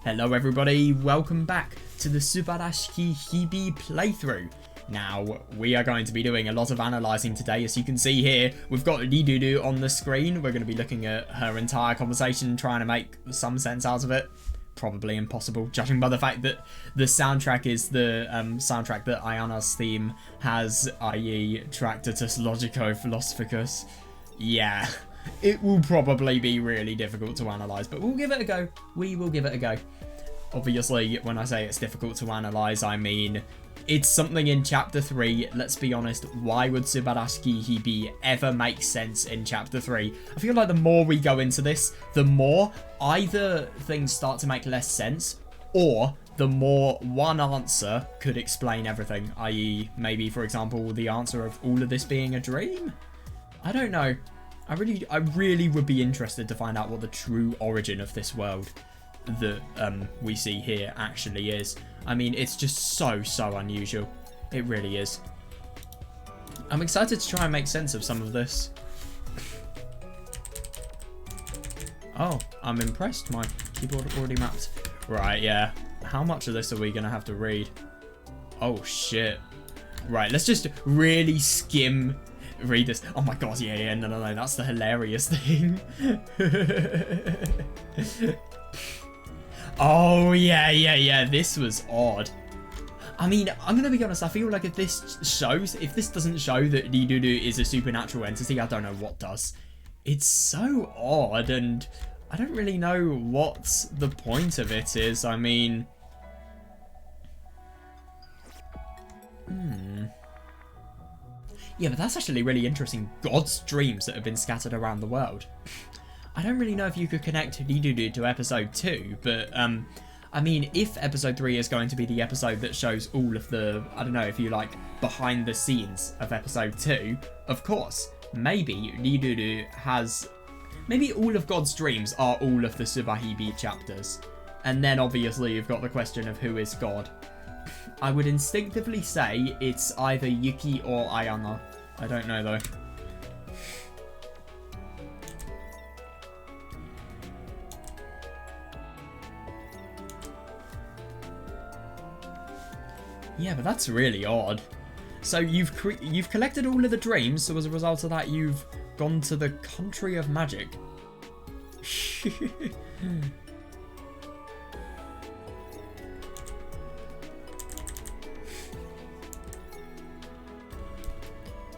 Hello everybody, welcome back to the Subarashiki Hibi playthrough. Now, we are going to be doing a lot of analysing today. As you can see here, we've got Lidudu on the screen. We're going to be looking at her entire conversation, trying to make some sense out of it. Probably impossible, judging by the fact that the soundtrack is the soundtrack that Ayana's theme has, i.e. Tractatus Logico Philosophicus. Yeah, it will probably be really difficult to analyse, but we'll give it a go. We will give it a go. Obviously, when I say it's difficult to analyse, I mean it's something in Chapter 3. Let's be honest, why would Subarashiki Hibi ever make sense in Chapter 3? I feel like the more we go into this, the more either things start to make less sense, or the more one answer could explain everything, i.e. maybe, for example, the answer of all of this being a dream? I don't know. I really would be interested to find out what the true origin of this world that we see here actually is. I mean, it's just so unusual. It really is. I'm excited to try and make sense of some of this. Oh, I'm impressed. My keyboard already mapped. Right, yeah. How much of this are we going to have to read? Oh, shit. Right, let's just really skim read this. Oh my god, yeah, no, that's the hilarious thing. Oh, yeah, this was odd. I mean, I'm gonna be honest, I feel like if this doesn't show that Lidudu is a supernatural entity, I don't know what does. It's so odd, and I don't really know what the point of it is. I mean... Yeah, but that's actually really interesting. God's dreams that have been scattered around the world. I don't really know if you could connect Lidudu to episode 2, but I mean, if episode 3 is going to be the episode that shows all of the, I don't know, if you like, behind the scenes of episode 2, of course, maybe Lidudu has, maybe all of God's dreams are all of the Subahibi chapters. And then obviously you've got the question of who is God. I would instinctively say it's either Yuki or Ayana. I don't know though. Yeah, but that's really odd. So you've collected all of the dreams, so as a result of that you've gone to the country of magic.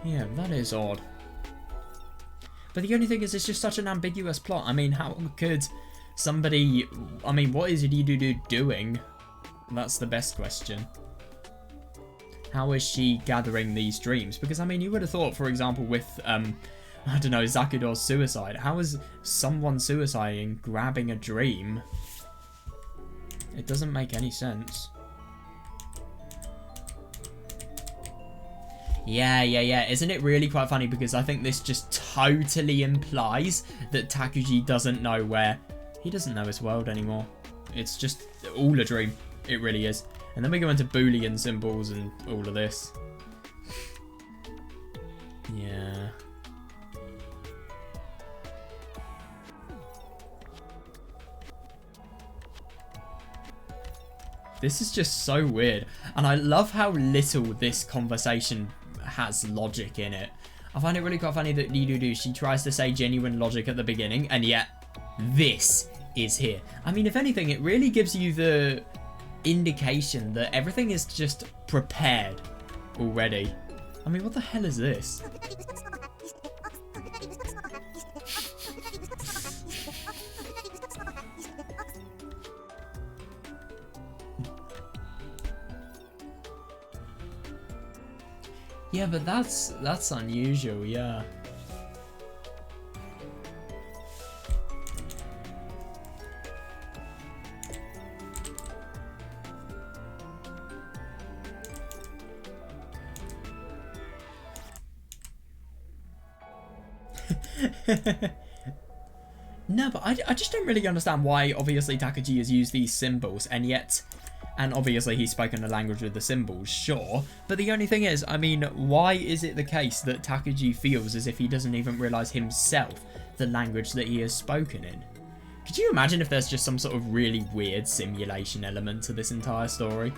Yeah, that is odd. But the only thing is, it's just such an ambiguous plot. I mean, how could somebody... I mean, what is Lidudu doing? That's the best question. How is she gathering these dreams? Because, I mean, you would have thought, for example, with, I don't know, Zakuro's suicide. How is someone suiciding grabbing a dream? It doesn't make any sense. Yeah. Isn't it really quite funny? Because I think this just totally implies that Takuji doesn't know where... He doesn't know his world anymore. It's just all a dream. It really is. And then we go into Boolean symbols and all of this. Yeah. This is just so weird. And I love how little this conversation has logic in it. I find it really quite funny that Lidudu, she tries to say genuine logic at the beginning, and yet this is here. I mean, if anything, it really gives you the indication that everything is just prepared already. I mean, what the hell is this? Yeah, but that's unusual, yeah. No, but I just don't really understand why, obviously, Takuji has used these symbols, and yet... And obviously he's spoken the language of the symbols, sure. But the only thing is, I mean, why is it the case that Takuji feels as if he doesn't even realise himself the language that he has spoken in? Could you imagine if there's just some sort of really weird simulation element to this entire story?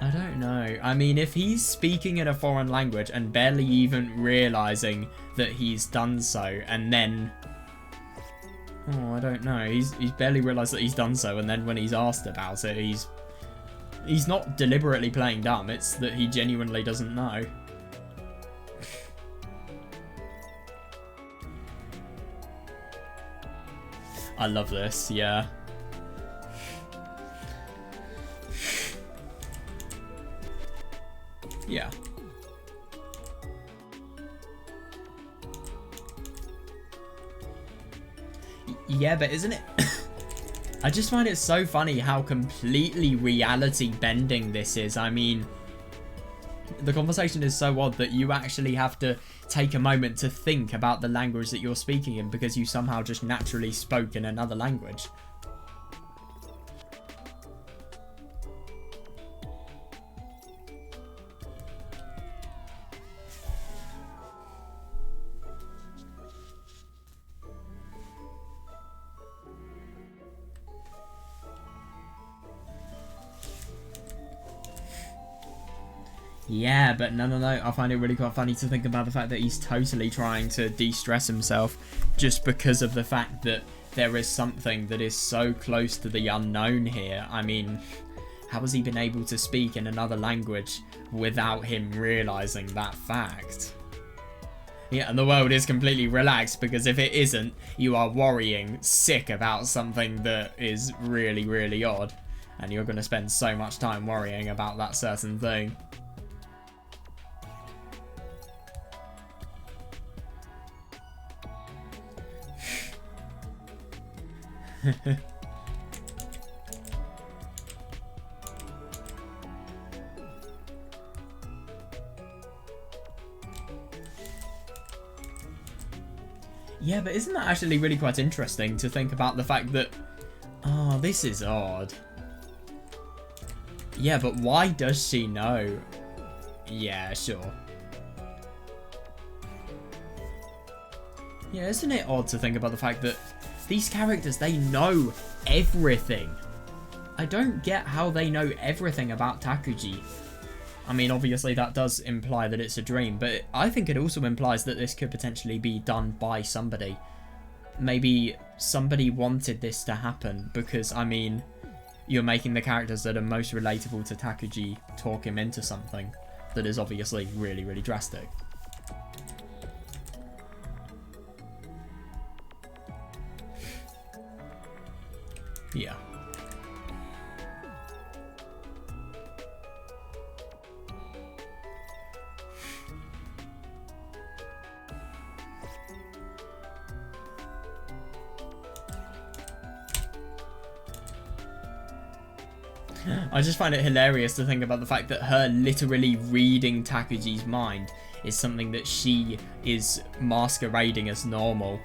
I don't know. I mean, if he's speaking in a foreign language and barely even realizing that he's done so, and then... Oh, I don't know. He's barely realized that he's done so, and then when he's asked about it, he's not deliberately playing dumb. It's that he genuinely doesn't know. I love this, yeah. Yeah. Yeah, but isn't it... I just find it so funny how completely reality bending this is. I mean, the conversation is so odd that you actually have to take a moment to think about the language that you're speaking in because you somehow just naturally spoke in another language. Yeah, but no. I find it really quite funny to think about the fact that he's totally trying to de-stress himself just because of the fact that there is something that is so close to the unknown here. I mean, how has he been able to speak in another language without him realizing that fact? Yeah, and the world is completely relaxed because if it isn't, you are worrying sick about something that is really, really odd. And you're going to spend so much time worrying about that certain thing. Yeah, but isn't that actually really quite interesting to think about the fact that... Oh, this is odd. Yeah, but why does she know? Yeah, sure. Yeah, isn't it odd to think about the fact that these characters, they know everything. I don't get how they know everything about Takuji. I mean, obviously that does imply that it's a dream, but I think it also implies that this could potentially be done by somebody. Maybe somebody wanted this to happen because, I mean, you're making the characters that are most relatable to Takuji talk him into something that is obviously really, really drastic. Yeah. I just find it hilarious to think about the fact that her literally reading Takuji's mind is something that she is masquerading as normal.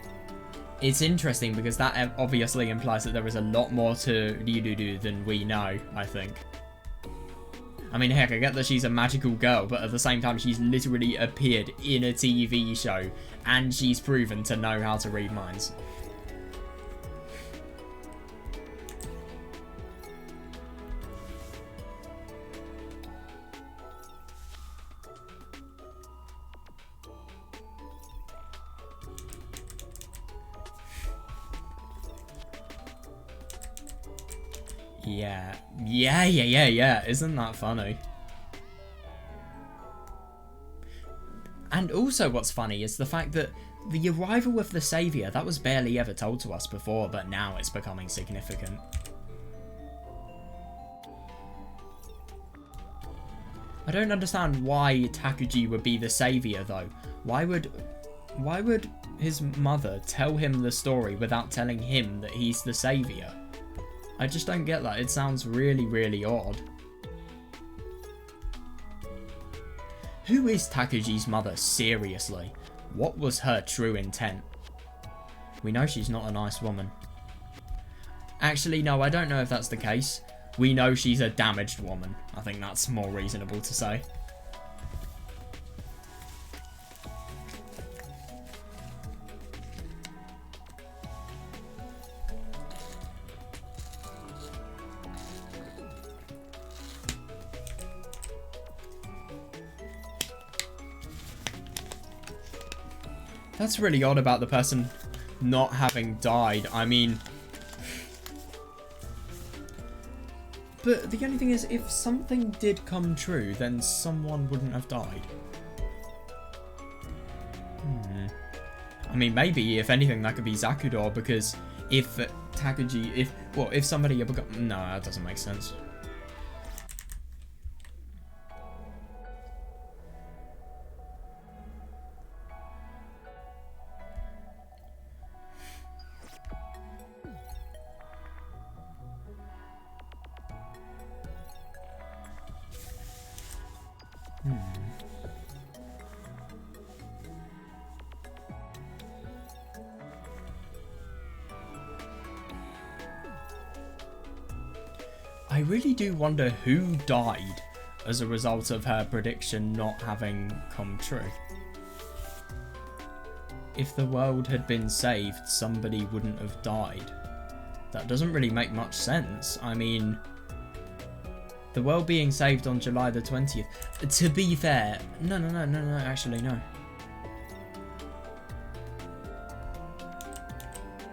It's interesting because that obviously implies that there is a lot more to Ryudu than we know, I think. I mean, heck, I get that she's a magical girl, but at the same time, she's literally appeared in a TV show, and she's proven to know how to read minds. Yeah. Isn't that funny? And also what's funny is the fact that the arrival of the saviour, that was barely ever told to us before, but now it's becoming significant. I don't understand why Takuji would be the saviour though. Why would his mother tell him the story without telling him that he's the saviour? I just don't get that. It sounds really, really odd. Who is Takuji's mother, seriously? What was her true intent? We know she's not a nice woman. Actually, no, I don't know if that's the case. We know she's a damaged woman. I think that's more reasonable to say. That's really odd about the person not having died. I mean... But the only thing is, if something did come true, then someone wouldn't have died. I mean, maybe, if anything, that could be Zakuro, because if Takuji... if somebody ever got... No, that doesn't make sense. I really do wonder who died as a result of her prediction not having come true. If the world had been saved, somebody wouldn't have died. That doesn't really make much sense. I mean, the world being saved on July the 20th. To be fair, no, actually no.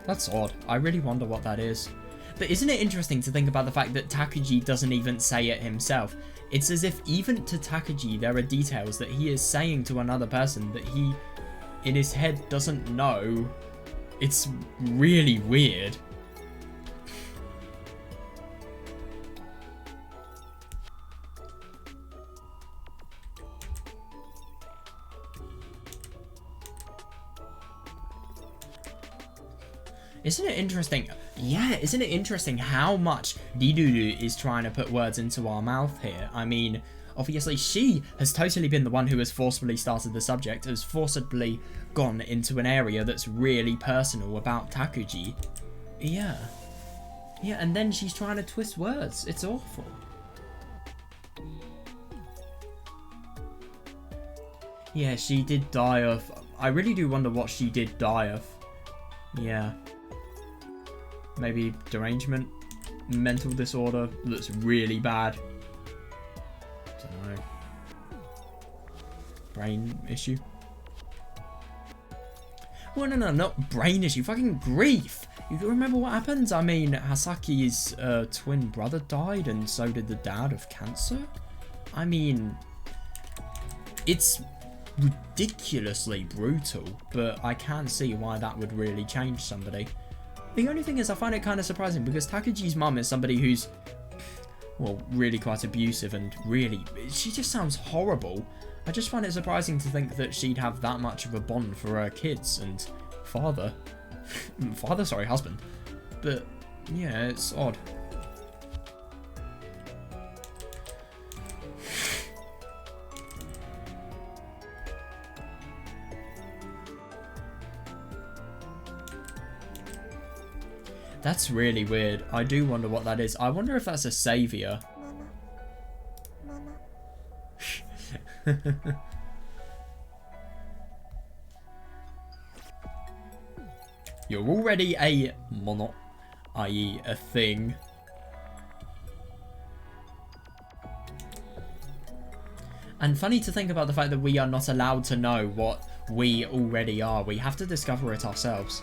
That's odd. I really wonder what that is. But isn't it interesting to think about the fact that Takuji doesn't even say it himself? It's as if even to Takuji there are details that he is saying to another person that he, in his head, doesn't know. It's really weird. Isn't it interesting? Yeah, isn't it interesting how much Riduru is trying to put words into our mouth here? I mean, obviously she has totally been the one who has forcibly started the subject, has forcibly gone into an area that's really personal about Takuji. Yeah. Yeah, and then she's trying to twist words. It's awful. Yeah, she did die of... I really do wonder what she did die of. Yeah. Maybe derangement, mental disorder that's really bad. Don't know. Brain issue. Well, no, not brain issue. Fucking grief. You remember what happened? I mean, Hasaki's twin brother died, and so did the dad of cancer. I mean, it's ridiculously brutal, but I can see why that would really change somebody. The only thing is, I find it kind of surprising because Takuji's mum is somebody who's, well, really quite abusive and really, she just sounds horrible. I just find it surprising to think that she'd have that much of a bond for her kids and husband. But yeah, it's odd. That's really weird. I do wonder what that is. I wonder if that's a saviour. You're already a mono, i.e. a thing. And funny to think about the fact that we are not allowed to know what we already are. We have to discover it ourselves.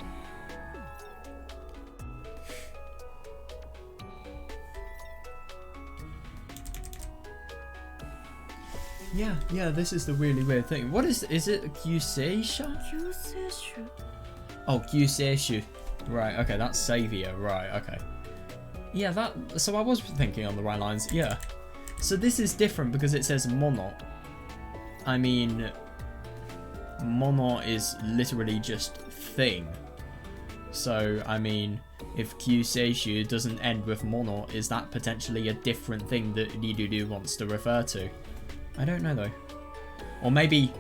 Yeah, this is the really weird thing. What is it Kyuseisha? Kyuseishu. Oh, Kyuseishu. Right, okay, that's saviour, right, okay. Yeah, so I was thinking on the right lines, yeah. So this is different because it says mono. I mean, mono is literally just thing. So, I mean, if Kyuseishu doesn't end with mono, is that potentially a different thing that Riduru wants to refer to? I don't know though. Or maybe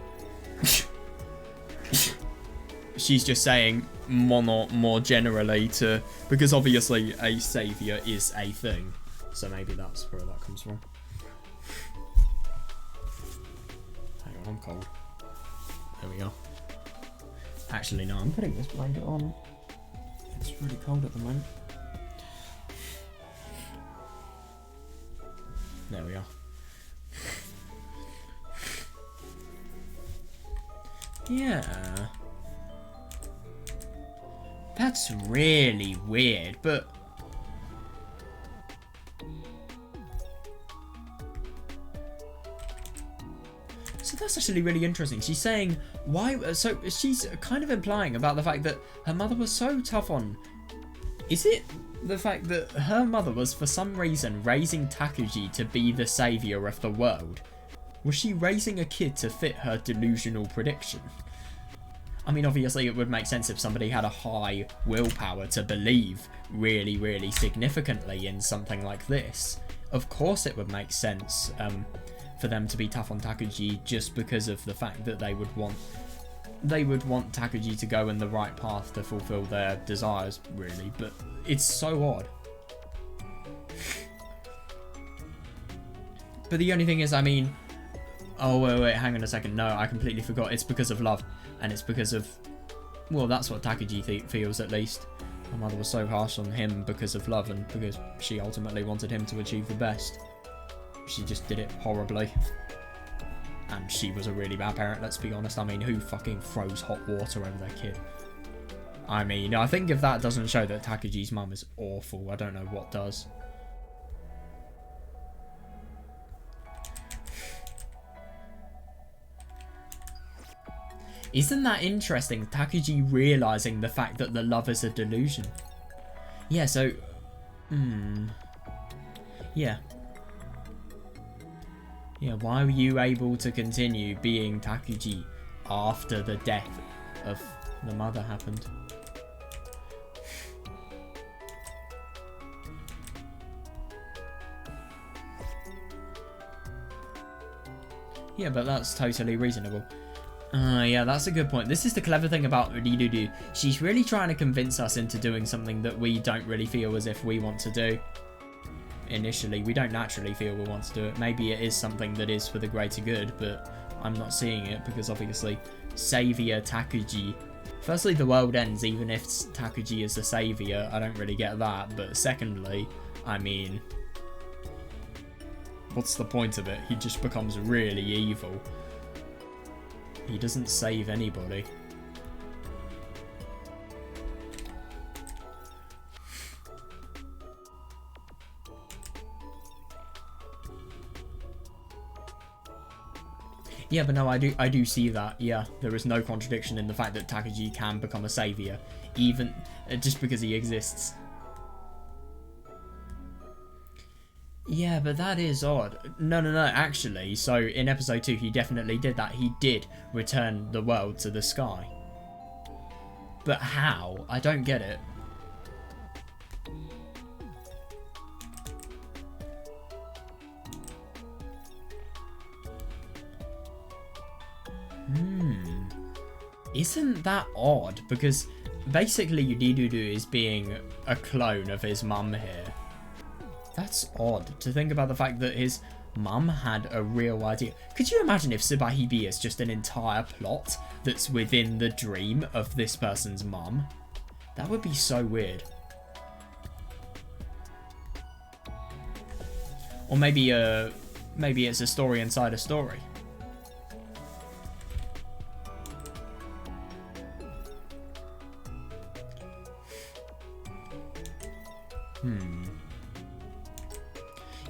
she's just saying mono more generally to, because obviously a saviour is a thing. So maybe that's where that comes from. Hang on, I'm cold. There we go. Actually no, I'm putting this blanket on. It's really cold at the moment. There we are. Yeah. That's really weird, but... So that's actually really interesting. She's saying, why... So she's kind of implying about the fact that her mother was so tough on... Is it the fact that her mother was, for some reason, raising Takuji to be the saviour of the world? Was she raising a kid to fit her delusional prediction? I mean, obviously it would make sense if somebody had a high willpower to believe really, really significantly in something like this. Of course it would make sense for them to be tough on Takuji, just because of the fact that they would want Takuji to go in the right path to fulfill their desires, really. But it's so odd. But the only thing is, I mean... Oh, wait, hang on a second. No, I completely forgot. It's because of love. And it's because of... Well, that's what Takuji feels, at least. Her mother was so harsh on him because of love, and because she ultimately wanted him to achieve the best. She just did it horribly. And she was a really bad parent, let's be honest. I mean, who fucking throws hot water over their kid? I mean, I think if that doesn't show that Takuji's mum is awful, I don't know what does. Isn't that interesting? Takuji realising the fact that the love is a delusion. Yeah, so... Yeah. Yeah, why were you able to continue being Takuji after the death of the mother happened? Yeah, but that's totally reasonable. Yeah, that's a good point. This is the clever thing about Rirudu. She's really trying to convince us into doing something that we don't really feel as if we want to do. Initially, we don't naturally feel we want to do it. Maybe it is something that is for the greater good, but I'm not seeing it because obviously Saviour Takuji... Firstly, the world ends even if Takuji is the saviour. I don't really get that. But secondly, I mean... What's the point of it? He just becomes really evil. He doesn't save anybody. Yeah, but no, I do see that. Yeah, there is no contradiction in the fact that Takuji can become a saviour, even just because he exists. Yeah, but that is odd. No, actually, so in episode 2 he definitely did that. He did return the world to the sky. But how? I don't get it. Isn't that odd? Because basically Rirudu is being a clone of his mum here. That's odd to think about the fact that his mum had a real idea. Could you imagine if Subarashiki is just an entire plot that's within the dream of this person's mum? That would be so weird. Or maybe it's a story inside a story.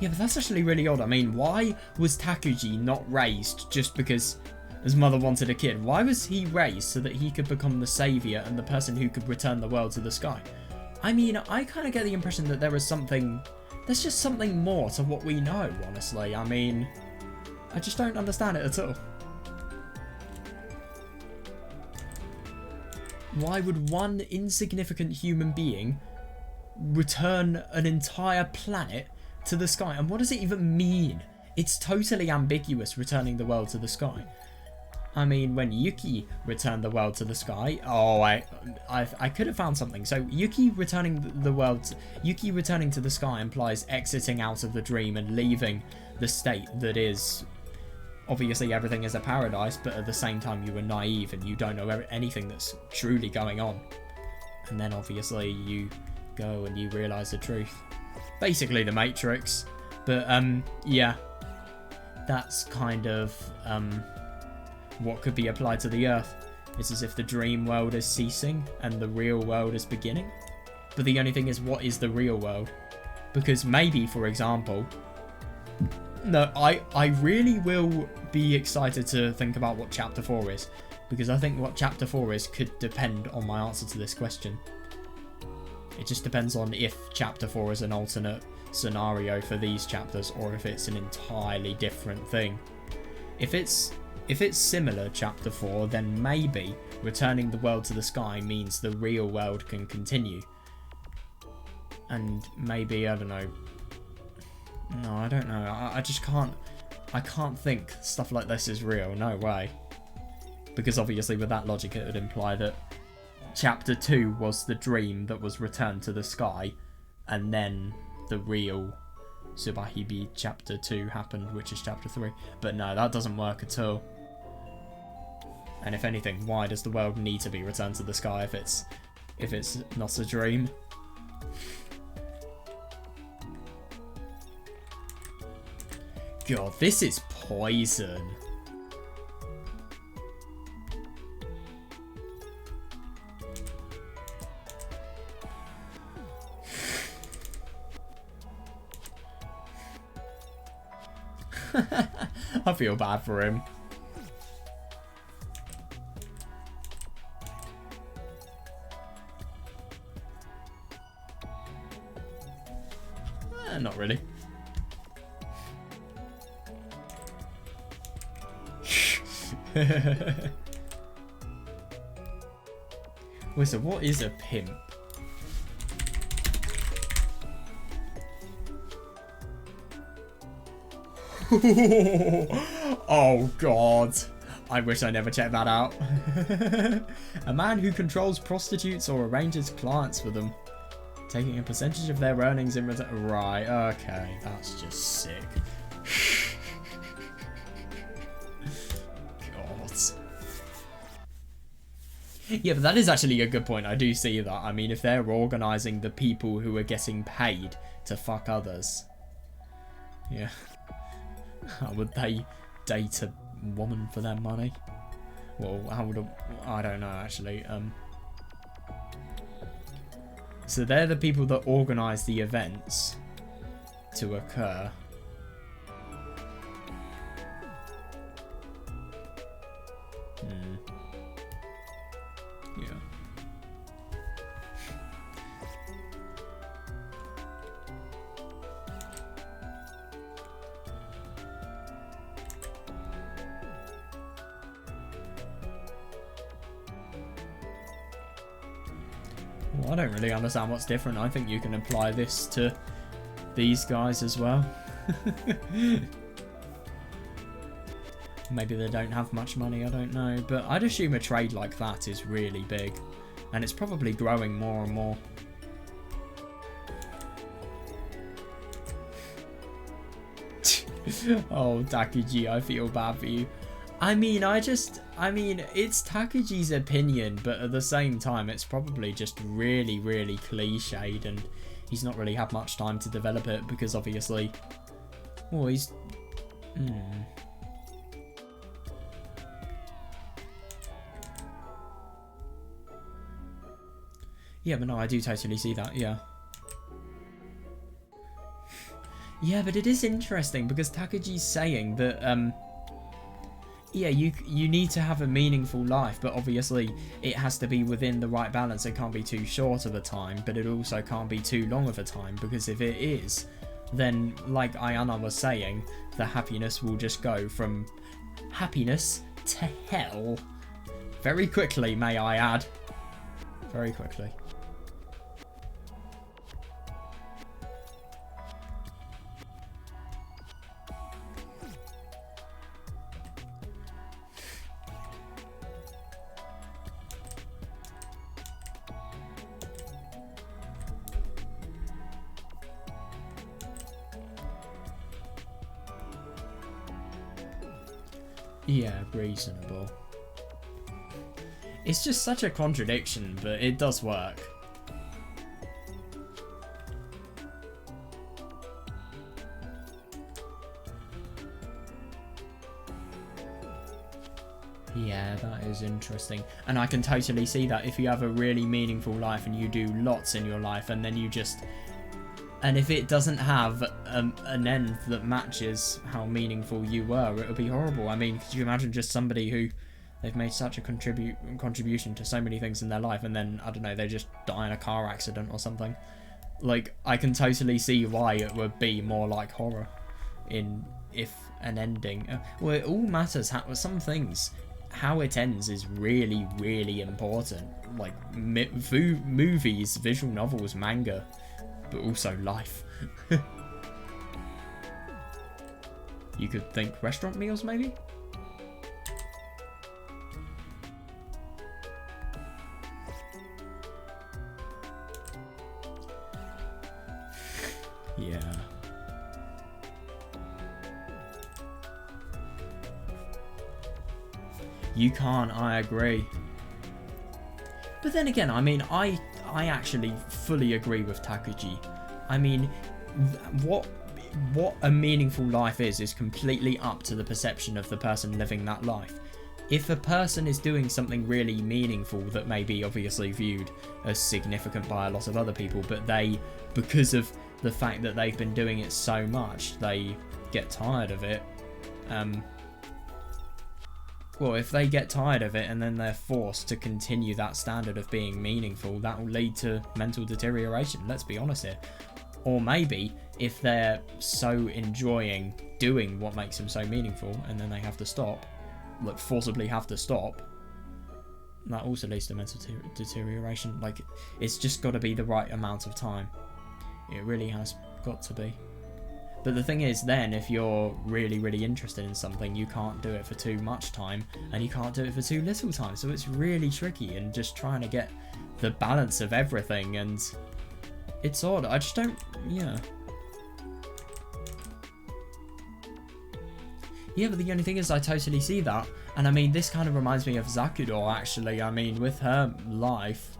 Yeah, but that's actually really odd. I mean, why was Takuji not raised just because his mother wanted a kid? Why was he raised so that he could become the saviour and the person who could return the world to the sky? I mean, I kind of get the impression that there is something... There's just something more to what we know, honestly. I mean, I just don't understand it at all. Why would one insignificant human being return an entire planet to the sky? And what does it even mean? It's totally ambiguous, returning the world to the sky. I mean, when Yuki returned the world to the sky, oh, I could have found something. So Yuki returning to the sky implies exiting out of the dream and leaving the state that is... Obviously everything is a paradise, but at the same time you were naive and you don't know anything that's truly going on. And then obviously you go and you realise the truth. Basically the Matrix. But yeah, that's kind of what could be applied to the Earth. It's as if the dream world is ceasing and the real world is beginning. But the only thing is, what is the real world? Because maybe, for example... No, I really will be excited to think about what Chapter 4 is. Because I think what Chapter 4 is could depend on my answer to this question. It just depends on if Chapter 4 is an alternate scenario for these chapters, or if it's an entirely different thing. If it's similar Chapter 4, then maybe returning the world to the sky means the real world can continue. And maybe, I don't know. No, I don't know. I just can't. I can't think stuff like this is real. No way. Because obviously with that logic it would imply that Chapter 2 was the dream that was returned to the sky, and then the real Subarashiki Chapter 2 happened, which is Chapter 3. But no, that doesn't work at all. And if anything, why does the world need to be returned to the sky if it's not a dream? God, this is poison. I feel bad for him. Not really. Wait, so what is a pimp? Oh god, I wish I never checked that out. A man who controls prostitutes or arranges clients for them, taking a percentage of their earnings in return. Right, okay, that's just sick. God. Yeah, but that is actually a good point. I do see that. I mean, if they're organising the people who are getting paid to fuck others, yeah. How would they date a woman for their money? Well, how would I don't know actually. So they're the people that organise the events to occur. Yeah. Well, I don't really understand what's different. I think you can apply this to these guys as well. Maybe they don't have much money, I don't know. But I'd assume a trade like that is really big. And it's probably growing more and more. Oh, Takuji, I feel bad for you. I mean, it's Takuji's opinion, but at the same time, it's probably just really, really cliched, and he's not really had much time to develop it, because obviously, well, he's... Yeah, but no, I do totally see that, yeah. Yeah, but it is interesting, because Takuji's saying that, yeah, you need to have a meaningful life, but obviously it has to be within the right balance. It can't be too short of a time, but it also can't be too long of a time, because if it is, then, like Ayana was saying, the happiness will just go from happiness to hell. Very quickly, may I add. Very quickly. Yeah, reasonable. It's just such a contradiction, but it does work. Yeah, that is interesting. And I can totally see that if you have a really meaningful life and you do lots in your life and then you just... And if it doesn't have an end that matches how meaningful you were, it would be horrible. I mean, could you imagine just somebody who... They've made such a contribution to so many things in their life and then, I don't know, they just die in a car accident or something. Like, I can totally see why it would be more like horror if an ending... Well, it all matters. Some things... How it ends is really, really important. Like, movies, visual novels, manga, but also life. You could think restaurant meals, maybe? Yeah. You can't, I agree. But then again, I mean, I actually fully agree with Takuji. I mean, what a meaningful life is completely up to the perception of the person living that life. If a person is doing something really meaningful that may be obviously viewed as significant by a lot of other people, but they, because of the fact that they've been doing it so much, they get tired of it. Well, if they get tired of it and then they're forced to continue that standard of being meaningful, that will lead to mental deterioration, let's be honest here. Or maybe, if they're so enjoying doing what makes them so meaningful and then they have to stop, like forcibly have to stop, that also leads to mental deterioration. Like, it's just got to be the right amount of time. It really has got to be. But the thing is, then, if you're really, really interested in something, you can't do it for too much time, and you can't do it for too little time. So it's really tricky, and just trying to get the balance of everything, and it's odd. I just don't, yeah. Yeah, but the only thing is, I totally see that. And I mean, this kind of reminds me of Zakuro, actually. I mean, with her life,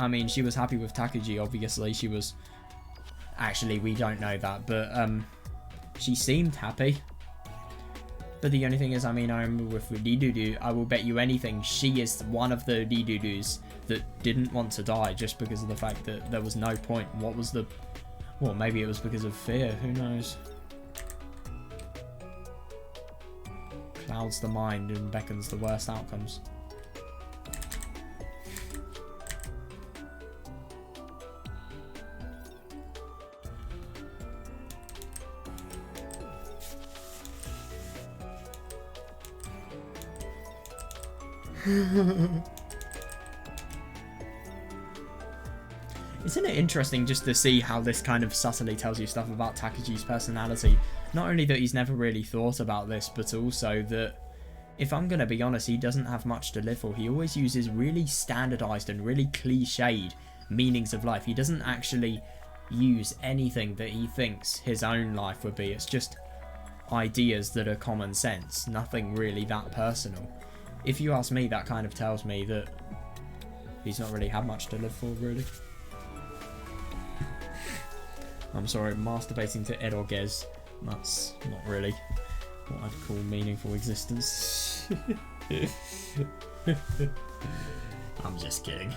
I mean, she was happy with Takuji, obviously. She was... Actually, we don't know that, but she seemed happy. But the only thing is, I mean, I remember with Ridudu, I will bet you anything, she is one of the Ridudus that didn't want to die just because of the fact that there was no point. What was the... Well, maybe it was because of fear, who knows? Clouds the mind and beckons the worst outcomes. Isn't it interesting just to see how this kind of subtly tells you stuff about Takuji's personality? Not only that he's never really thought about this, but also that, if I'm going to be honest, he doesn't have much to live for. He always uses really standardized and really cliched meanings of life. He doesn't actually use anything that he thinks his own life would be. It's just ideas that are common sense, nothing really that personal. If you ask me, that kind of tells me that he's not really had much to live for, really. I'm sorry, masturbating to eroges. That's not really what I'd call meaningful existence. I'm just kidding.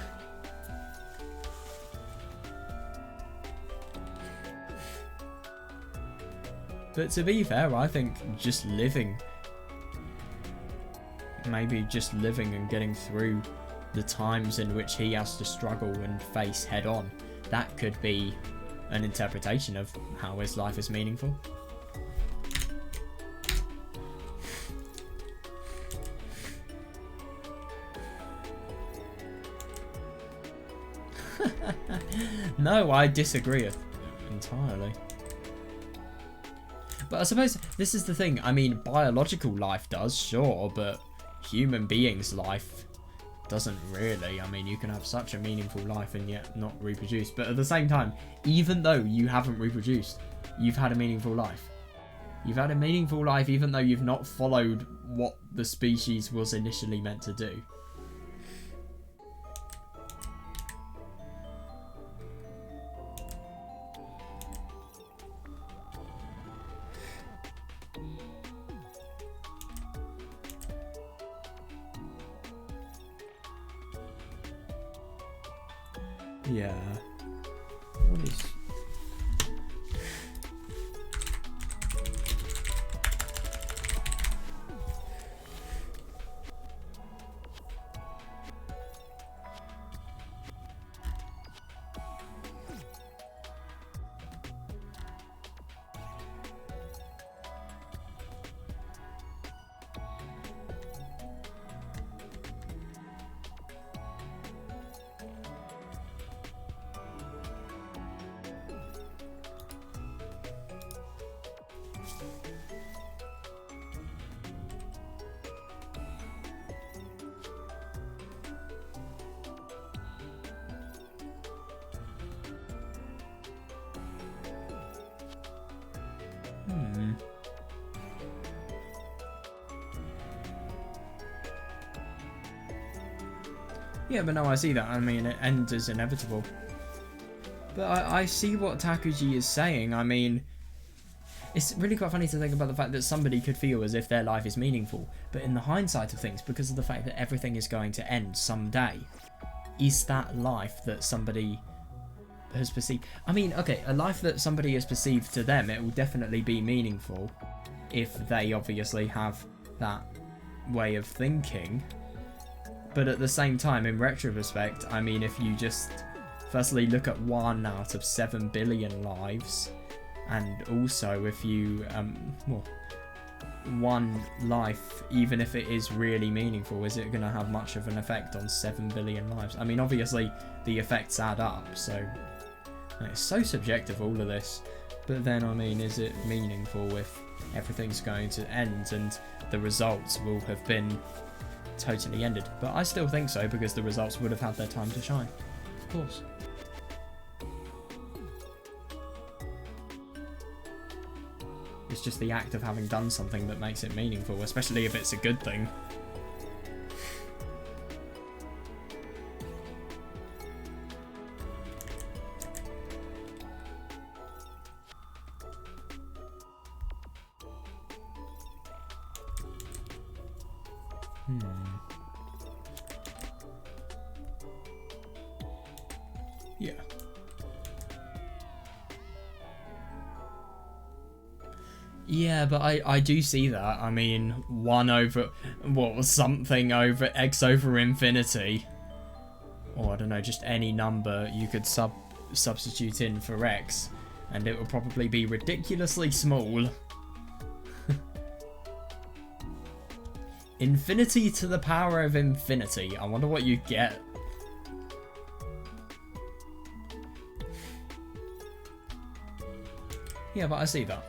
But to be fair, I think just living, maybe just living and getting through the times in which he has to struggle and face head on, that could be an interpretation of how his life is meaningful. No, I disagree entirely. But I suppose this is the thing. I mean, biological life does, sure, but human beings' life doesn't really. I mean, you can have such a meaningful life and yet not reproduce. But at the same time, even though you haven't reproduced, you've had a meaningful life. You've had a meaningful life even though you've not followed what the species was initially meant to do. Yeah. What is... Yeah, but no, I see that. I mean, it ends is inevitable. But I see what Takuji is saying. I mean, it's really quite funny to think about the fact that somebody could feel as if their life is meaningful. But in the hindsight of things, because of the fact that everything is going to end someday, is that life that somebody has perceived? I mean, okay, a life that somebody has perceived to them, it will definitely be meaningful if they obviously have that way of thinking. But at the same time, in retrospect, I mean, if you just firstly look at 1 out of 7 billion lives, and also if you, well, one life, even if it is really meaningful, is it going to have much of an effect on 7 billion lives? I mean, obviously, the effects add up, so it's so subjective, all of this. But then, I mean, is it meaningful if everything's going to end and the results will have been totally ended? But I still think so, because the results would have had their time to shine, of course. It's just the act of having done something that makes it meaningful, especially if it's a good thing. Yeah. Yeah, but I do see that. I mean, 1 over... what was something over... x over infinity. Or, I don't know, just any number you could substitute in for x. And it would probably be ridiculously small. Infinity to the power of infinity. I wonder what you get. Yeah, but I see that.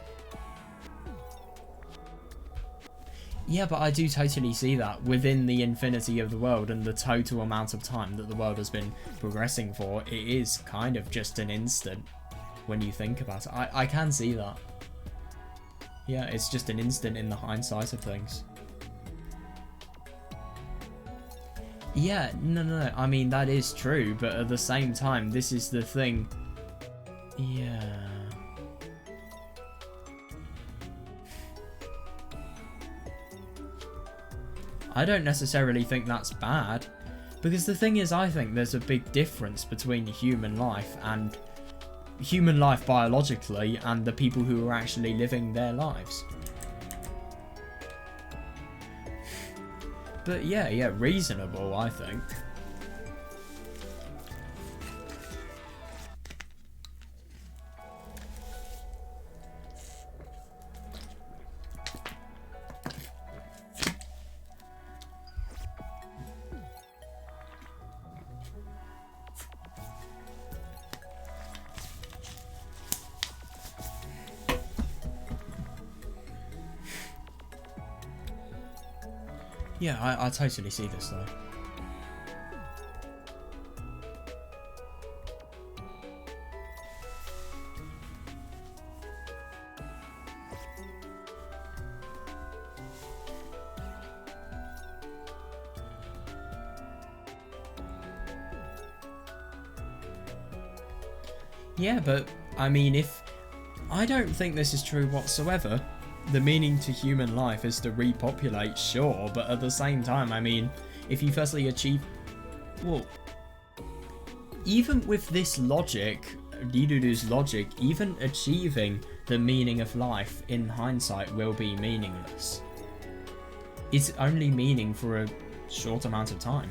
Yeah, but I do totally see that within the infinity of the world and the total amount of time that the world has been progressing for, it is kind of just an instant when you think about it. I can see that. Yeah, it's just an instant in the hindsight of things. Yeah, no, I mean, that is true, but at the same time, this is the thing. Yeah. I don't necessarily think that's bad, because the thing is, I think there's a big difference between human life biologically and the people who are actually living their lives. But yeah, reasonable, I think. Yeah, I totally see this though. Yeah, but I mean, I don't think this is true whatsoever. The meaning to human life is to repopulate, sure, but at the same time, I mean, if you firstly achieve... Well... even with this logic, Riruru's logic, even achieving the meaning of life in hindsight will be meaningless. It's only meaning for a short amount of time.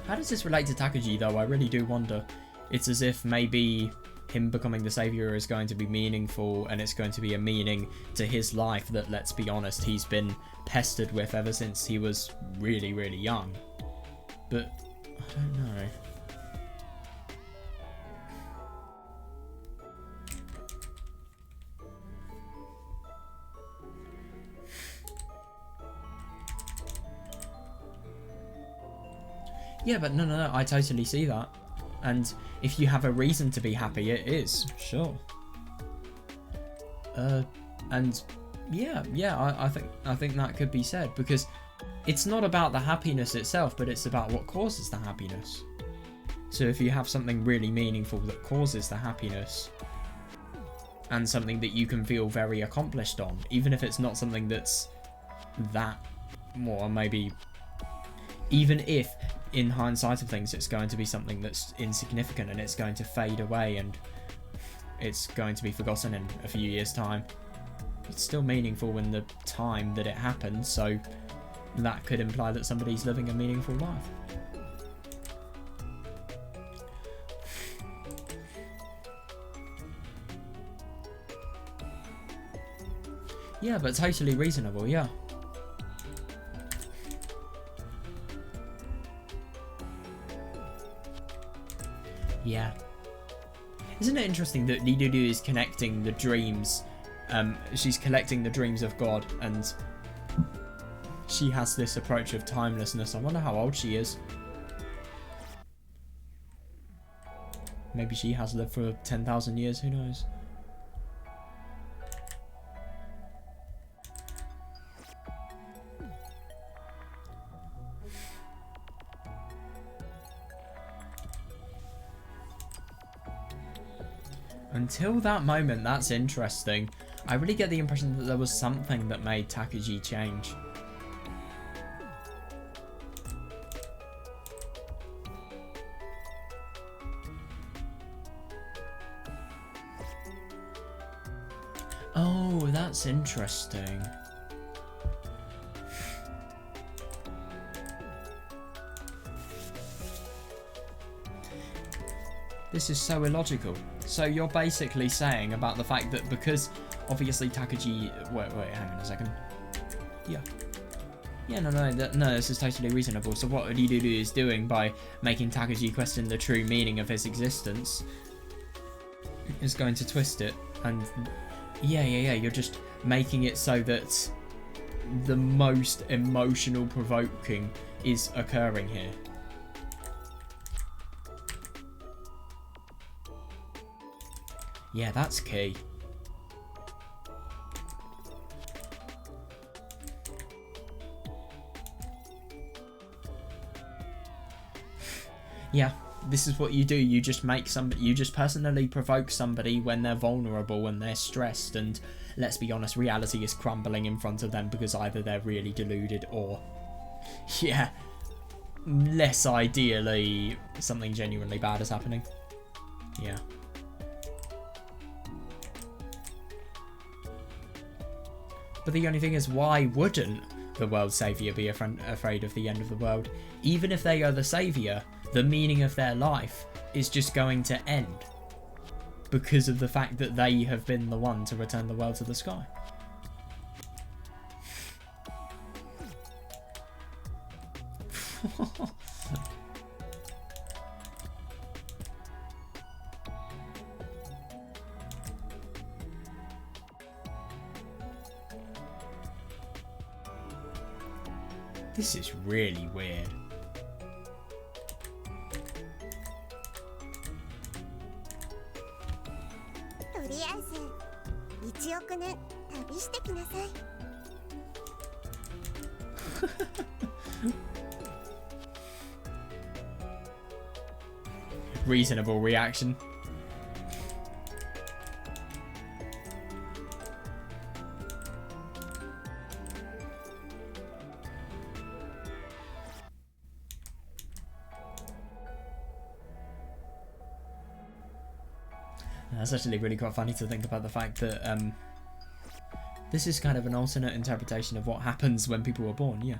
How does this relate to Takuji though? I really do wonder. It's as if maybe him becoming the saviour is going to be meaningful, and it's going to be a meaning to his life that, let's be honest, he's been pestered with ever since he was really, really young. But I don't know. Yeah, but no, I totally see that. And if you have a reason to be happy, it is, sure. And yeah, I think that could be said, because it's not about the happiness itself, but it's about what causes the happiness. So if you have something really meaningful that causes the happiness, and something that you can feel very accomplished on, even if it's not something that's that, or maybe, even if in hindsight of things it's going to be something that's insignificant and it's going to fade away and it's going to be forgotten in a few years' time, it's still meaningful in the time that it happened, so that could imply that somebody's living a meaningful life. Yeah, but totally reasonable, yeah. Yeah. Isn't it interesting that Riruru is connecting the dreams, she's collecting the dreams of God, and she has this approach of timelessness. I wonder how old she is. Maybe she has lived for 10,000 years, who knows? Until that moment, that's interesting. I really get the impression that there was something that made Takuji change. Oh, that's interesting. This is so illogical. So you're basically saying about the fact that because obviously Takuji... Wait, hang on a second. Yeah. Yeah, no, this is totally reasonable. So what Riruru is doing by making Takuji question the true meaning of his existence is going to twist it. And yeah, you're just making it so that the most emotional provoking is occurring here. Yeah, that's key. Yeah, this is what you do. You just make somebody, you just personally provoke somebody when they're vulnerable, when they're stressed, and let's be honest, reality is crumbling in front of them because either they're really deluded or, yeah, less ideally, something genuinely bad is happening. Yeah. But the only thing is, why wouldn't the world saviour be afraid of the end of the world? Even if they are the saviour, the meaning of their life is just going to end because of the fact that they have been the one to return the world to the sky. This is really weird. Reasonable reaction. That's actually really quite funny to think about the fact that this is kind of an alternate interpretation of what happens when people were born, yeah.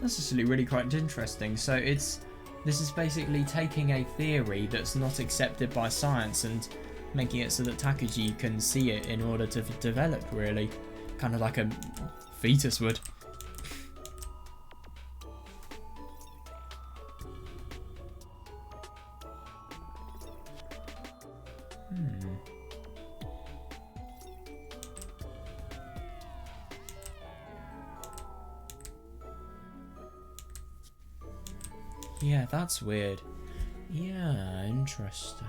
That's actually really quite interesting. So this is basically taking a theory that's not accepted by science and making it so that Takuji can see it in order to develop, really. Kind of like a fetus would. Yeah, that's weird. Yeah, interesting.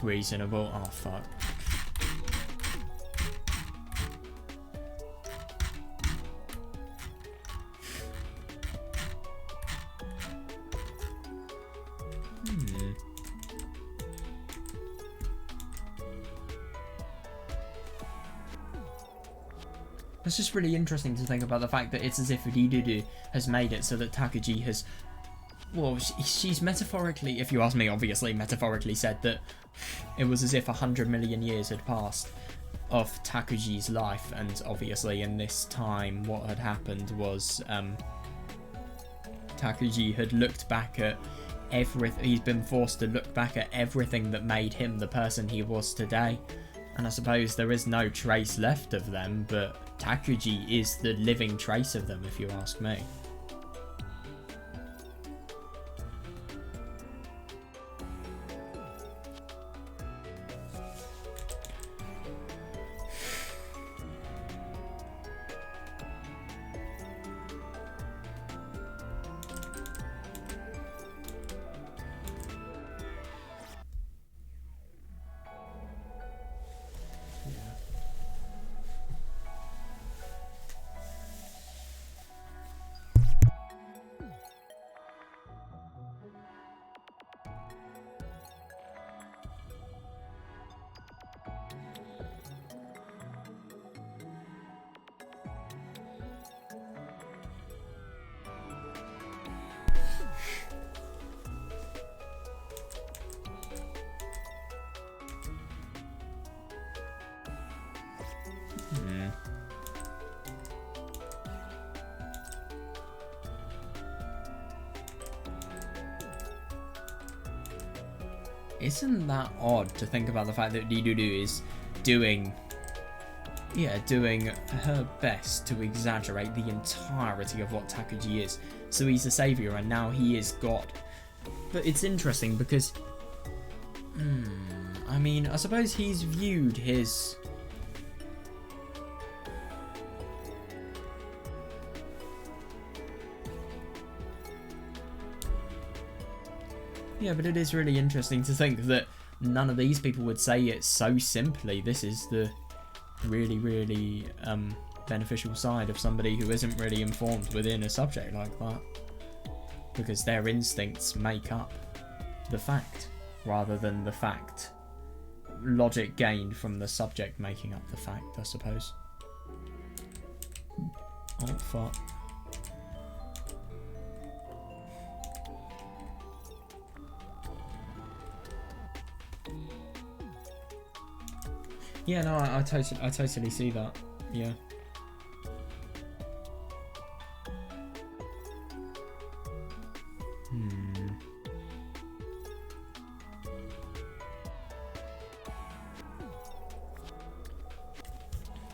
Reasonable. Oh, fuck. It's just really interesting to think about the fact that it's as if Ridudu has made it so that Takuji has... Well, she's metaphorically, if you ask me, obviously metaphorically said that it was as if 100 million years had passed of Takuji's life, and obviously in this time what had happened was Takuji had looked back at everything. He's been forced to look back at everything that made him the person he was today. And I suppose there is no trace left of them, but Takuji is the living trace of them, if you ask me. Isn't that odd to think about the fact that Ridudu is doing her best to exaggerate the entirety of what Takuji is. So he's a saviour and now he is God. But it's interesting because, I mean, I suppose he's viewed his... Yeah, but it is really interesting to think that none of these people would say it so simply. This is the really, really beneficial side of somebody who isn't really informed within a subject like that. Because their instincts make up the fact, rather than the fact. Logic gained from the subject making up the fact, I suppose. Oh, fuck. Yeah, no, I totally see that. Yeah.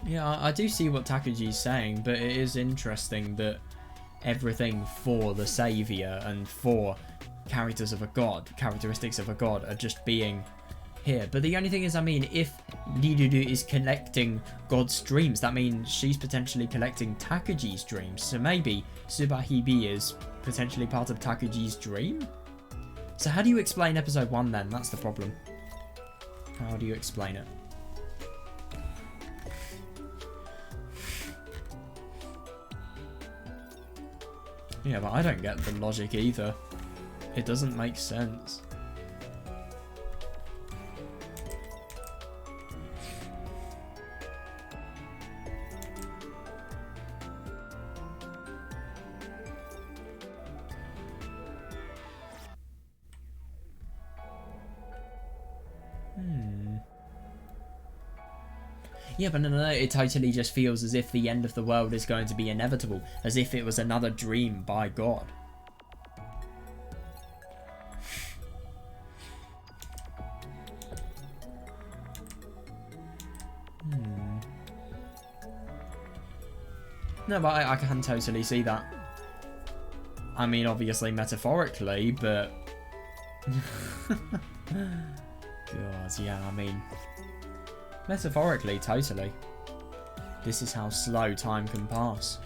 Yeah, I do see what Takuji's saying, but it is interesting that everything for the saviour and for characteristics of a god are just being here. But the only thing is, I mean, if Lidudu is collecting God's dreams, that means she's potentially collecting Takuji's dreams. So maybe Subahibi is potentially part of Takuji's dream? So how do you explain episode 1 then? That's the problem. How do you explain it? Yeah, but I don't get the logic either. It doesn't make sense. Yeah, but no, it totally just feels as if the end of the world is going to be inevitable, as if it was another dream by God. No, but I can totally see that. I mean, obviously metaphorically, but... God, yeah, I mean... Metaphorically, totally. This is how slow time can pass.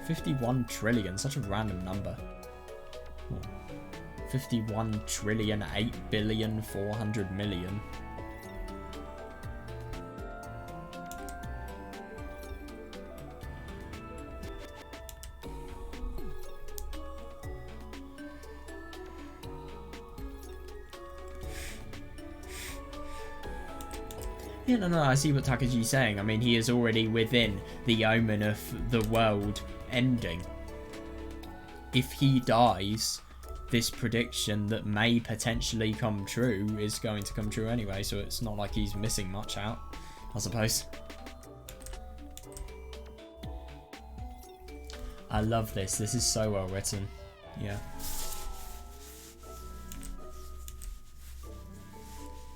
51 trillion, such a random number. 51 trillion, 8 billion, 400 million. Yeah, no, I see what Takuji's saying. I mean, he is already within the omen of the world ending. If he dies, this prediction that may potentially come true is going to come true anyway, so it's not like he's missing much out, I suppose. I love this. This is so well written. Yeah.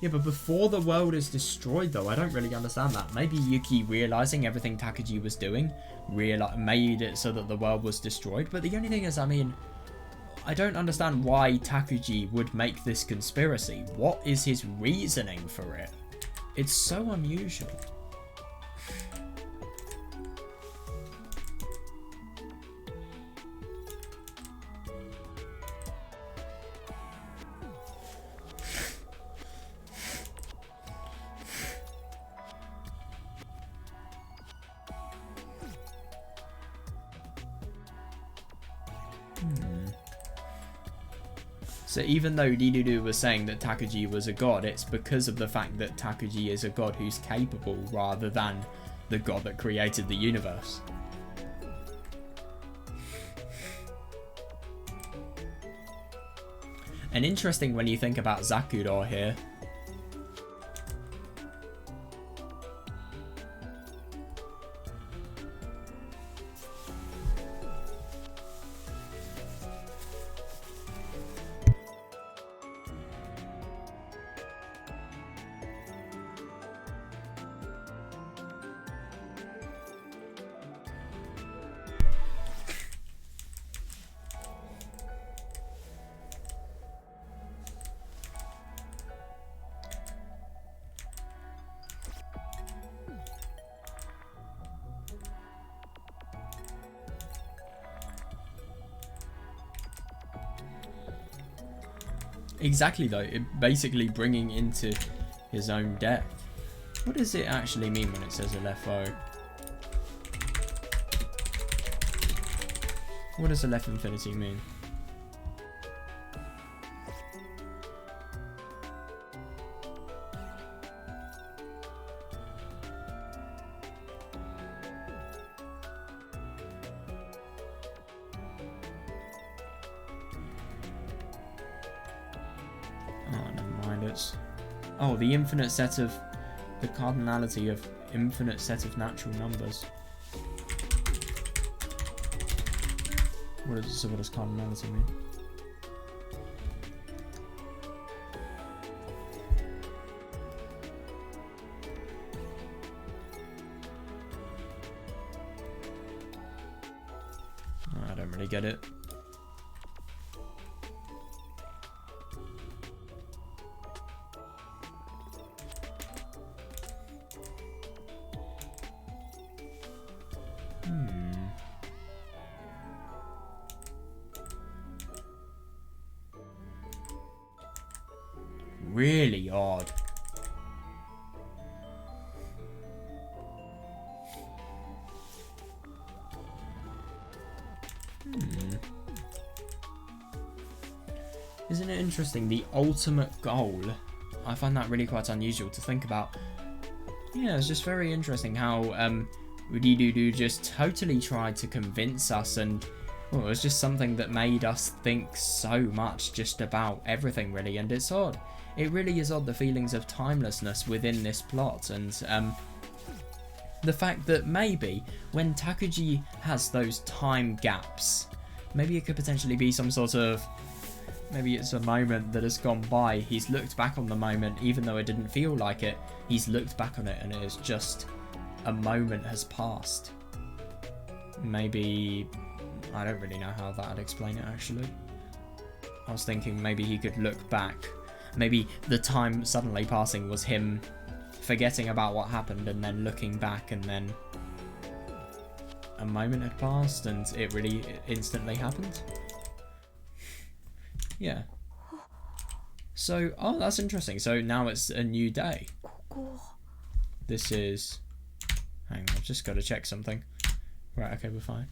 Yeah, but before the world is destroyed, though, I don't really understand that. Maybe Yuki realizing everything Takuji was doing made it so that the world was destroyed. But the only thing is, I mean, I don't understand why Takuji would make this conspiracy. What is his reasoning for it? It's so unusual. So even though Lidudu was saying that Takuji was a god, it's because of the fact that Takuji is a god who's capable rather than the god that created the universe. And interesting when you think about Zakuro here. Exactly though, it basically bringing into his own death. What does it actually mean when it says LFO? What does Aleph Infinity mean? Oh, the infinite set of... the cardinality of infinite set of natural numbers. What does cardinality mean? don't really get it. Really odd. Isn't it interesting? The ultimate goal. I find that really quite unusual to think about. Yeah, it's just very interesting how Ridudu just totally tried to convince us, and well, it was just something that made us think so much just about everything, really. And it's odd. It really is odd, the feelings of timelessness within this plot, and the fact that maybe when Takuji has those time gaps, maybe it could potentially be some sort of, maybe it's a moment that has gone by. He's looked back on the moment, even though it didn't feel like it. He's looked back on it and it is just a moment has passed. Maybe, I don't really know how that would explain it actually. I was thinking maybe he could look back. Maybe the time suddenly passing was him forgetting about what happened and then looking back, and then a moment had passed and it really instantly happened. Yeah. So, oh, that's interesting. So now it's a new day. This is... Hang on, I've just got to check something. Right, okay, we're fine.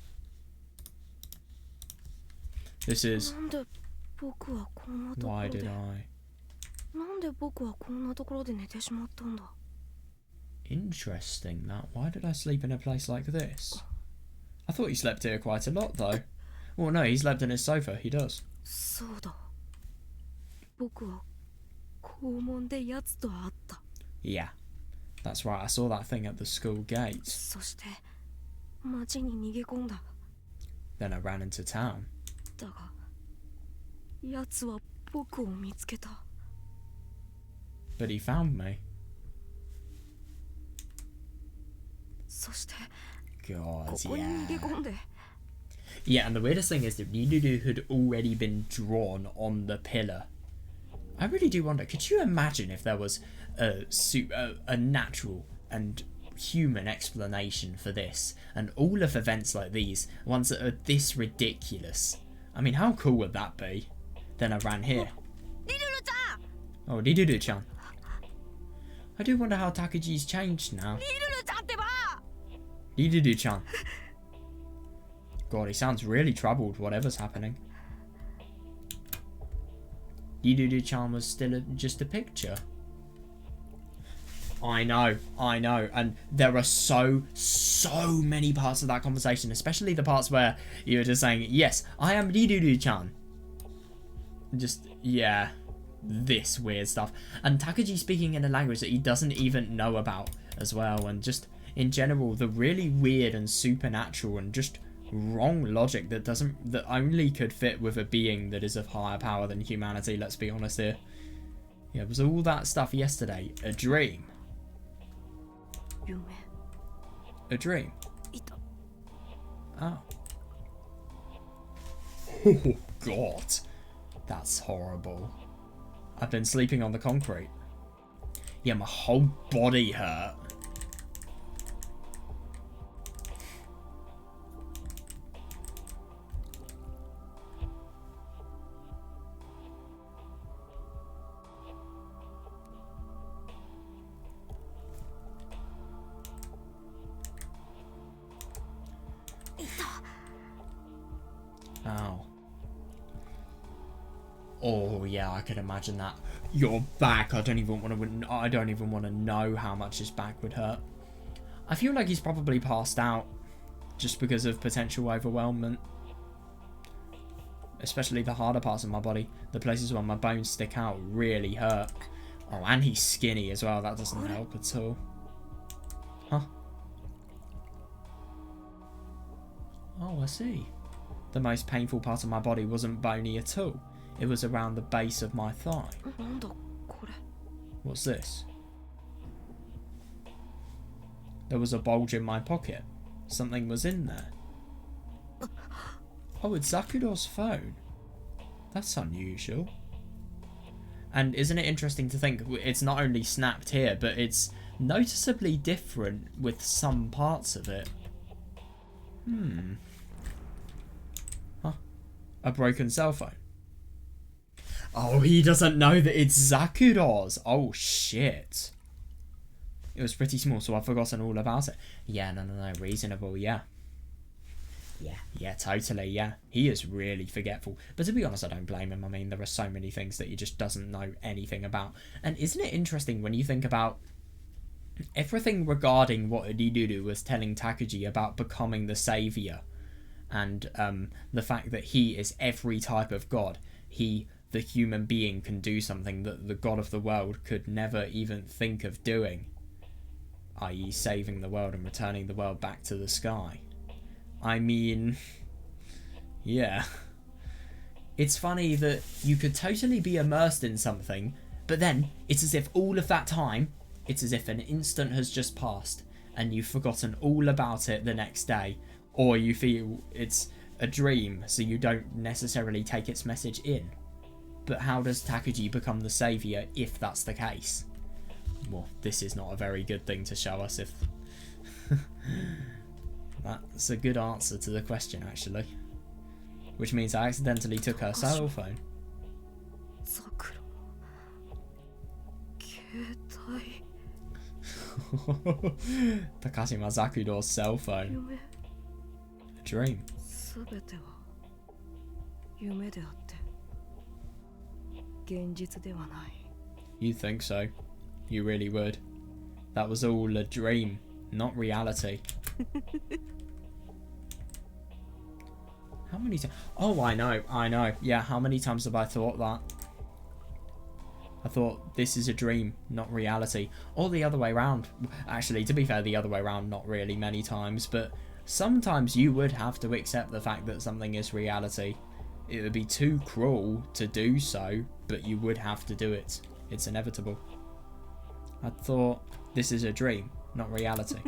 This is... Why did I... Interesting that. Why did I sleep in a place like this? I thought he slept here quite a lot though. Well, no, he slept in his sofa. He does. Yeah, that's right. I saw that thing at the school gate. Then I ran into town. But he found me. God, yeah. Yeah, and the weirdest thing is that Ridudu had already been drawn on the pillar. I really do wonder, could you imagine if there was a natural and human explanation for this, and all of events like these, ones that are this ridiculous? I mean, how cool would that be? Then I ran here. Oh, Ridudu-chan. I do wonder how Takuji's changed now. Ridudu-chan. God, he sounds really troubled, whatever's happening. Ridudu-chan was still just a picture. I know, and there are so many parts of that conversation, especially the parts where you were just saying, yes, I am Ridudu-chan. Just, yeah, this weird stuff. And Takuji speaking in a language that he doesn't even know about as well, and just, in general, the really weird and supernatural and just wrong logic that only could fit with a being that is of higher power than humanity, let's be honest here. Yeah, was all that stuff yesterday a dream? A dream? Oh. Oh God, that's horrible. I've been sleeping on the concrete. Yeah, my whole body hurt. Ow. Oh yeah, I could imagine that. Your back. I don't even want to know how much his back would hurt. I feel like he's probably passed out just because of potential overwhelmment. Especially the harder parts of my body, the places where my bones stick out, really hurt. Oh, and he's skinny as well. That doesn't help at all. Huh? Oh, I see. The most painful part of my body wasn't bony at all. It was around the base of my thigh. What's this? There was a bulge in my pocket. Something was in there. Oh, it's Zakuro's phone. That's unusual. And isn't it interesting to think it's not only snapped here, but it's noticeably different with some parts of it. Huh. A broken cell phone. Oh, he doesn't know that it's Zakuro's. Oh, shit. It was pretty small, so I've forgotten all about it. Yeah, no, reasonable, yeah. Yeah, totally, yeah. He is really forgetful. But to be honest, I don't blame him. I mean, there are so many things that he just doesn't know anything about. And isn't it interesting when you think about everything regarding what Riduru was telling Takuji about becoming the saviour, and the fact that he is every type of god. He, the human being, can do something that the god of the world could never even think of doing, i.e. saving the world and returning the world back to the sky. I mean, yeah. It's funny that you could totally be immersed in something, but then it's as if all of that time, it's as if an instant has just passed and you've forgotten all about it the next day, or you feel it's a dream, so you don't necessarily take its message in. But how does Takuji become the saviour if that's the case? Well, this is not a very good thing to show us if... That's a good answer to the question, actually. Which means I accidentally took her cell phone. Takashima Zakuro's cell phone. A dream. You think so? You really would? That was all a dream, not reality. How many times? Oh, I know. Yeah, how many times have I thought that? I thought this is a dream, not reality. Or the other way around. Actually, to be fair, the other way around, not really many times. But sometimes you would have to accept the fact that something is reality. It would be too cruel to do so, but you would have to do it. It's inevitable. I thought this is a dream, not reality.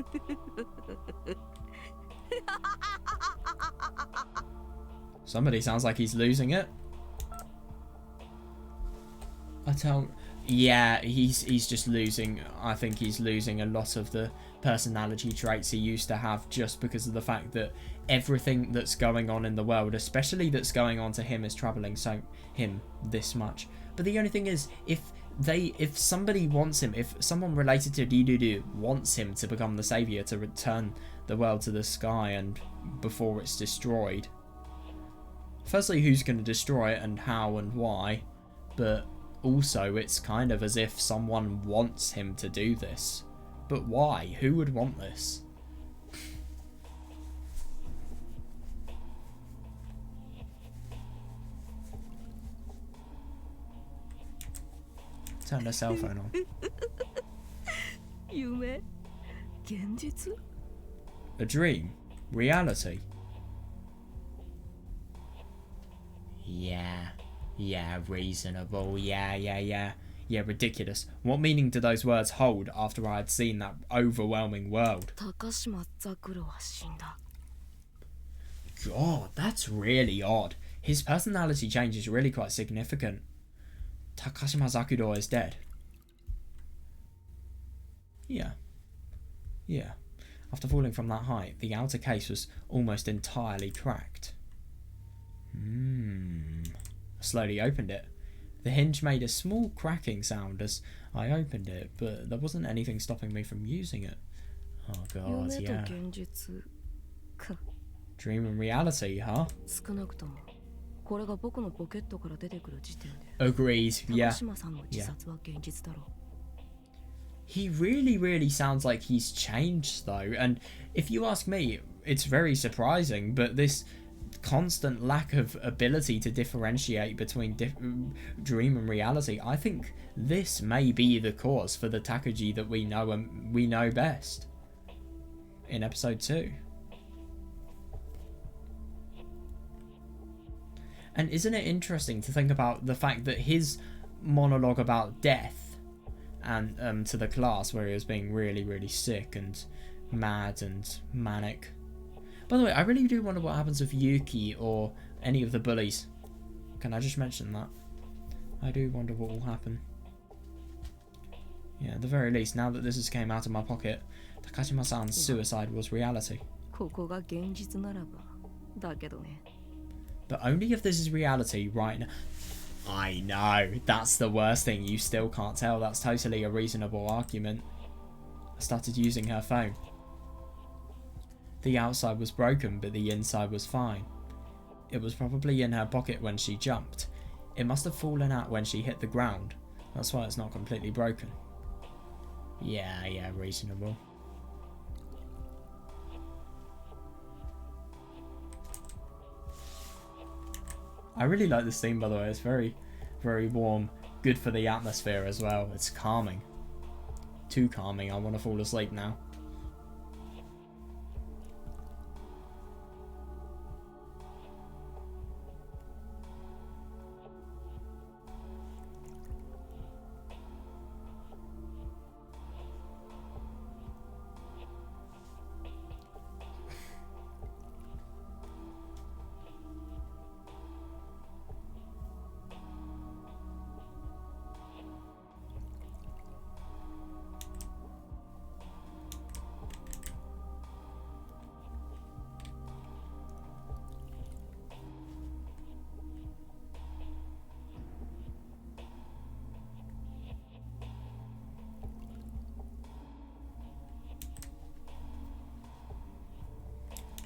Somebody sounds like he's losing it. Yeah, he's just losing. I think he's losing a lot of the personality traits he used to have, just because of the fact that everything that's going on in the world, especially that's going on to him, is troubling him this much. But the only thing is, if somebody wants him, if someone related to Riduru wants him to become the saviour, to return the world to the sky and before it's destroyed. Firstly, who's going to destroy it and how and why, but also it's kind of as if someone wants him to do this. But why? Who would want this? Turn the cell phone on. A dream? Reality? Yeah, reasonable. Yeah, ridiculous. What meaning do those words hold after I had seen that overwhelming world? God, that's really odd. His personality change is really quite significant. Takashima Zakuro is dead. Yeah. After falling from that height, the outer case was almost entirely cracked. I slowly opened it. The hinge made a small cracking sound as I opened it, but there wasn't anything stopping me from using it. Oh god, yeah. Dream and reality, huh? Agreed, yeah. He really sounds like he's changed though, and if you ask me, it's very surprising, but this constant lack of ability to differentiate between dream and reality, I think this may be the cause for the Takuji that we know and we know best in episode 2. And isn't it interesting to think about the fact that his monologue about death and to the class where he was being really sick and mad and manic By the way, I really do wonder what happens with Yuki or any of the bullies. Can I just mention that? I do wonder what will happen. Yeah, at the very least, now that this has came out of my pocket, Takashima-san's suicide was reality. But only if this is reality right now. I know, that's the worst thing. You still can't tell. That's totally a reasonable argument. I started using her phone. The outside was broken, but the inside was fine. It was probably in her pocket when she jumped. It must have fallen out when she hit the ground. That's why it's not completely broken. Yeah, reasonable. I really like this theme, by the way. It's very, very warm. Good for the atmosphere as well. It's calming. Too calming. I want to fall asleep now.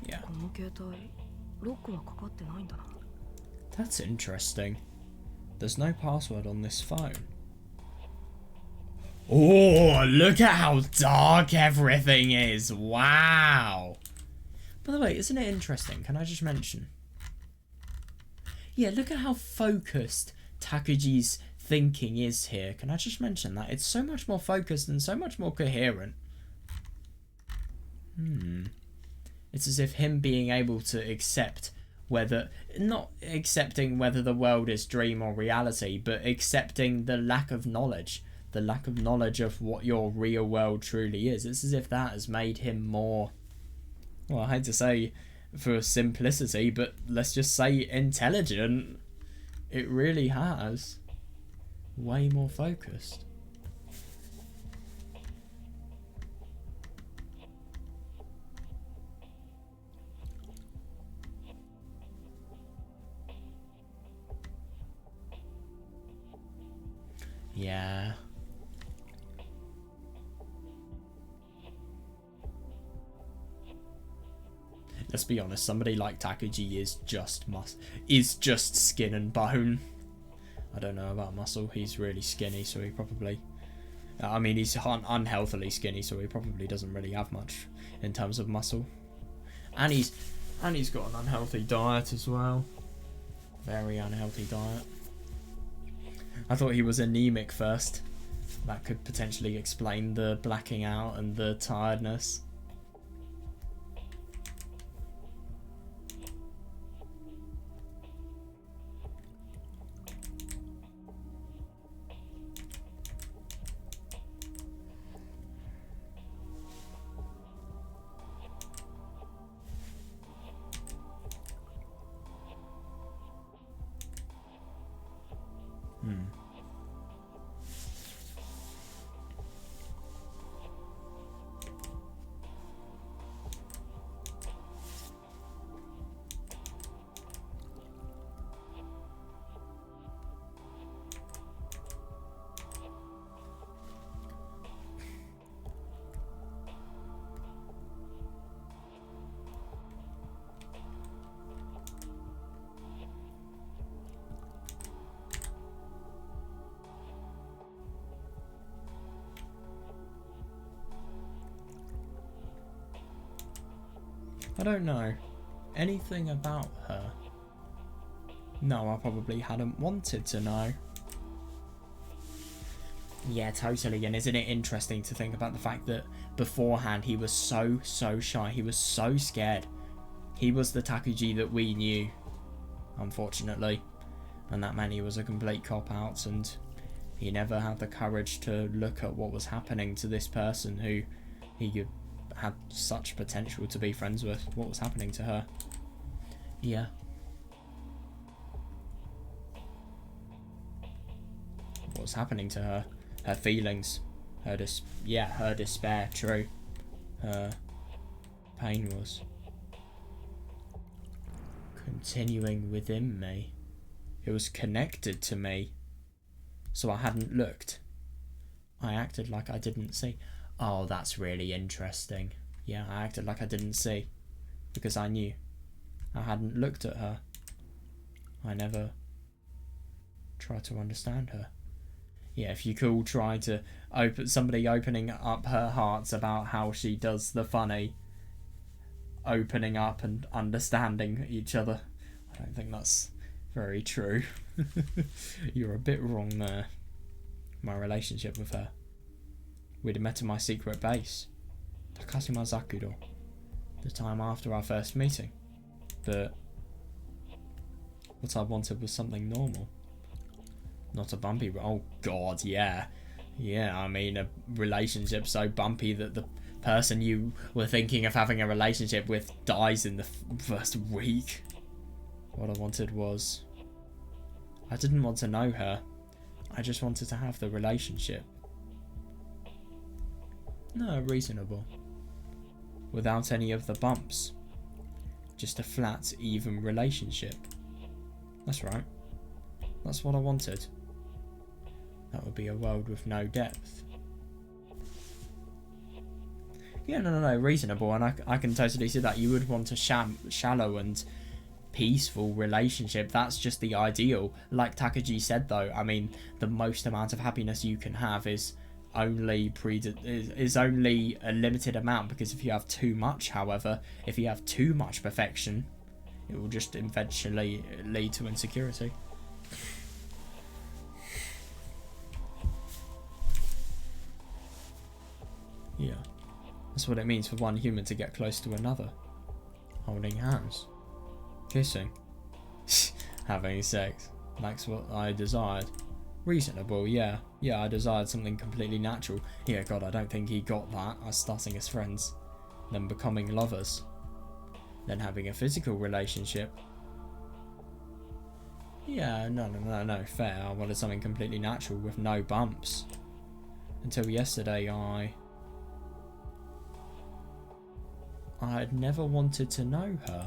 Yeah. That's interesting. There's no password on this phone. Oh, look at how dark everything is. Wow. By the way, isn't it interesting? Can I just mention? Yeah, look at how focused Takuji's thinking is here. Can I just mention that? It's so much more focused and so much more coherent. It's as if him being able to accept whether, not accepting whether the world is dream or reality, but accepting the lack of knowledge. The lack of knowledge of what your real world truly is. It's as if that has made him more, well, I hate to say for simplicity, but let's just say intelligent. It really has. Way more focused. Yeah. Let's be honest, somebody like Takuji is just skin and bone. I don't know about muscle. He's really skinny, so he probably, I mean, he's unhealthily skinny, so he probably doesn't really have much in terms of muscle. And he's got an unhealthy diet as well. Very unhealthy diet. I thought he was anemic first. That could potentially explain the blacking out and the tiredness. I don't know anything about her. No, I probably hadn't wanted to know. Yeah, totally. And isn't it interesting to think about the fact that beforehand he was so shy. He was so scared. He was the Takuji that we knew, unfortunately. And that meant he was a complete cop-out, and he never had the courage to look at what was happening to this person who he had such potential to be friends with. What was happening to her? Yeah. What was happening to her? Her feelings. Her despair, true. Her pain was continuing within me. It was connected to me. So I hadn't looked. I acted like I didn't see. Oh, that's really interesting. Yeah, I acted like I didn't see. Because I knew. I hadn't looked at her. I never tried to understand her. Yeah, if you could try to somebody opening up her hearts about how she does the funny, opening up and understanding each other. I don't think that's very true. You're a bit wrong there. My relationship with her. We'd met in my secret base, Takashima Zakuro, the time after our first meeting. But what I wanted was something normal. Not a bumpy... Oh, God, yeah. Yeah, I mean, a relationship so bumpy that the person you were thinking of having a relationship with dies in the first week. What I wanted was... I didn't want to know her. I just wanted to have the relationship. No, reasonable. Without any of the bumps. Just a flat, even relationship. That's right. That's what I wanted. That would be a world with no depth. Yeah, no, reasonable, and I can totally see that. You would want a shallow and peaceful relationship. That's just the ideal. Like Takuji said, though, I mean, the most amount of happiness you can have is only a limited amount, because if you have too much, however, if you have too much perfection, it will just eventually lead to insecurity. Yeah, that's what it means for one human to get close to another. Holding hands. Kissing. Having sex. That's what I desired. Reasonable, yeah. Yeah, I desired something completely natural. Yeah, God, I don't think he got that. Us starting as friends. Then becoming lovers. Then having a physical relationship. Yeah, no, fair. I wanted something completely natural with no bumps. Until yesterday, I had never wanted to know her.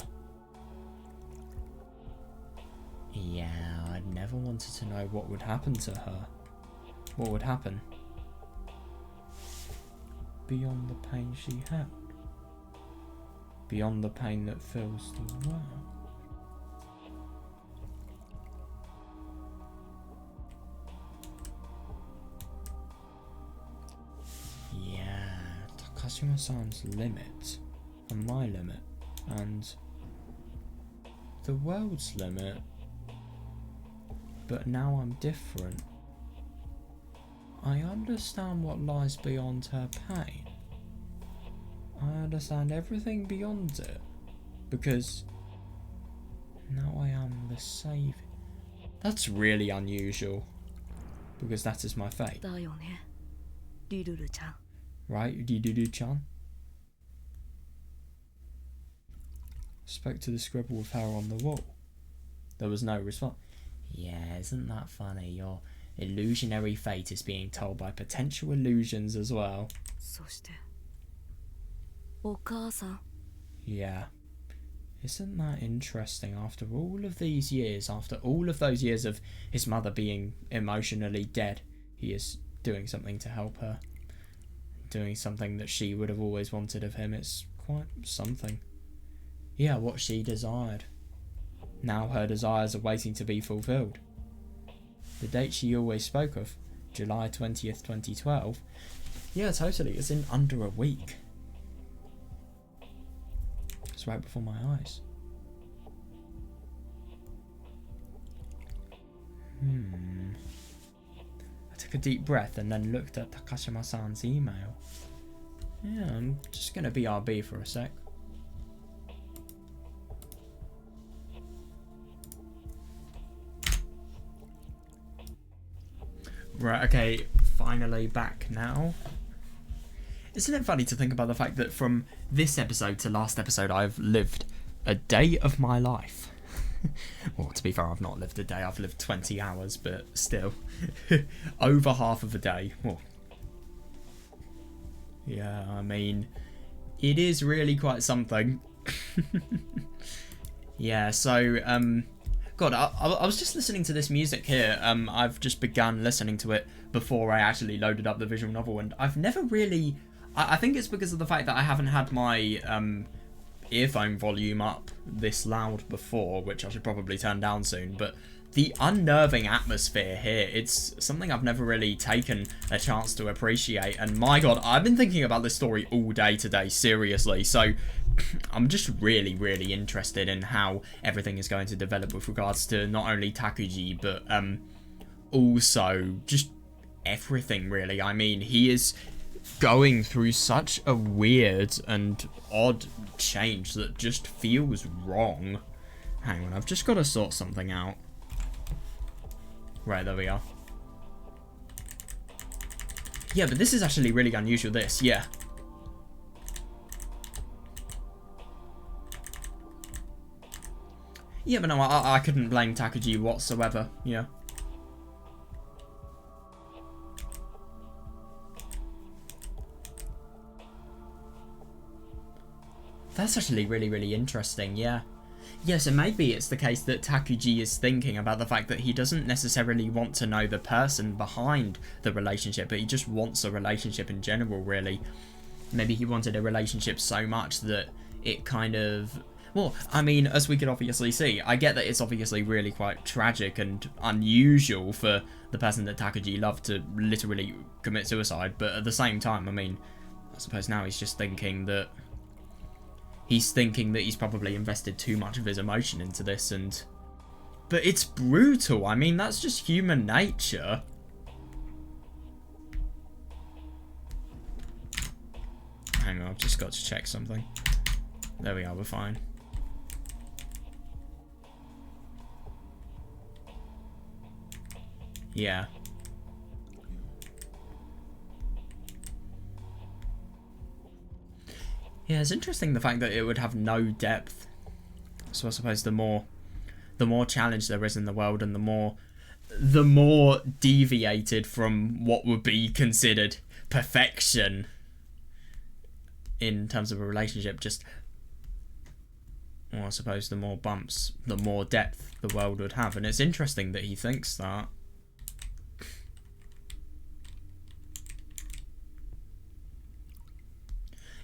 Yeah, I'd never wanted to know what would happen to her. What would happen? Beyond the pain she had. Beyond the pain that fills the world. Yeah, Takashima-san's limit. And my limit, and the world's limit, but now I'm different. I understand what lies beyond her pain. I understand everything beyond it, because now I am the saviour. That's really unusual, because that is my fate. Right, Riruru-chan? Spoke to the scribble with her on the wall. There was no response. Yeah, isn't that funny? Your illusionary fate is being told by potential illusions as well. Yeah. Isn't that interesting? After all of these years, after all of those years of his mother being emotionally dead, he is doing something to help her. Doing something that she would have always wanted of him. It's quite something. Yeah, what she desired. Now her desires are waiting to be fulfilled. The date she always spoke of, July 20th, 2012. Yeah, totally. It's in under a week. It's right before my eyes. I took a deep breath and then looked at Takashima-san's email. Yeah, I'm just going to BRB for a sec. Right, okay, finally back now. Isn't it funny to think about the fact that from this episode to last episode, I've lived a day of my life. Well, to be fair, I've not lived a day. I've lived 20 hours, but still. Over half of a day. Well, yeah, I mean, it is really quite something. Yeah, so, God, I was just listening to this music here. I've just begun listening to it before I actually loaded up the visual novel, and I've never really... I think it's because of the fact that I haven't had my earphone volume up this loud before, which I should probably turn down soon, but the unnerving atmosphere here, it's something I've never really taken a chance to appreciate, and my God, I've been thinking about this story all day today, seriously, so I'm just really, really interested in how everything is going to develop with regards to not only Takuji, but also just everything, really. I mean, he is going through such a weird and odd change that just feels wrong. Hang on, I've just got to sort something out. Right, there we are. Yeah, but this is actually really unusual, this, yeah. Yeah, but no, I couldn't blame Takuji whatsoever, yeah. That's actually really, really interesting, yeah. Yeah, so maybe it's the case that Takuji is thinking about the fact that he doesn't necessarily want to know the person behind the relationship, but he just wants a relationship in general, really. Maybe he wanted a relationship so much that it kind of... Well, I mean, as we could obviously see, I get that it's obviously really quite tragic and unusual for the person that Takuji loved to literally commit suicide, but at the same time, I mean, I suppose now he's just thinking that... He's thinking that he's probably invested too much of his emotion into this, and... But it's brutal, I mean, that's just human nature. Hang on, I've just got to check something. There we are, we're fine. Yeah. Yeah, it's interesting the fact that it would have no depth. So I suppose the more challenge there is in the world, and the more deviated from what would be considered perfection in terms of a relationship, just, well, I suppose the more bumps, the more depth the world would have. And it's interesting that he thinks that.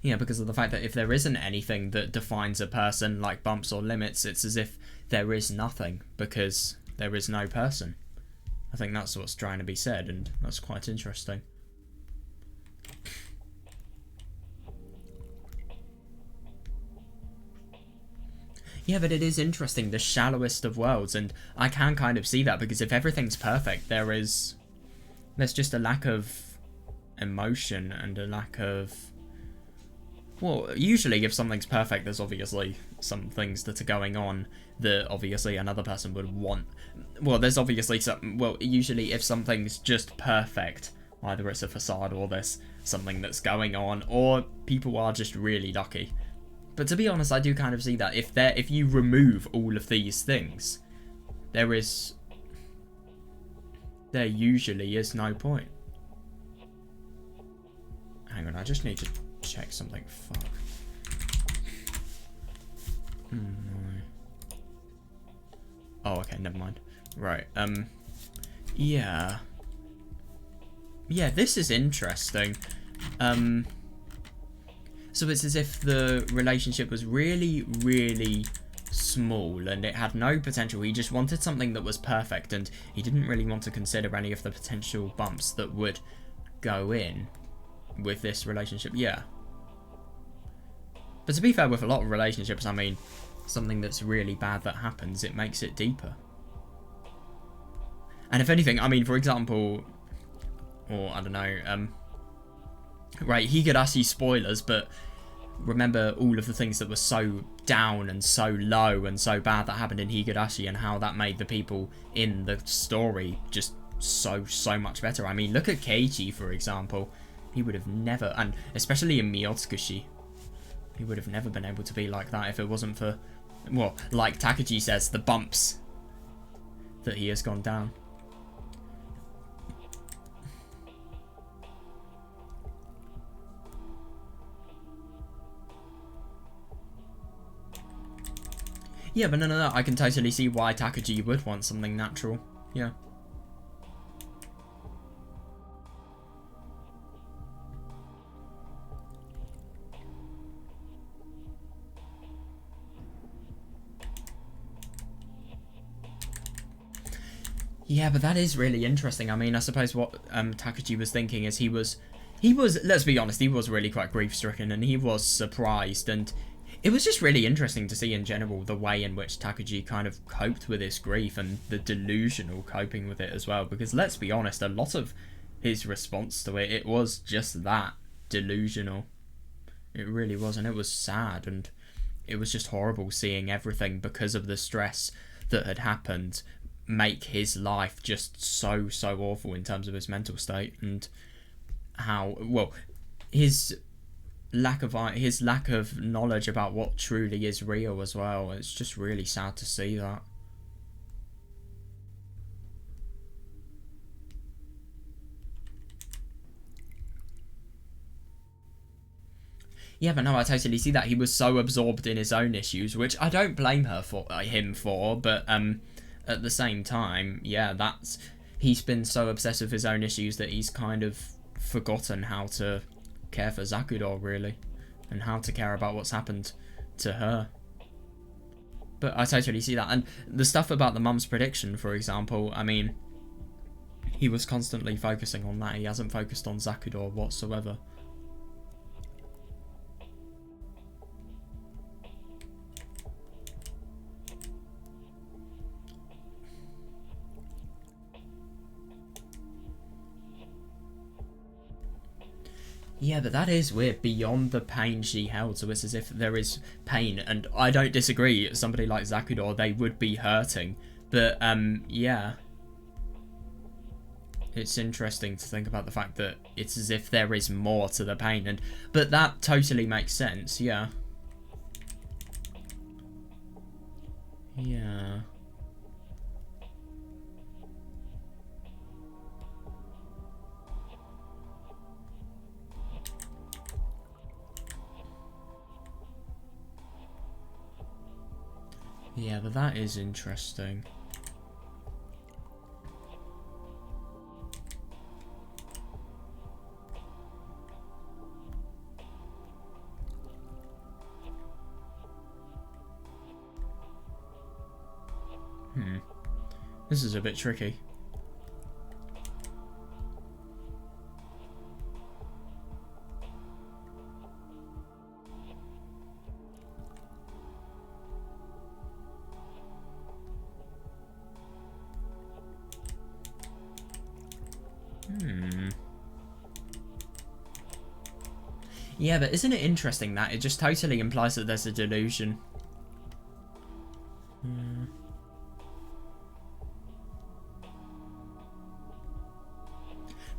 Yeah, because of the fact that if there isn't anything that defines a person, like bumps or limits, it's as if there is nothing, because there is no person. I think that's what's trying to be said, and that's quite interesting. Yeah, but it is interesting, the shallowest of worlds, and I can kind of see that, because if everything's perfect, there's just a lack of emotion and a lack of... Well, usually if something's perfect, there's obviously some things that are going on that obviously another person would want. Well, there's obviously some... Well, usually if something's just perfect, either it's a facade or there's something that's going on, or people are just really lucky. But to be honest, I do kind of see that. If you remove all of these things, there usually is no point. Hang on, I just need to check something. Fuck. No. Oh, okay, never mind. Right, yeah. Yeah, this is interesting. So it's as if the relationship was really, really small and it had no potential. He just wanted something that was perfect, and he didn't really want to consider any of the potential bumps that would go in with this relationship. Yeah. But to be fair, with a lot of relationships, I mean, something that's really bad that happens, it makes it deeper. And if anything, I mean, for example, or I don't know, right, Higurashi spoilers, but remember all of the things that were so down and so low and so bad that happened in Higurashi, and how that made the people in the story just so much better. I mean, look at Keiichi, for example. He would have never, and especially in Miyotsukushi, he would have never been able to be like that if it wasn't for, well, like Takuji says, the bumps that he has gone down. Yeah, but no, I can totally see why Takuji would want something natural. Yeah. Yeah, but that is really interesting. I mean, I suppose what Takuji was thinking is he was, let's be honest, he was really quite grief-stricken, and he was surprised, and it was just really interesting to see in general the way in which Takuji kind of coped with his grief and the delusional coping with it as well, because let's be honest, a lot of his response to it was just that, delusional. It really was, and it was sad, and it was just horrible seeing everything because of the stress that had happened make his life just so awful in terms of his mental state, and how, well, his lack of knowledge about what truly is real as well. It's just really sad to see that. Yeah, but no, I totally see that. He was so absorbed in his own issues, which I don't blame him for, but at the same time, yeah, he's been so obsessed with his own issues that he's kind of forgotten how to care for Zakuro, really, and how to care about what's happened to her. But I totally see that. And the stuff about the mum's prediction, for example, I mean, he was constantly focusing on that. He hasn't focused on Zakuro whatsoever. Yeah, but that is weird, beyond the pain she held, so it's as if there is pain, and I don't disagree, somebody like Zakuro, they would be hurting, but, yeah. It's interesting to think about the fact that it's as if there is more to the pain, but that totally makes sense, yeah. Yeah. Yeah, but that is interesting. This is a bit tricky. Yeah, but isn't it interesting that it just totally implies that there's a delusion?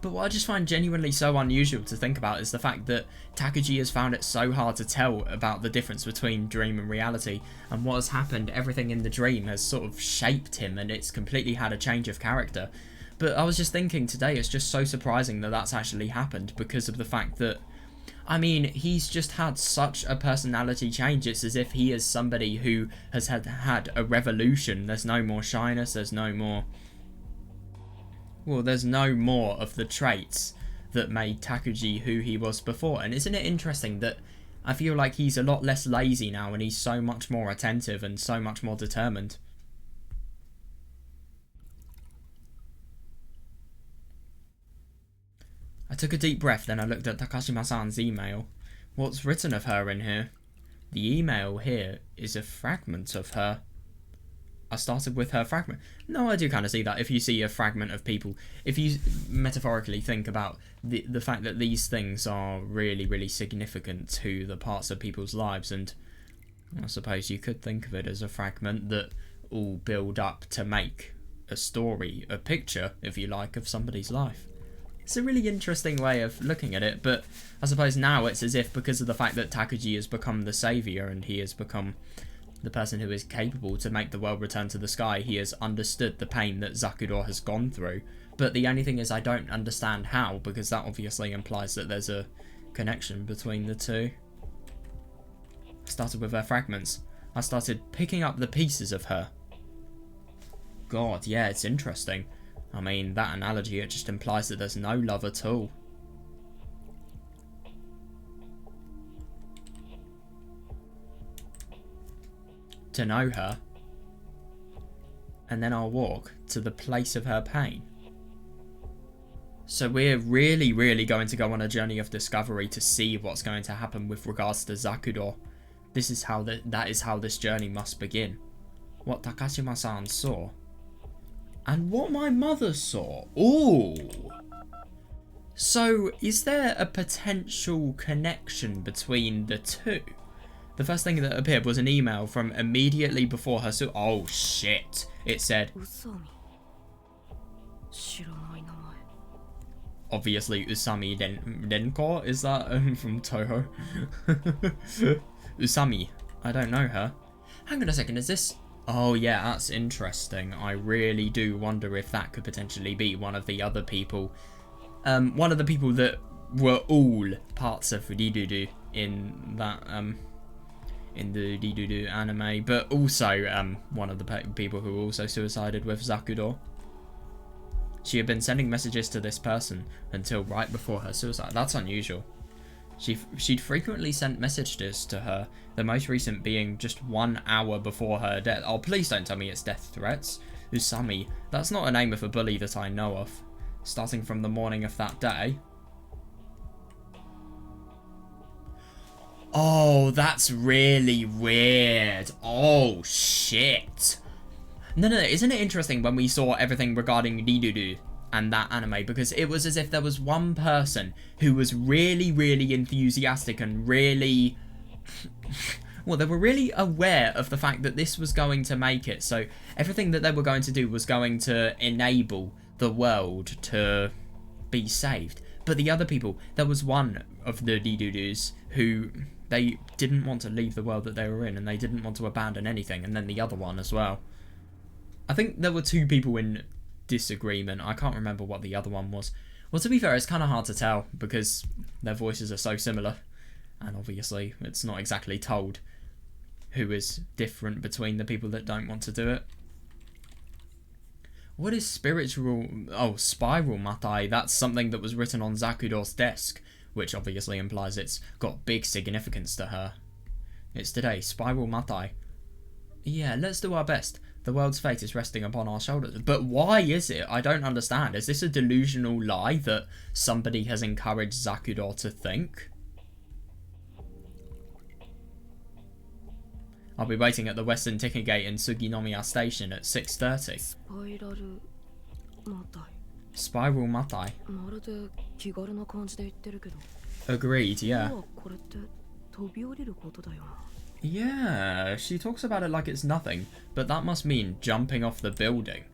But what I just find genuinely so unusual to think about is the fact that Takuji has found it so hard to tell about the difference between dream and reality, and what has happened, everything in the dream has sort of shaped him, and it's completely had a change of character. But I was just thinking today, it's just so surprising that that's actually happened, because of the fact that, I mean, he's just had such a personality change. It's as if he is somebody who has had a revolution. There's no more shyness, there's no more... Well, there's no more of the traits that made Takuji who he was before. And isn't it interesting that I feel like he's a lot less lazy now, and he's so much more attentive and so much more determined. I took a deep breath, then I looked at Takashima-san's email. What's written of her in here? The email here is a fragment of her. I started with her fragment. No, I do kind of see that. If you see a fragment of people, if you metaphorically think about the fact that these things are really significant to the parts of people's lives, and I suppose you could think of it as a fragment that all build up to make a story, a picture, if you like, of somebody's life. It's a really interesting way of looking at it, but I suppose now it's as if because of the fact that Takuji has become the saviour and he has become the person who is capable to make the world return to the sky, he has understood the pain that Zakuro has gone through. But the only thing is I don't understand how, because that obviously implies that there's a connection between the two. I started with her fragments. I started picking up the pieces of her. God, yeah, it's interesting. I mean, that analogy, it just implies that there's no love at all. To know her. And then I'll walk to the place of her pain. So we're really, really going to go on a journey of discovery to see what's going to happen with regards to Zakuro. This is how that is how this journey must begin. What Takashima-san saw. And what my mother saw. Ooh. So, is there a potential connection between the two? The first thing that appeared was an email from immediately before her. So, oh shit. It said. Obviously, Usami Renko. Is that from Toho? Usami. I don't know her. Hang on a second. Is this? Oh yeah, that's interesting. I really do wonder if that could potentially be one of the other people. One of the people that were all parts of Ridudu in that in the Ridudu anime, but also one of the people who also suicided with Zakuro. She had been sending messages to this person until right before her suicide. That's unusual. She'd frequently sent messages to her, the most recent being just 1 hour before her death. Oh, please don't tell me it's death threats. Usami, that's not a name of a bully that I know of. Starting from the morning of that day. Oh, that's really weird. Oh, shit. No, isn't it interesting when we saw everything regarding Ridudu and that anime, because it was as if there was one person who was really, really enthusiastic and really well, they were really aware of the fact that this was going to make it, so everything that they were going to do was going to enable the world to be saved. But the other people, there was one of the Ridudus who they didn't want to leave the world that they were in, and they didn't want to abandon anything, and then the other one as well. I think there were two people in disagreement. I can't remember what the other one was. Well, to be fair, it's kind of hard to tell because their voices are so similar, and obviously it's not exactly told who is different between the people that don't want to do it. What is spiritual? Oh, spiral matai. That's something that was written on Zakuro's desk, which obviously implies it's got big significance to her. It's today, spiral matai. Yeah, let's do our best. The world's fate is resting upon our shoulders. But why is it? I don't understand. Is this a delusional lie that somebody has encouraged Zakuro to think? I'll be waiting at the Western Ticket Gate in Suginomiya Station at 6:30. Spiral matai. Agreed, yeah. Yeah, she talks about it like it's nothing, but that must mean jumping off the building.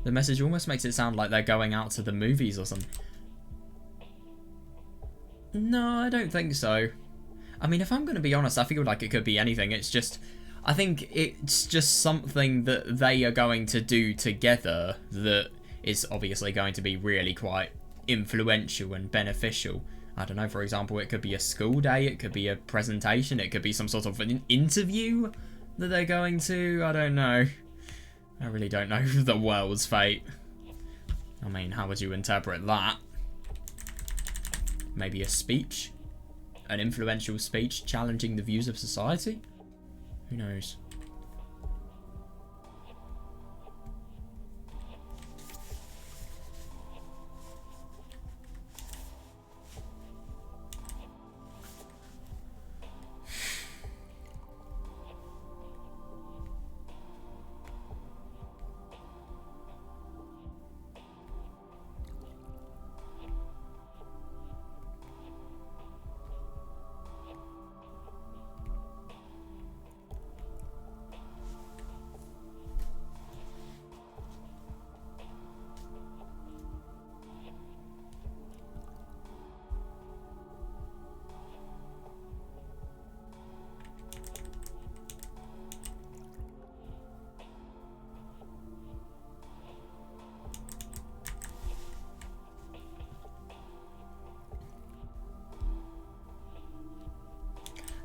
The message almost makes it sound like they're going out to the movies or something. No, I don't think so. I mean, if I'm going to be honest, I feel like it could be anything. It's just, I think it's just something that they are going to do together that is obviously going to be really quite influential and beneficial. I don't know, for example, it could be a school day, it could be a presentation, it could be some sort of an interview that they're going to. I don't know. I really don't know the world's fate. I mean, how would you interpret that? Maybe a speech? An influential speech challenging the views of society? Who knows?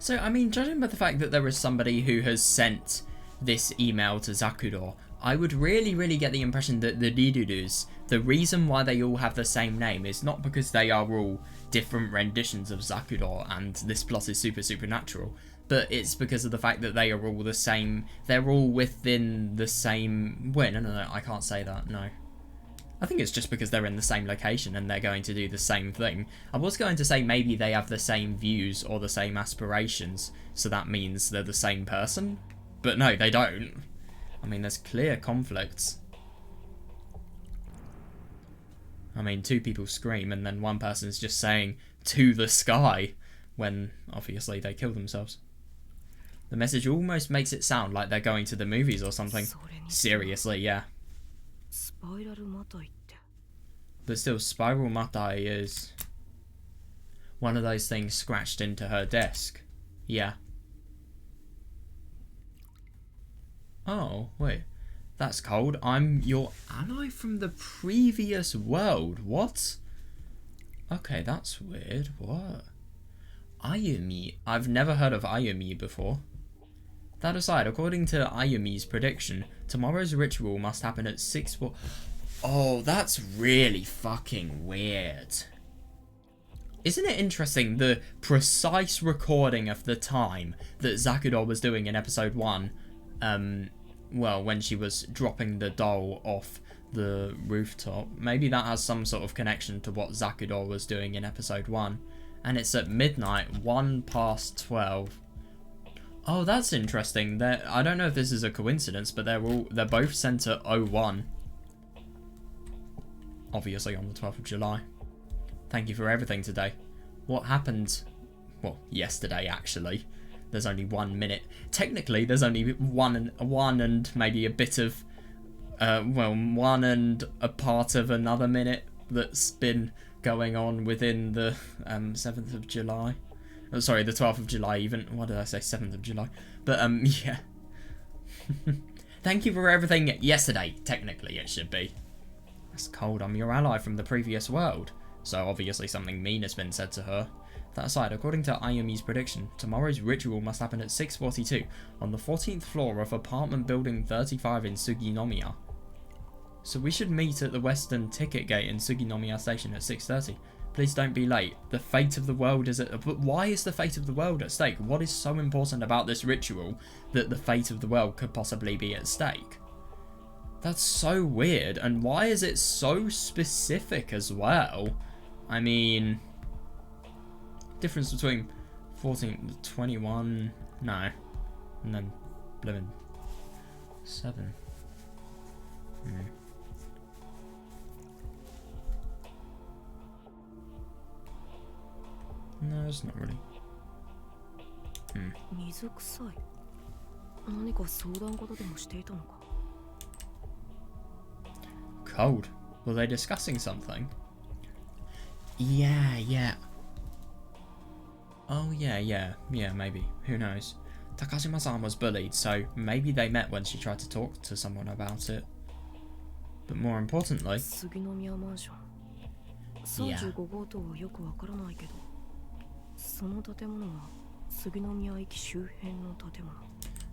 So, I mean, judging by the fact that there is somebody who has sent this email to Zakuro, I would really get the impression that the Ridurus, the reason why they all have the same name is not because they are all different renditions of Zakuro and this plot is supernatural, but it's because of the fact that they are all the same, they're all within the same... Wait, no, I can't say that, no. I think it's just because they're in the same location and they're going to do the same thing. I was going to say maybe they have the same views or the same aspirations, so that means they're the same person. But no, they don't. I mean, there's clear conflicts. I mean, two people scream and then one person's just saying, "to the sky," when obviously they kill themselves. The message almost makes it sound like they're going to the movies or something. Seriously, yeah. But still, Spiral Matai is one of those things scratched into her desk. Yeah. Oh, wait. That's cold. I'm your ally from the previous world. What? Okay, that's weird. What? Ayumi. I've never heard of Ayumi before. That aside, according to Ayumi's prediction, tomorrow's ritual must happen at 6... Oh, that's really fucking weird. Isn't it interesting the precise recording of the time that Zakuro was doing in episode 1, well, when she was dropping the doll off the rooftop? Maybe that has some sort of connection to what Zakuro was doing in episode 1. And it's at midnight, 1 past 12. Oh, that's interesting. I don't know if this is a coincidence, but they're both sent at 01. Obviously on the 12th of July. Thank you for everything today. What happened? Well, yesterday actually. There's only 1 minute. Technically, there's only one and maybe a bit of, well, 1 and a part of another minute that's been going on within the 7th of July. Oh, sorry, the 12th of July even. What did I say? 7th of July. But, yeah. Thank you for everything yesterday. Technically, it should be. That's cold. I'm your ally from the previous world. So, obviously, something mean has been said to her. That aside, according to Ayumi's prediction, tomorrow's ritual must happen at 6:42 on the 14th floor of apartment building 35 in Suginomiya. So we should meet at the western ticket gate in Suginomiya station at 6:30. Please don't be late. The fate of the world is at... But why is the fate of the world at stake? What is so important about this ritual that the fate of the world could possibly be at stake? That's so weird. And why is it so specific as well? I mean... difference between 14, 21... No. And then... blimmin' 7. No, it's not really. Cold. Were they discussing something? Yeah. Oh, yeah, maybe. Who knows? Takashima-san was bullied, so maybe they met when she tried to talk to someone about it. But more importantly... Yeah.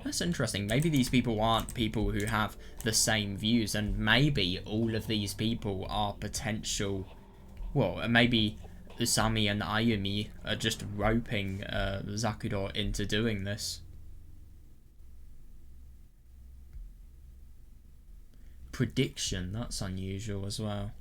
That's interesting. Maybe these people aren't people who have the same views, and maybe all of these people are potential... Well, maybe Usami and Ayumi are just roping Zakuro into doing this. Prediction, that's unusual as well.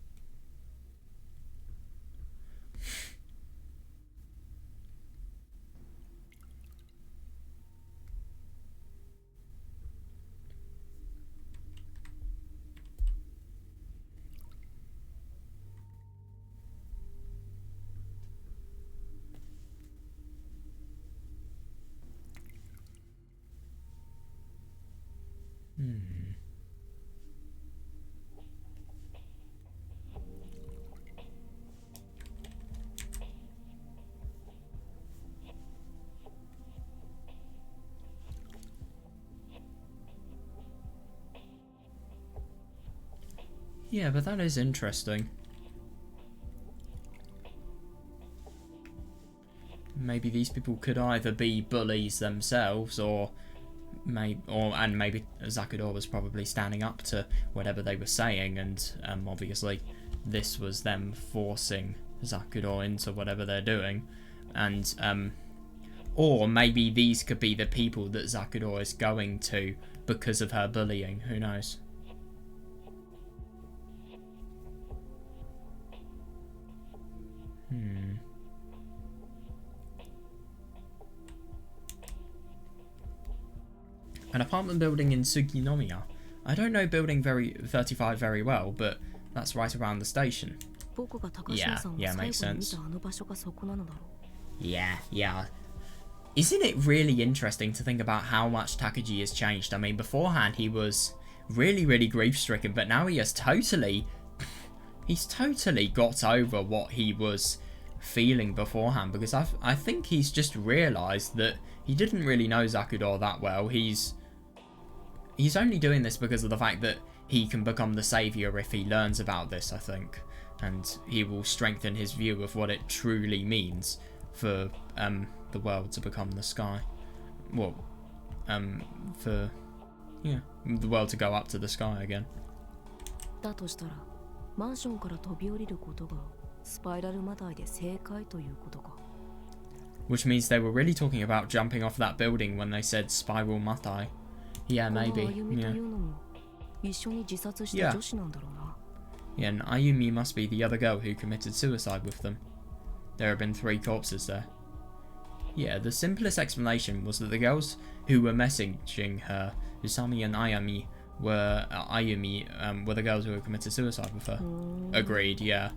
Yeah, but that is interesting. maybe these people could either be bullies themselves, or maybe Zakuro was probably standing up to whatever they were saying, and obviously this was them forcing Zakuro into whatever they're doing, and or maybe these could be the people that Zakuro is going to because of her bullying. Who knows? An apartment building in Suginomiya. I don't know building 35 very well, but that's right around the station. Yeah, makes sense. Yeah. Isn't it really interesting to think about how much Takuji has changed? I mean, beforehand he was really, really grief-stricken, but now he has he's totally got over what he was feeling beforehand, because I think he's just realised that he didn't really know Zakuro that well. He's only doing this because of the fact that he can become the saviour if he learns about this, I think, and he will strengthen his view of what it truly means for the world to become the sky. Well, for the world to go up to the sky again. Which means they were really talking about jumping off that building when they said spiral matai. Yeah, maybe. Yeah, and Ayumi must be the other girl who committed suicide with them. There have been 3 corpses there. Yeah, the simplest explanation was that the girls who were messaging her, Usami and Ayumi, were the girls who had committed suicide with her. Agreed, yeah.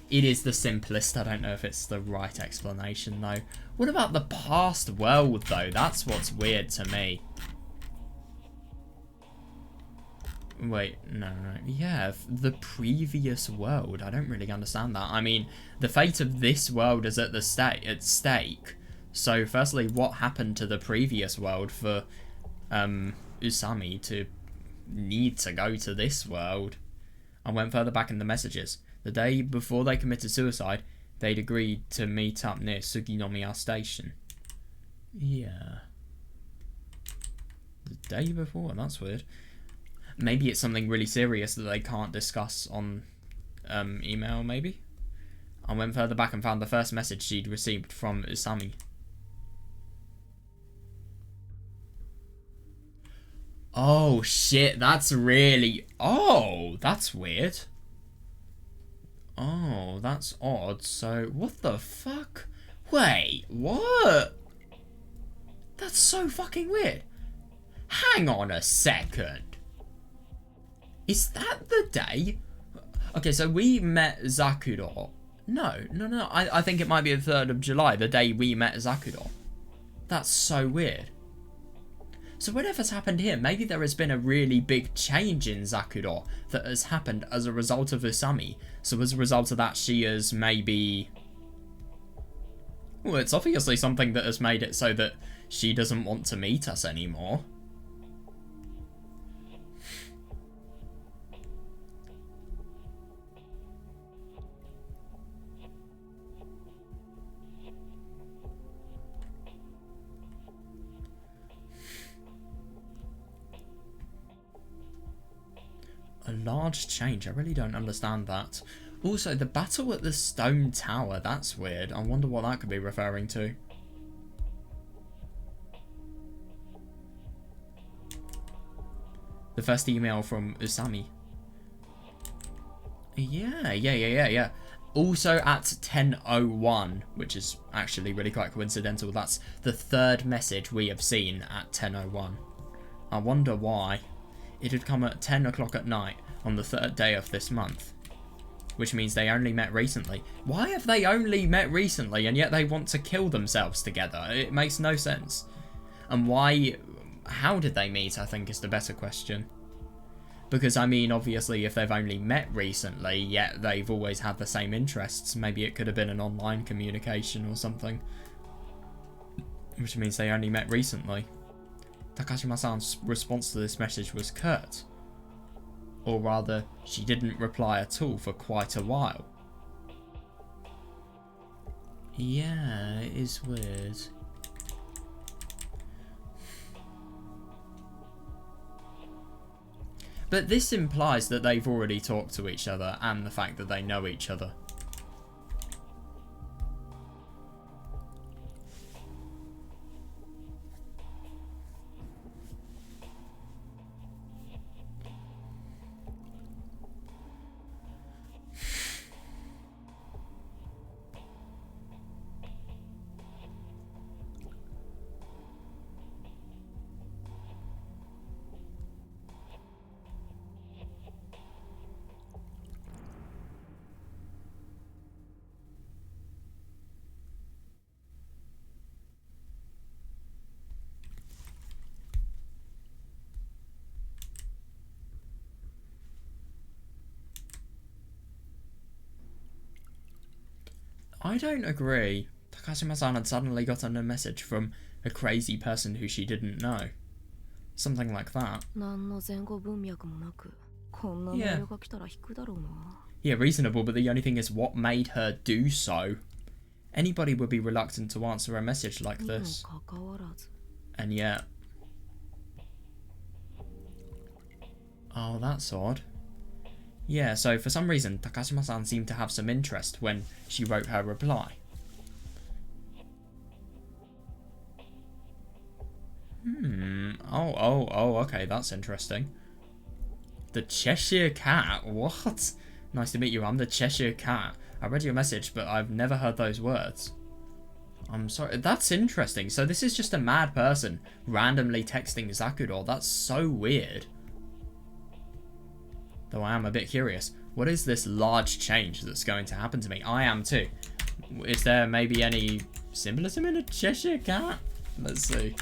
It is the simplest. I don't know if it's the right explanation, though. What about the past world, though? That's what's weird to me. Wait, no. Yeah, the previous world. I don't really understand that. I mean, the fate of this world is at stake. So, firstly, what happened to the previous world for Usami to need to go to this world? I went further back in the messages. The day before they committed suicide, they'd agreed to meet up near Suginomiya Station. Yeah. The day before? That's weird. Maybe it's something really serious that they can't discuss on email, maybe? I went further back and found the first message she'd received from Usami. Oh, shit, that's really... Oh, that's weird. Oh, that's odd. So, what the fuck? Wait, what? That's so fucking weird. Hang on a second. Is that the day? Okay, so we met Zakuro. No. I think it might be the 3rd of July, the day we met Zakuro. That's so weird. So whatever's happened here, maybe there has been a really big change in Zakuro that has happened as a result of Usami. So as a result of that, she is maybe... Well, it's obviously something that has made it so that she doesn't want to meet us anymore. A large change. I really don't understand that. Also, the battle at the stone tower. That's weird. I wonder what that could be referring to. The first email from Usami. Yeah. Also at 10:01, which is actually really quite coincidental. That's the 3rd message we have seen at 10:01. I wonder why. It had come at 10 o'clock at night on the 3rd day of this month. Which means they only met recently. Why have they only met recently and yet they want to kill themselves together? It makes no sense. And why... How did they meet, I think, is the better question. Because, I mean, obviously, if they've only met recently, yet they've always had the same interests, maybe it could have been an online communication or something. Which means they only met recently. Takashima-san's response to this message was curt. Or rather, she didn't reply at all for quite a while. Yeah, it is weird. But this implies that they've already talked to each other and the fact that they know each other. I don't agree. Takashima-san had suddenly gotten a message from a crazy person who she didn't know. Something like that. Yeah. Yeah, reasonable, but the only thing is what made her do so. Anybody would be reluctant to answer a message like this. And yet... Oh, that's odd. Yeah, so for some reason, Takashima-san seemed to have some interest when she wrote her reply. Oh, okay, that's interesting. The Cheshire Cat? What? Nice to meet you, I'm the Cheshire Cat. I read your message, but I've never heard those words. I'm sorry, that's interesting. So this is just a mad person randomly texting Zakuro. That's so weird. Though I am a bit curious. What is this large change that's going to happen to me? I am too. Is there maybe any symbolism in a Cheshire Cat? Let's see.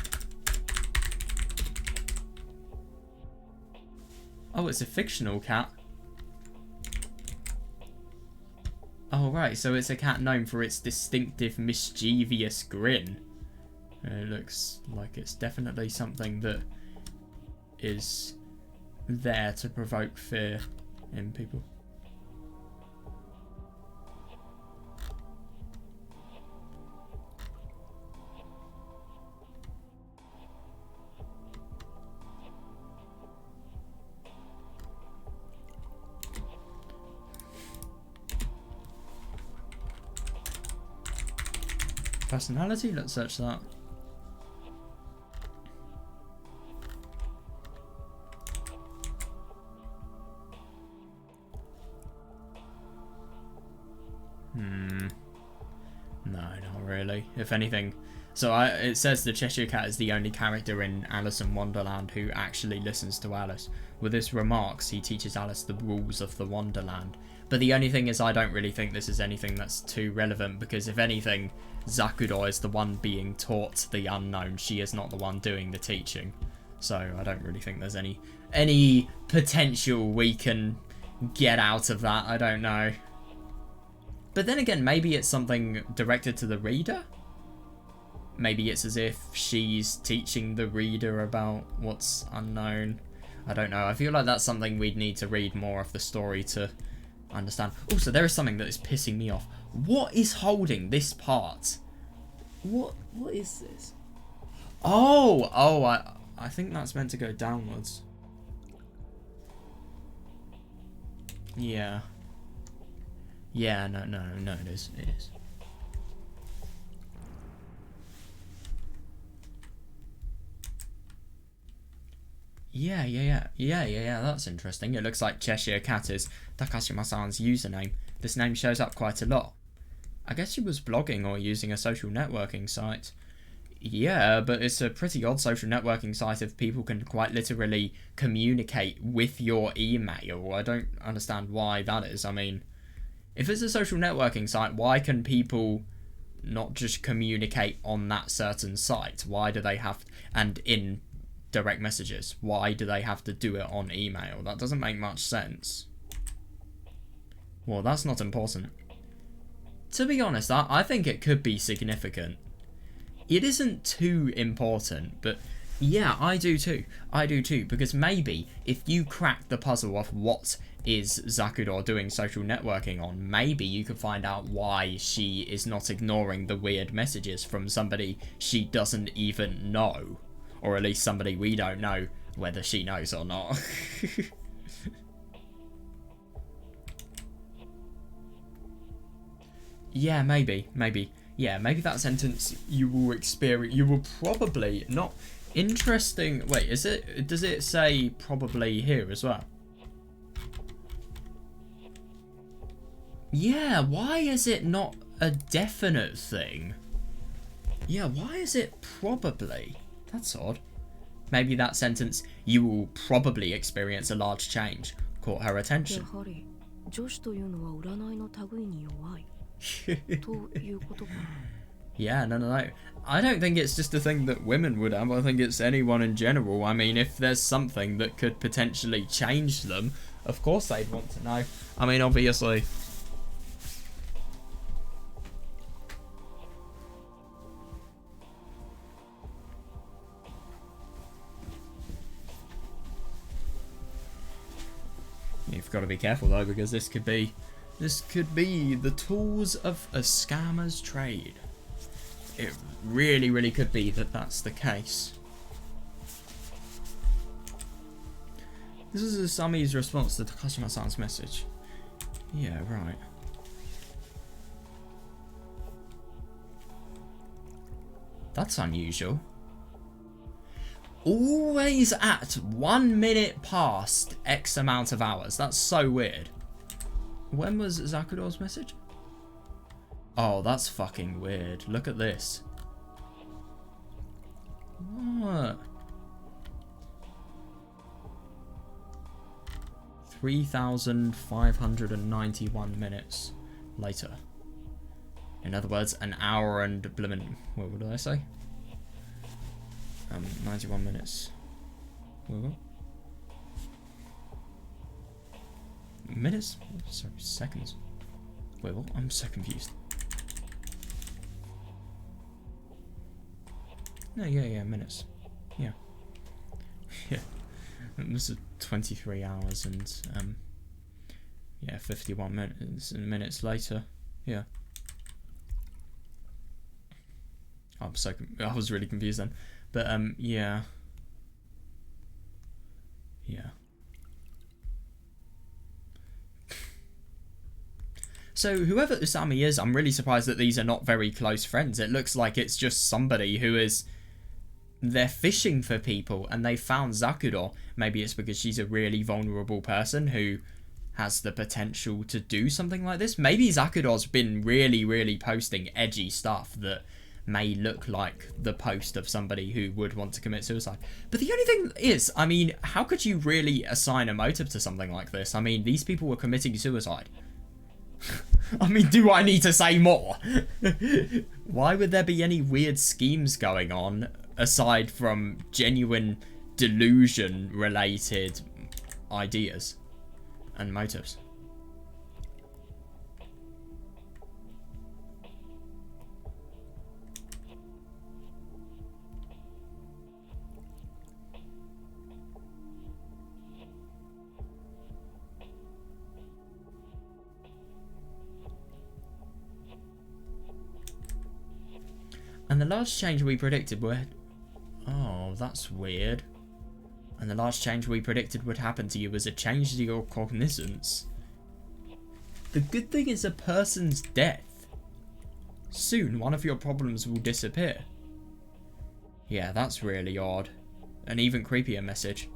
Oh, it's a fictional cat. Oh, right. So it's a cat known for its distinctive, mischievous grin. It looks like it's definitely something that is there to provoke fear in people. Personality? Let's search that. No, not really. If anything, so it says the Cheshire Cat is the only character in Alice in Wonderland who actually listens to Alice. With his remarks, he teaches Alice the rules of the Wonderland. But the only thing is, I don't really think this is anything that's too relevant, because if anything, Zakuro is the one being taught the unknown. She is not the one doing the teaching. So I don't really think there's any potential we can get out of that. I don't know. But then again, maybe it's something directed to the reader? Maybe it's as if she's teaching the reader about what's unknown. I don't know. I feel like that's something we'd need to read more of the story to understand. Also, there is something that is pissing me off. What is holding this part? What is this? Oh, I think that's meant to go downwards. Yeah. Yeah, no, it is. It is. Yeah, that's interesting. It looks like Cheshire Cat is Takashima-san's username. This name shows up quite a lot. I guess she was blogging or using a social networking site. Yeah, but it's a pretty odd social networking site if people can quite literally communicate with your email. I don't understand why that is. I mean, if it's a social networking site, why can people not just communicate on that certain site? Why do they have... And in direct messages, why do they have to do it on email? That doesn't make much sense. Well, that's not important. To be honest, I think it could be significant. It isn't too important, but Yeah, I do too. I do too, because maybe if you crack the puzzle of what is Zakuro doing social networking on, maybe you could find out why she is not ignoring the weird messages from somebody she doesn't even know. Or at least somebody we don't know whether she knows or not. Yeah, maybe. Yeah, maybe that sentence you will experience, you will probably not. Interesting. Wait, is it? Does it say probably here as well? Yeah, why is it not a definite thing? Yeah, why is it probably? That's odd. Maybe that sentence, you will probably experience a large change, caught her attention. Yeah, no. I don't think it's just a thing that women would have. I think it's anyone in general. I mean, if there's something that could potentially change them, of course they'd want to know. I mean, obviously. You've got to be careful though, because this could be the tools of a scammer's trade. It really could be that that's the case. This is Asami's response to Takashima-san's message. Yeah, right. That's unusual. Always at 1 minute past X amount of hours. That's so weird. When was Zakuro's message? Oh, that's fucking weird. Look at this. What? 3,591 minutes later. In other words, an hour and blimmin'. What did I say? 91 minutes. What? Minutes? Sorry, seconds. Wait, what? I'm so confused. No, yeah, minutes. Yeah. Yeah. This is 23 hours and, yeah, 51 minutes later. Yeah. I was really confused then. But, yeah. Yeah. So, whoever Usami is, I'm really surprised that these are not very close friends. It looks like it's just somebody who is... They're fishing for people, and they found Zakuro. Maybe it's because she's a really vulnerable person who has the potential to do something like this. Maybe Zakuro's been really posting edgy stuff that may look like the post of somebody who would want to commit suicide. But the only thing is, I mean, how could you really assign a motive to something like this? I mean, these people were committing suicide. I mean, do I need to say more? Why would there be any weird schemes going on aside from genuine delusion-related ideas and motives? And the large change we predicted were... Oh, that's weird. And the large change we predicted would happen to you was a change to your cognizance. The good thing is a person's death. Soon, one of your problems will disappear. Yeah, that's really odd. An even creepier message.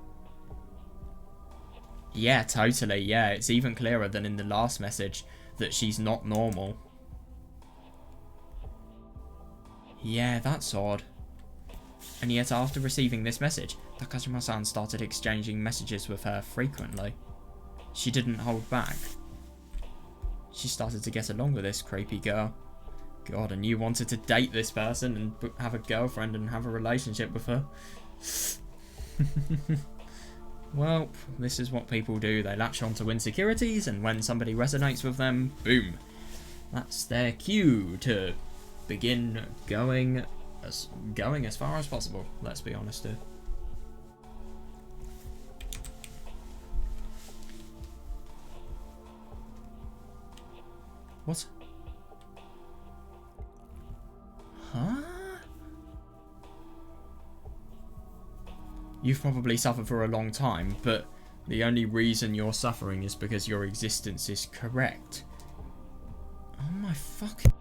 Yeah, totally. Yeah, it's even clearer than in the last message that she's not normal. Yeah, that's odd. And yet after receiving this message, Takashima-san started exchanging messages with her frequently. She didn't hold back. She started to get along with this creepy girl. God, and you wanted to date this person and have a girlfriend and have a relationship with her. Well, this is what people do. They latch onto insecurities, and when somebody resonates with them, boom. That's their cue to begin going as far as possible, let's be honest here. What? Huh? You've probably suffered for a long time, but the only reason you're suffering is because your existence is correct. Oh my fucking...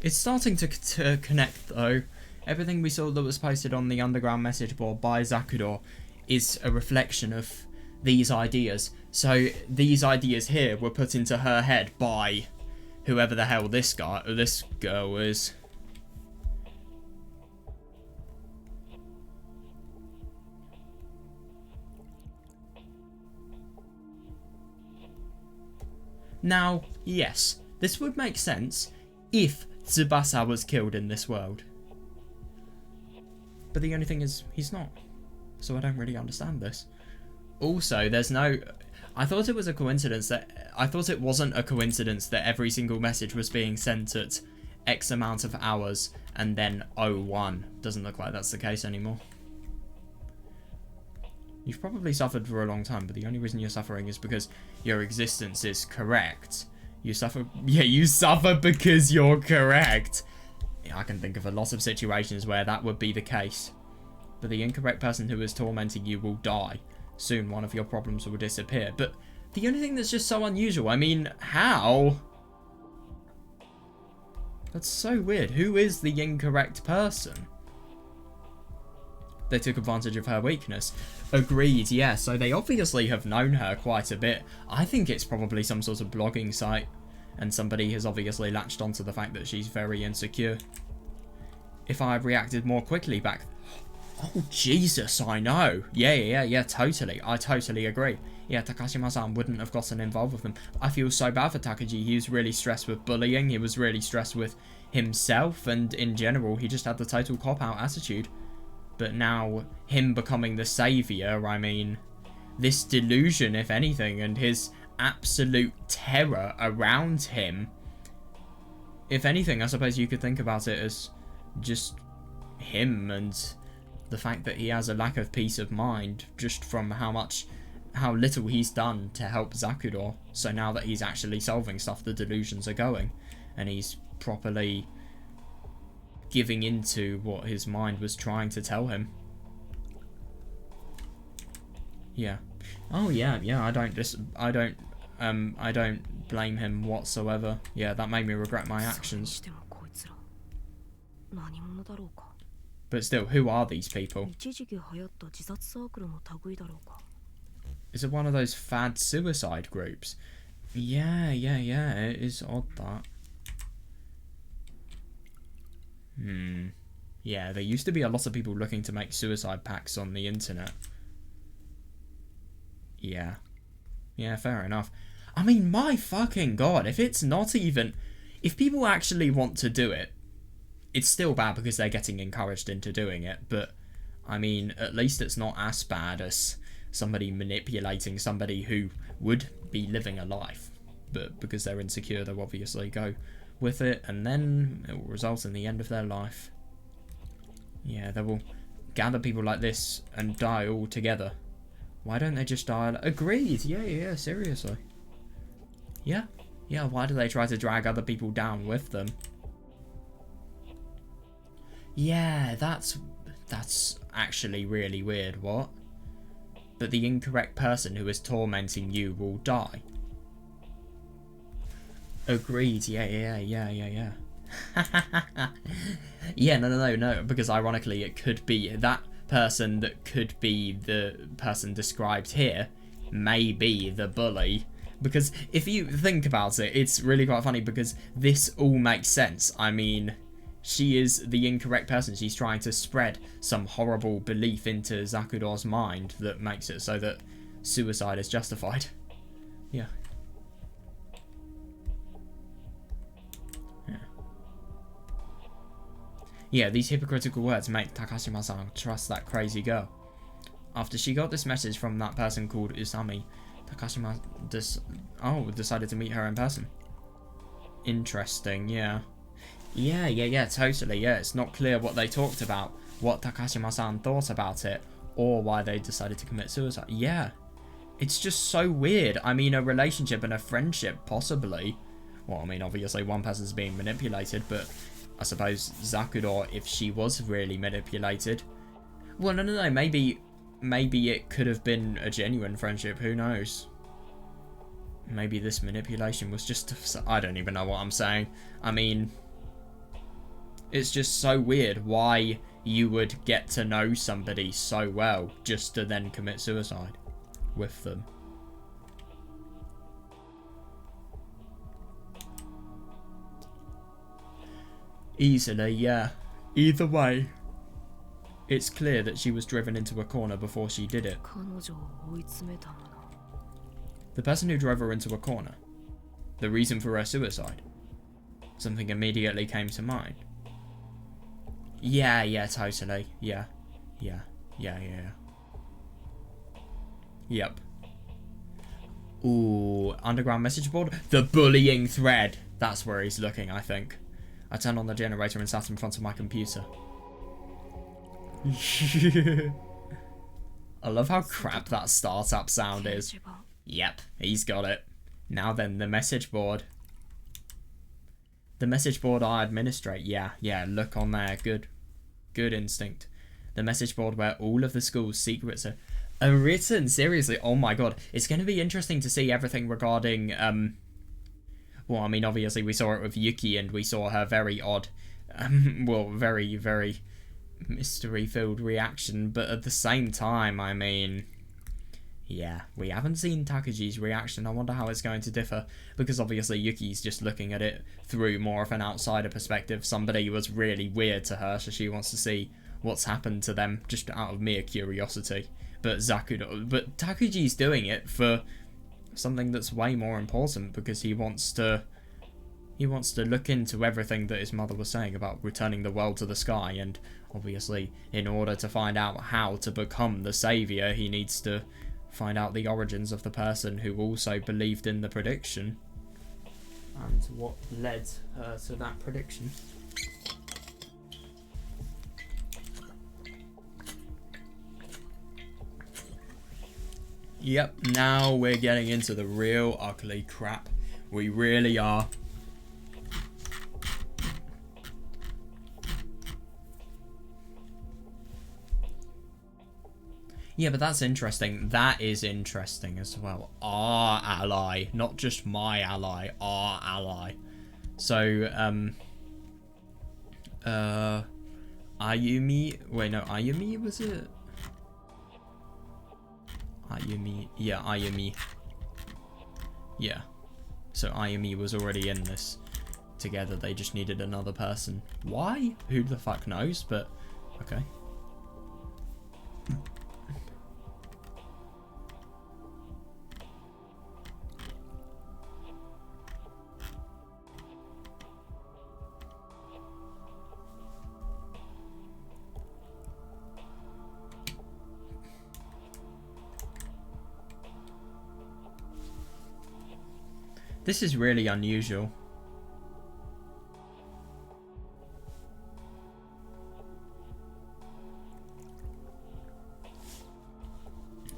It's starting to connect though. Everything we saw that was posted on the underground message board by Zakuro is a reflection of these ideas. So these ideas here were put into her head by whoever the hell this guy or this girl is. Now, yes, this would make sense if Tsubasa was killed in this world. But the only thing is, he's not. So I don't really understand this. Also, there's no... I thought it was a coincidence that... I thought it wasn't a coincidence that every single message was being sent at X amount of hours and then 01. Doesn't look like that's the case anymore. You've probably suffered for a long time, but the only reason you're suffering is because your existence is correct. You suffer... Yeah, you suffer because you're correct. Yeah, I can think of a lot of situations where that would be the case. But the incorrect person who is tormenting you will die. Soon one of your problems will disappear. But the only thing that's just so unusual, I mean, how? That's so weird. Who is the incorrect person? They took advantage of her weakness. Agreed, yeah, so they obviously have known her quite a bit. I think it's probably some sort of blogging site. And somebody has obviously latched onto the fact that she's very insecure. If I had reacted more quickly back... Oh, Jesus, I know. Yeah, totally. I totally agree. Yeah, Takashima-san wouldn't have gotten involved with them. I feel so bad for Takuji. He was really stressed with bullying. He was really stressed with himself. And in general, he just had the total cop-out attitude. But now, him becoming the saviour, I mean, this delusion, if anything, and his absolute terror around him. If anything, I suppose you could think about it as just him and the fact that he has a lack of peace of mind just from how little he's done to help Zakuro. So now that he's actually solving stuff, the delusions are going, and he's properly giving into what his mind was trying to tell him. Yeah. Oh yeah, I don't blame him whatsoever. Yeah, that made me regret my actions. But still, who are these people? Is it one of those fad suicide groups? Yeah, it is odd that. Yeah, there used to be a lot of people looking to make suicide pacts on the internet. Yeah, fair enough. I mean, my fucking god, if it's not even... If people actually want to do it, it's still bad because they're getting encouraged into doing it, but, I mean, at least it's not as bad as somebody manipulating somebody who would be living a life. But because they're insecure, they'll obviously go with it, and then it will result in the end of their life. Yeah, they will gather people like this and die all together. Why don't they just die? Agreed, yeah, seriously. Yeah. Yeah, why do they try to drag other people down with them? Yeah, that's actually really weird, what? But the incorrect person who is tormenting you will die. Agreed, yeah. Yeah, no, because ironically it could be that person that could be the person described here may be the bully. Because if you think about it, it's really quite funny because this all makes sense. I mean, she is the incorrect person. She's trying to spread some horrible belief into Zakuro's mind that makes it so that suicide is justified. Yeah. Yeah, these hypocritical words make Takashima-san trust that crazy girl. After she got this message from that person called Usami, Takashima decided to meet her in person. Interesting, yeah. Yeah, totally, yeah. It's not clear what they talked about, what Takashima-san thought about it, or why they decided to commit suicide. Yeah. It's just so weird. I mean, a relationship and a friendship, possibly. Well, I mean, obviously one person's being manipulated, but I suppose Zakuro, if she was really manipulated... Well, no, maybe it could have been a genuine friendship, who knows? Maybe this manipulation was just... I don't even know what I'm saying. I mean... It's just so weird why you would get to know somebody so well just to then commit suicide with them. Easily, yeah. Either way, it's clear that she was driven into a corner before she did it. The person who drove her into a corner. The reason for her suicide. Something immediately came to mind. Yeah, totally. Yeah. Yep. Ooh, underground message board? The bullying thread. That's where he's looking, I think. I turned on the generator and sat in front of my computer. I love how crap that startup sound is. Yep, he's got it. Now then, the message board. The message board I administrate. Yeah, look on there. Good instinct. The message board where all of the school's secrets are written. Seriously, oh my god. It's going to be interesting to see everything regarding, well, I mean, obviously we saw it with Yuki and we saw her very odd, well, very, very mystery-filled reaction. But at the same time, I mean... Yeah, we haven't seen Takuji's reaction. I wonder how it's going to differ, because obviously Yuki's just looking at it through more of an outsider perspective. Somebody was really weird to her, so she wants to see what's happened to them just out of mere curiosity. But Takuji's doing it for something that's way more important, because he wants to look into everything that his mother was saying about returning the world to the sky, and obviously in order to find out how to become the saviour, he needs to find out the origins of the person who also believed in the prediction and what led her to that prediction. Yep, now we're getting into the real ugly crap. We really are. Yeah, but that's interesting. That is interesting as well. Our ally, not just my ally, our ally. So, Ayumi, wait, no, Ayumi, was it? Ayumi, yeah, Ayumi. Yeah. So Ayumi was already in this together. They just needed another person. Why? Who the fuck knows, but okay. This is really unusual.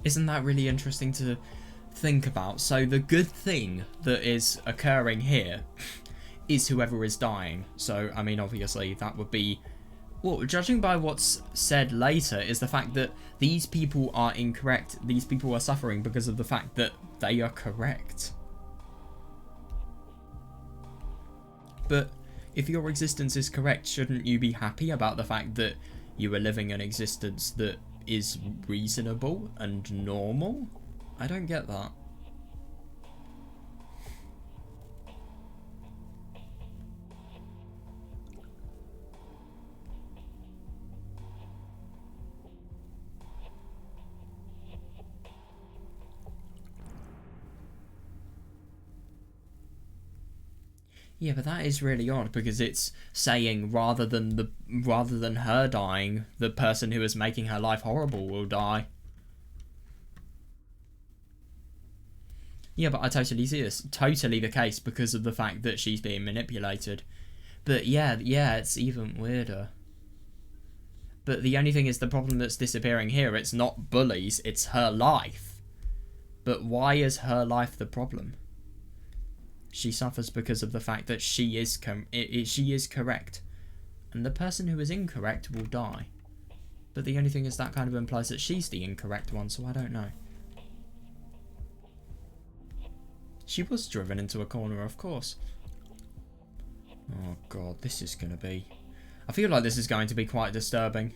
Isn't that really interesting to think about. So the good thing that is occurring here is whoever is dying. So, I mean, obviously that would be... Well, judging by what's said later is the fact that these people are incorrect. These people are suffering because of the fact that they are correct. But if your existence is correct, shouldn't you be happy about the fact that you are living an existence that is reasonable and normal? I don't get that. Yeah, but that is really odd because it's saying rather than her dying, the person who is making her life horrible will die. Yeah, but I totally see this. Totally the case because of the fact that she's being manipulated. But yeah, it's even weirder. But the only thing is the problem that's disappearing here, it's not bullies, it's her life. But why is her life the problem? She suffers because of the fact that she is correct. And the person who is incorrect will die. But the only thing is that kind of implies that she's the incorrect one, so I don't know. She was driven into a corner, of course. Oh god, this is going to be... I feel like this is going to be quite disturbing.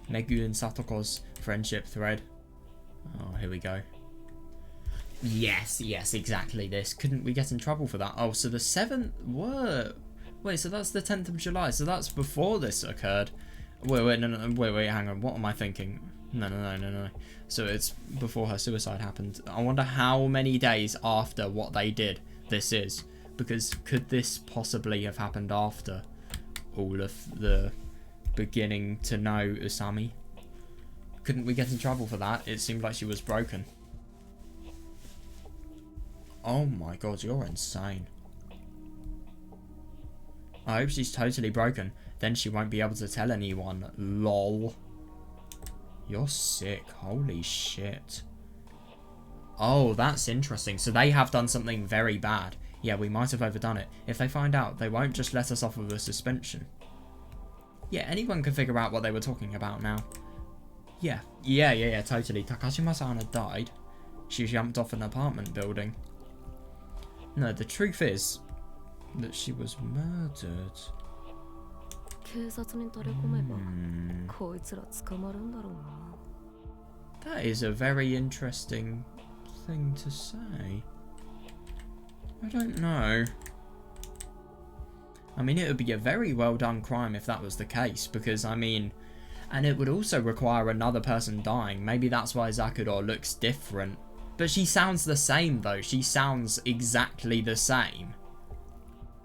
Megu and Satoko's friendship thread. Oh, here we go. Yes, exactly this. Couldn't we get in trouble for that? Oh, so the 7th... What? Wait, so that's the 10th of July. So that's before this occurred. Wait, no, wait, hang on. What am I thinking? No. So it's before her suicide happened. I wonder how many days after what they did this is. Because could this possibly have happened after all of the beginning to know Usami? Couldn't we get in trouble for that? It seemed like she was broken. Oh my god, you're insane. I hope she's totally broken. Then she won't be able to tell anyone. LOL. You're sick. Holy shit. Oh, that's interesting. So they have done something very bad. Yeah, we might have overdone it. If they find out, they won't just let us off with a suspension. Yeah, anyone can figure out what they were talking about now. Yeah, totally. Takashima-san had died. She jumped off an apartment building. No, the truth is that she was murdered. That is a very interesting thing to say. I don't know. I mean, it would be a very well done crime if that was the case, because, I mean... And it would also require another person dying. Maybe that's why Zakuro looks different. But she sounds the same, though. She sounds exactly the same.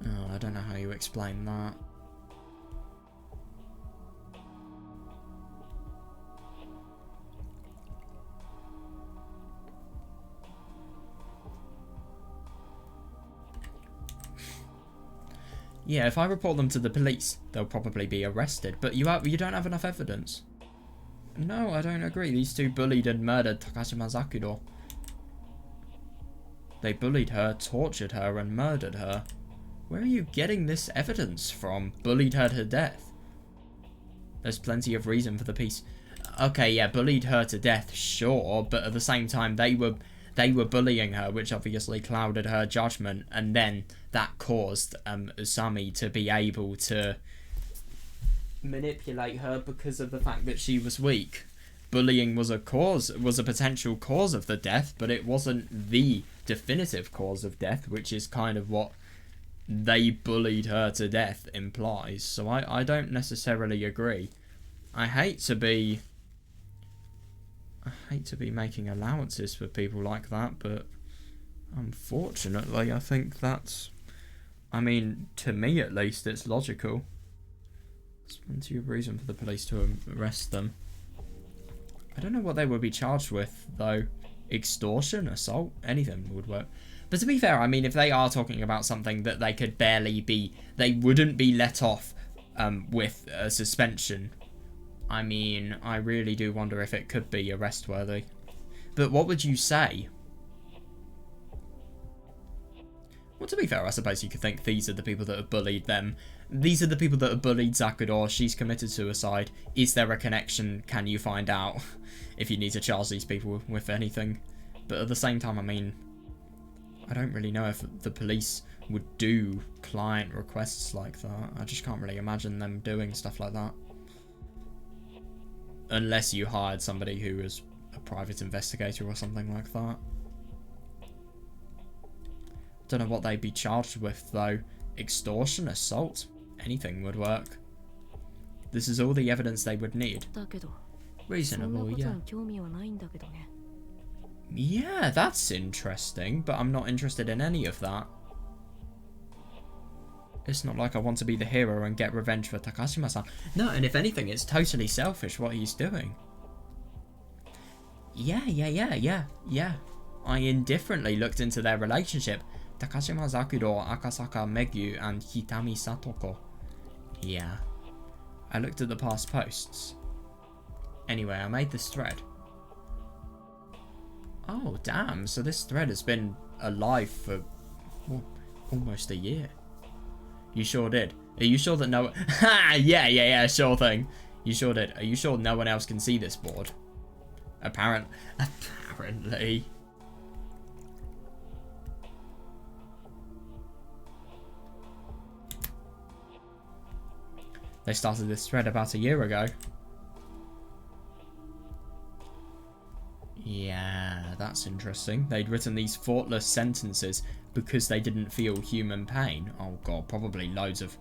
Oh, I don't know how you explain that. Yeah, if I report them to the police, they'll probably be arrested. But you don't have enough evidence. No, I don't agree. These two bullied and murdered Takashima Zakuro. They bullied her, tortured her, and murdered her. Where are you getting this evidence from? Bullied her to death. There's plenty of reason for the piece. Okay, yeah, bullied her to death, sure, but at the same time, they were bullying her, which obviously clouded her judgment, and then that caused Usami to be able to manipulate her because of the fact that she was weak. Bullying was a potential cause of the death, but it wasn't the definitive cause of death, which is kind of what they bullied her to death implies. So I don't necessarily agree. I hate to be making allowances for people like that, but unfortunately I think that's, I mean, to me at least, it's logical. There's plenty of reason for the police to arrest them. I don't know what they would be charged with, though. Extortion, assault, anything would work. But to be fair, I mean, if they are talking about something that they could barely be, they wouldn't be let off with a suspension. I mean, I really do wonder if it could be arrest worthy. But what would you say? Well, to be fair, I suppose you could think these are the people that have bullied them. These are the people that have bullied Zakuro. She's committed suicide. Is there a connection? Can you find out? If you need to charge these people with anything. But at the same time, I mean, I don't really know if the police would do client requests like that. I just can't really imagine them doing stuff like that. Unless you hired somebody who was a private investigator or something like that. Don't know what they'd be charged with though. Extortion, assault, anything would work. This is all the evidence they would need. Reasonable, yeah. Yeah, that's interesting, but I'm not interested in any of that. It's not like I want to be the hero and get revenge for Takashima-san. No, and if anything, it's totally selfish what he's doing. Yeah. I indifferently looked into their relationship. Takashima Zakuro, Akasaka Megyu, and Hitami Satoko. Yeah. I looked at the past posts. Anyway, I made this thread. Oh, damn. So this thread has been alive for almost a year. You sure did. Are you sure that no... Ha! Yeah, sure thing. You sure did. Are you sure no one else can see this board? Apparently. They started this thread about a year ago. Yeah, that's interesting. They'd written these thoughtless sentences because they didn't feel human pain. Oh god, probably loads of...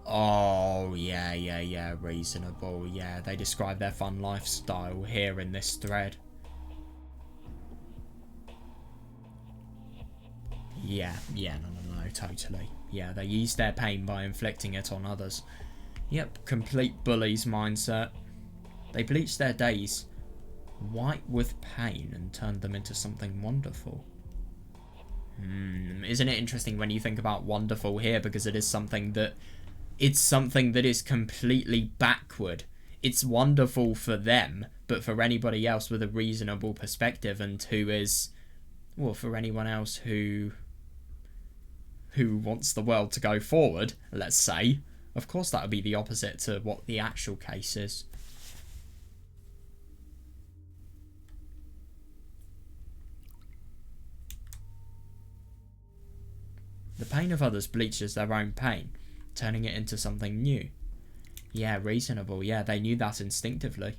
Oh, yeah, reasonable. Yeah, they describe their fun lifestyle here in this thread. Yeah, no, totally. Yeah, they ease their pain by inflicting it on others. Yep, complete bullies mindset. They bleached their days white with pain and turned them into something wonderful. Isn't it interesting when you think about wonderful here, because it is something that is completely backward. It's wonderful for them, but for anybody else with a reasonable perspective, and who is, well, for anyone else who wants the world to go forward, let's say, of course that would be the opposite to what the actual case is. The pain of others bleaches their own pain, turning it into something new. Yeah, reasonable. Yeah, they knew that instinctively.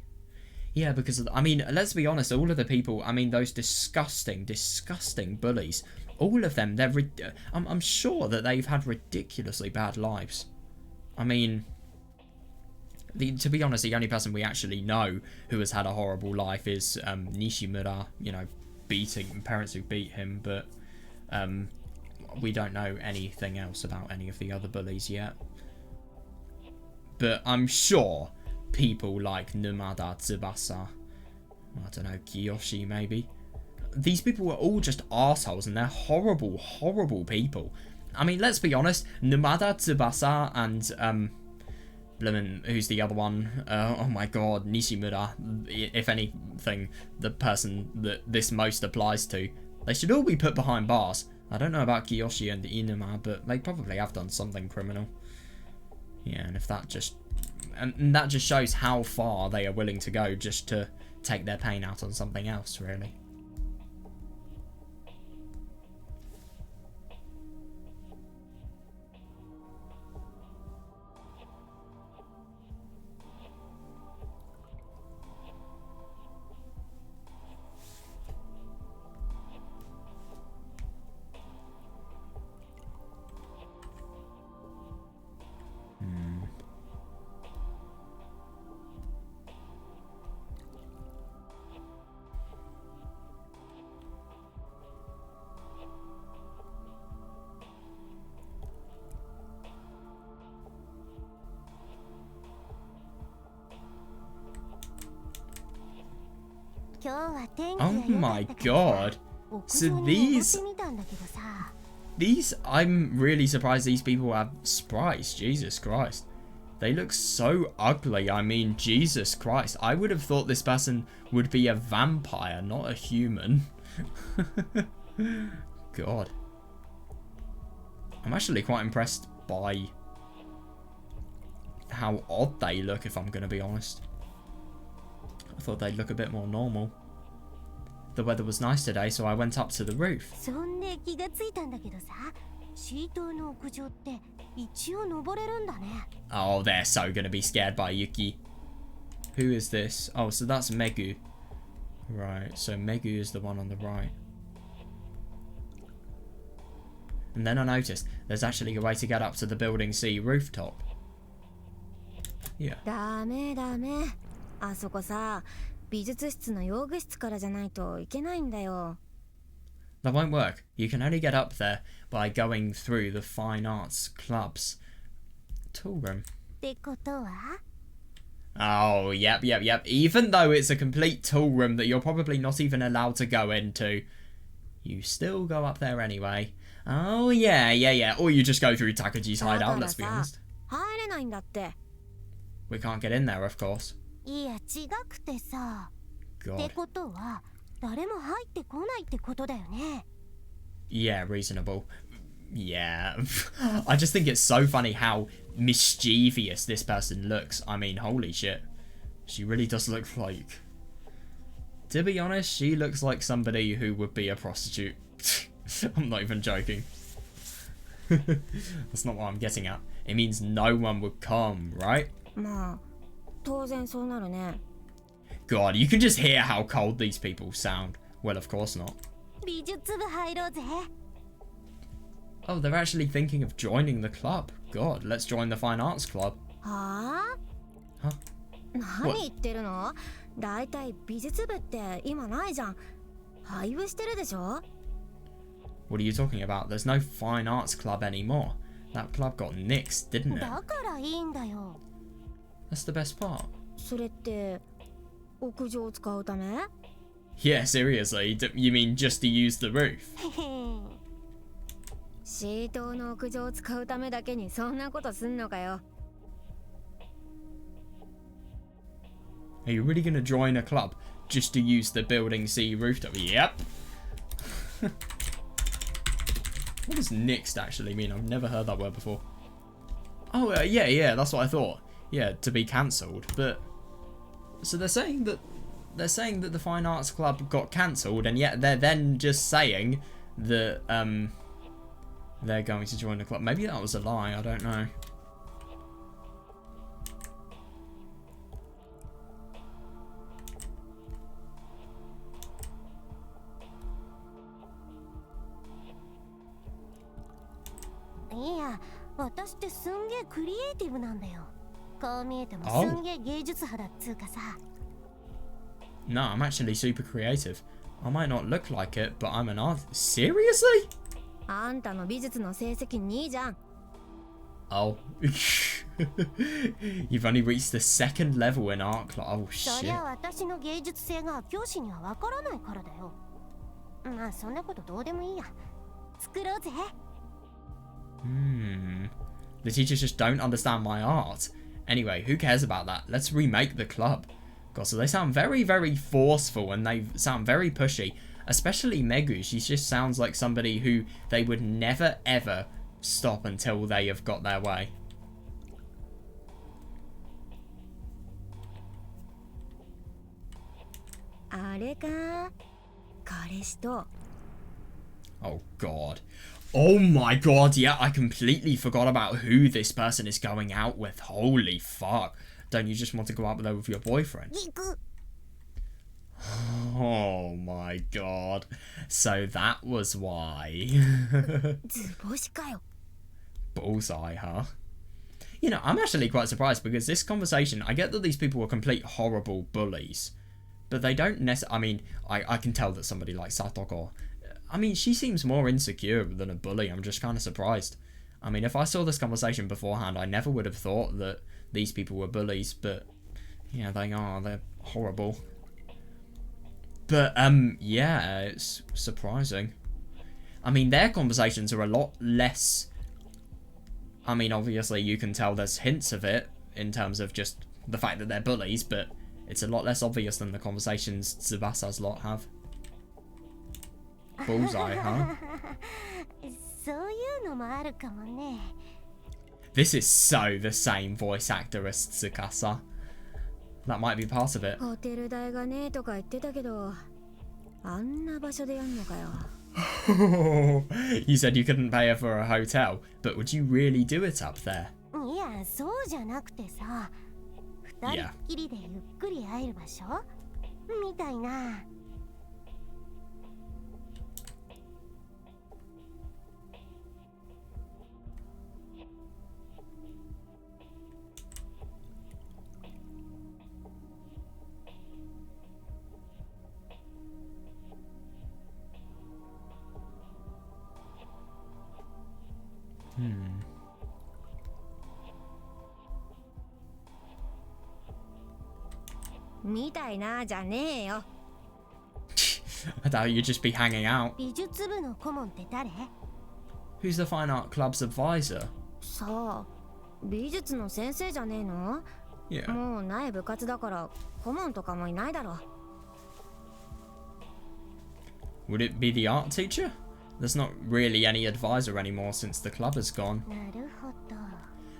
Yeah, because, I mean, let's be honest, all of the people, I mean, those disgusting bullies, all of them, I'm sure that they've had ridiculously bad lives. I mean, to be honest, the only person we actually know who has had a horrible life is Nishimura, you know, parents who beat him, but we don't know anything else about any of the other bullies yet. But I'm sure people like Numada, Tsubasa, I don't know, Kiyoshi maybe. These people were all just assholes, and they're horrible people. I mean, let's be honest, Numada, Tsubasa, and who's the other one? Oh my god, Nishimura. If anything, the person that this most applies to, they should all be put behind bars. I don't know about Kiyoshi and Inuma, but they probably have done something criminal. Yeah, and if that just... And that just shows how far they are willing to go just to take their pain out on something else, really. Oh my god. So these, I'm really surprised these people have sprites. Jesus Christ. They look so ugly. I mean, Jesus Christ. I would have thought this person would be a vampire, not a human. God. I'm actually quite impressed by how odd they look, if I'm going to be honest. I thought they'd look a bit more normal. The weather was nice today, so I went up to the roof. Oh, they're so gonna be scared by Yuki. Who is this? Oh, so that's Megu. Right, so Megu is the one on the right. And then I noticed there's actually a way to get up to the building C rooftop. Yeah. That won't work. You can only get up there by going through the fine arts club's tool room. Oh, yep. Even though it's a complete tool room that you're probably not even allowed to go into, you still go up there anyway. Oh, yeah. Or you just go through Takuji's hideout, let's be honest. We can't get in there, of course. God. Yeah, reasonable. Yeah. I just think it's so funny how mischievous this person looks. I mean, holy shit. She really does look like... To be honest, she looks like somebody who would be a prostitute. I'm not even joking. That's not what I'm getting at. It means no one would come, right? God, you can just hear how cold these people sound. Well, of course not. Oh, they're actually thinking of joining the club. God, let's join the Fine Arts Club. Huh? What? What are you talking about? There's no Fine Arts Club anymore. That club got nixed, didn't it? That's the best part. Yeah, seriously. You mean just to use the roof? Are you really gonna join a club just to use the building C rooftop? Yep. What does nixed actually mean? I've never heard that word before. Oh, yeah, that's what I thought. Yeah, to be cancelled. But so they're saying that the Fine Arts Club got cancelled, and yet they're then just saying that they're going to join the club. Maybe that was a lie. I don't know. No, I'm actually super creative. I might not look like it, but I'm an artist. Seriously? Oh. You've only reached the second level in art class. Oh, shit. The teachers just don't understand my art. Anyway, who cares about that? Let's remake the club. God, so they sound very, very forceful, and they sound very pushy. Especially Megu. She just sounds like somebody who they would never, ever stop until they have got their way. Oh, God. Oh my god, yeah, I completely forgot about who this person is going out with. Holy fuck. Don't you just want to go out there with your boyfriend? Oh my god. So that was why. Bullseye, huh? You know, I'm actually quite surprised because this conversation, I get that these people are complete horrible bullies, but they don't necessarily, I mean, I can tell that somebody like Satoko, I mean, she seems more insecure than a bully. I'm just kind of surprised. I mean, if I saw this conversation beforehand, I never would have thought that these people were bullies, but yeah, they are. They're horrible. But, yeah, it's surprising. I mean, their conversations are a lot less... I mean, obviously, you can tell there's hints of it in terms of just the fact that they're bullies, but it's a lot less obvious than the conversations Tsubasa's lot have. Bullseye, huh? This is so the same voice actor as Tsukasa. That might be part of it. You said you couldn't pay her for a hotel, but would you really do it up there? Yeah. I doubt you'd just be hanging out. Who's the fine art club's advisor? Yeah. Would it be the art teacher? There's not really any advisor anymore since the club has gone.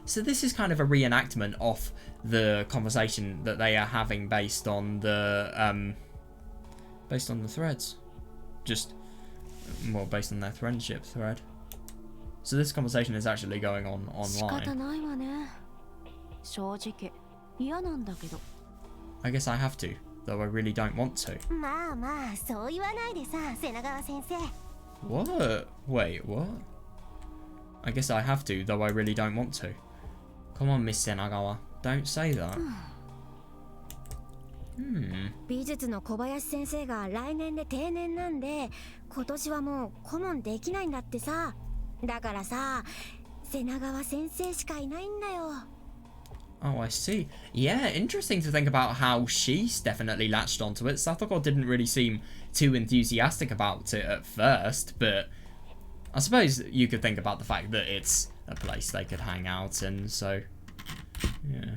So this is kind of a reenactment of the conversation that they are having based on the threads. Just, well, based on their friendship thread. So this conversation is actually going on online. I guess I have to, though I really don't want to. What? Wait, what? I guess I have to, though I really don't want to. Come on, Miss Senagawa. Don't say that. 美術の小林先生が来年で定年なんで、今年はもう顧問できないんだってさ。だからさ、瀬名川先生しかいないんだよ。Oh, I see. Yeah, interesting to think about how she's definitely latched onto it. Satoko didn't really seem too enthusiastic about it at first, but I suppose you could think about the fact that it's a place they could hang out in, so yeah.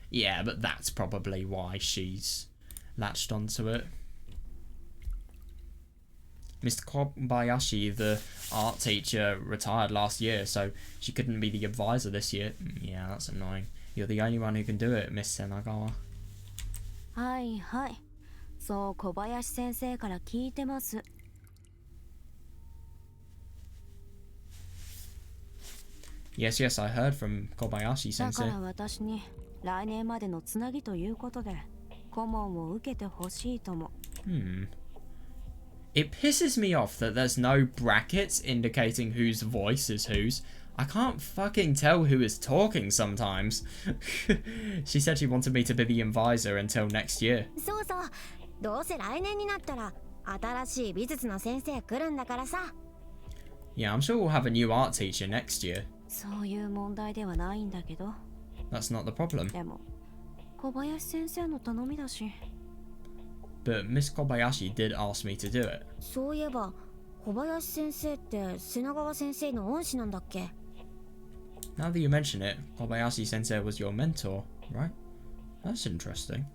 Yeah, but that's probably why she's latched onto it. Mr. Kobayashi, the art teacher, retired last year, so she couldn't be the advisor this year. Yeah, that's annoying. You're the only one who can do it, Miss Senagawa. はいはい。そう、小林先生から聞いてます。Yes, yes, I heard from Kobayashi sensei. だから私に来年までのつなぎということで顧問を受けてほしいとも。It pisses me off that there's no brackets indicating whose voice is whose. I can't fucking tell who is talking sometimes. She said she wanted me to be the advisor until next year. そうそう。どうせ来年になったら新しい美術の先生来るんだからさ。Yeah, I'm sure we'll have a new art teacher next year. そういう問題ではないんだけど。That's not the problem. でも小林先生の頼みだし。But Miss Kobayashi did ask me to do it. そういえば小林先生って瀬名川先生の恩師なんだっけ？ Now that you mention it, Kobayashi sensei was your mentor, right? That's interesting.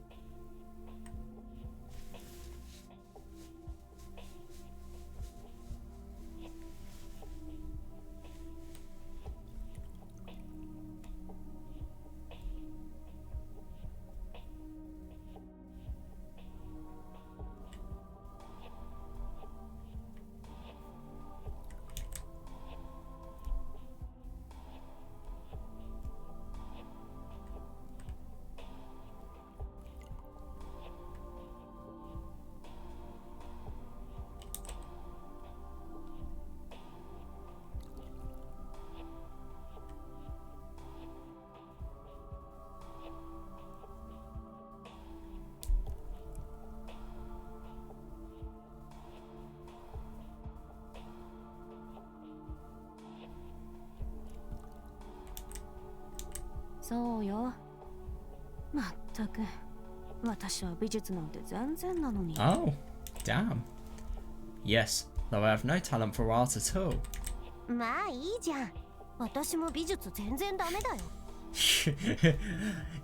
そうよ。まったく私は美術なんて全然なのに。Oh, damn. Yes, though I have no talent for art at all. まあいいじゃん。私も美術全然ダメだよ。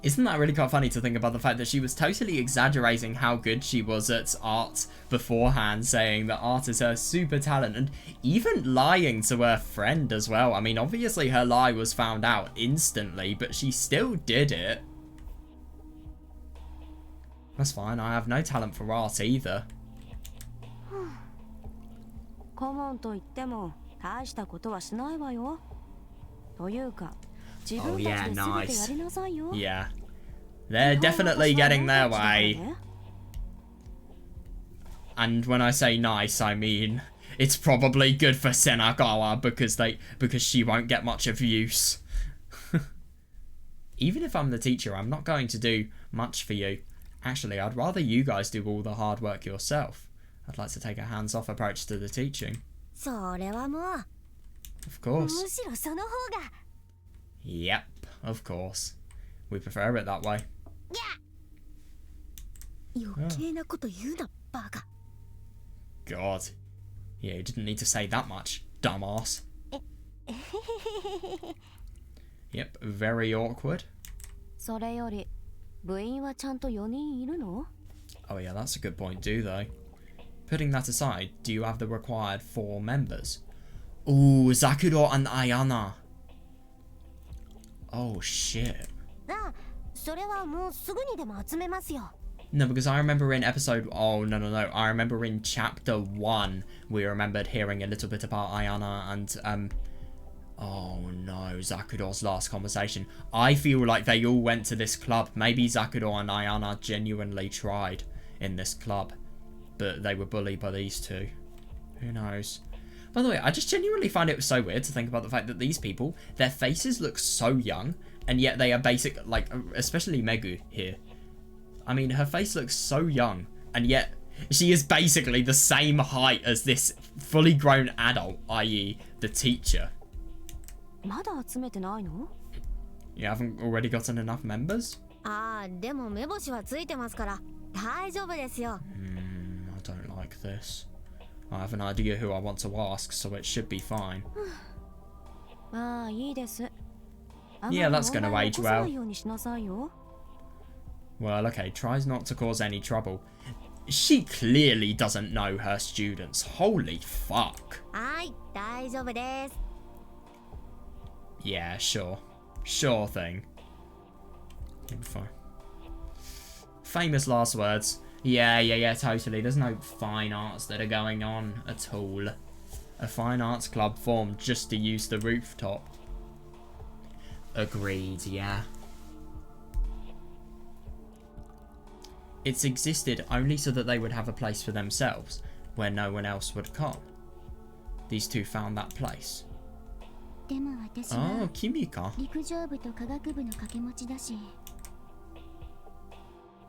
Isn't that really quite funny to think about the fact that she was totally exaggerating how good she was at art beforehand, saying that art is her super talent, and even lying to her friend as well. I mean, obviously her lie was found out instantly, but she still did it. That's fine, I have no talent for art either. 顧問と言っても大したことはしないわよ。というか、自分たちで全てやりなさいよ。Yeah, they're definitely getting their way. And when I say nice, I mean it's probably good for Senagawa because she won't get much of use. Even if I'm the teacher, I'm not going to do much for you. Actually, I'd rather you guys do all the hard work yourself. I'd like to take a hands-off approach to the teaching. それはもう。Of course. むしろその方が。Yep, of course. We prefer it that way. 余計なこと言うな、バカ。God. Yeah, you didn't need to say that much, dumbass. Yep, very awkward. それより、部員はちゃんと4人いるの? Oh yeah, that's a good point, do they? Putting that aside, do you have the required 4 members? Ooh, Zakuro and Ayana. Oh shit. あ、それはもうすぐにでも集めますよ。No, because I remember in episode... Oh, no. I remember in chapter 1, we remembered hearing a little bit about Ayana and, oh no, Zakuro's last conversation. I feel like they all went to this club. Maybe Zakuro and Ayana genuinely tried in this club, but they were bullied by these two. Who knows? By the way, I just genuinely find it so weird to think about the fact that these people, their faces look so young, and yet they are basic, like, especially Megu here. I mean, her face looks so young, and yet she is basically the same height as this fully grown adult, i.e. the teacher. まだ集めてないの? You haven't already gotten enough members? ああ、でも目星はついてますから大丈夫ですよ。I don't like this. I have an idea who I want to ask, so it should be fine. まあいいです。 Yeah, that's gonna age well. ようにしなさいよ。 Well, okay, tries not to cause any trouble. She clearly doesn't know her students. Holy fuck. はい、大丈夫です。Yeah, sure. Sure thing. You'll be fine. Famous last words. Yeah, totally. There's no fine arts that are going on at all. A fine arts club formed just to use the rooftop. Agreed, yeah. It's existed only so that they would have a place for themselves, where no one else would come. These two found that place. でも私は は 君か。 陸上部と科学部の掛け持ちだし。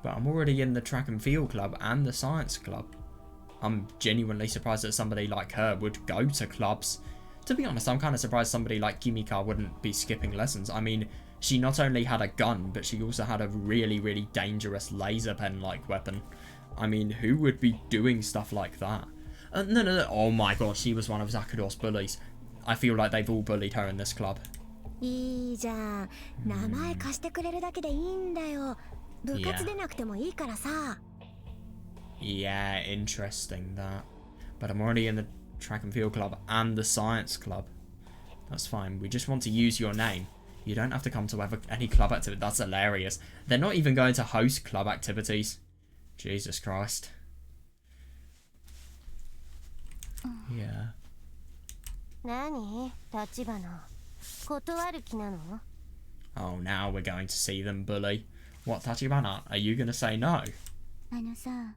But I'm already in the track and field club and the science club. I'm genuinely surprised that somebody like her would go to clubs. To be honest, I'm kind of surprised somebody like Kimika wouldn't be skipping lessons. I mean, she not only had a gun, but she also had a really, really dangerous laser pen-like weapon. I mean, who would be doing stuff like that? No. Oh my god, she was one of Zakuro's bullies. I feel like they've all bullied her in this club. いいじゃん。名前貸してくれるだけでいいんだよ。部活でなくてもいいからさ。Yeah, interesting that. But I'm already in the track and field club and the science club. That's fine. We just want to use your name. You don't have to come to any club activity. That's hilarious. They're not even going to host club activities. Jesus Christ. Yeah. 何？立花。断る気なの？ Oh, now we're going to see them bully. What, Tachibana? Are you going to say no? あのさ、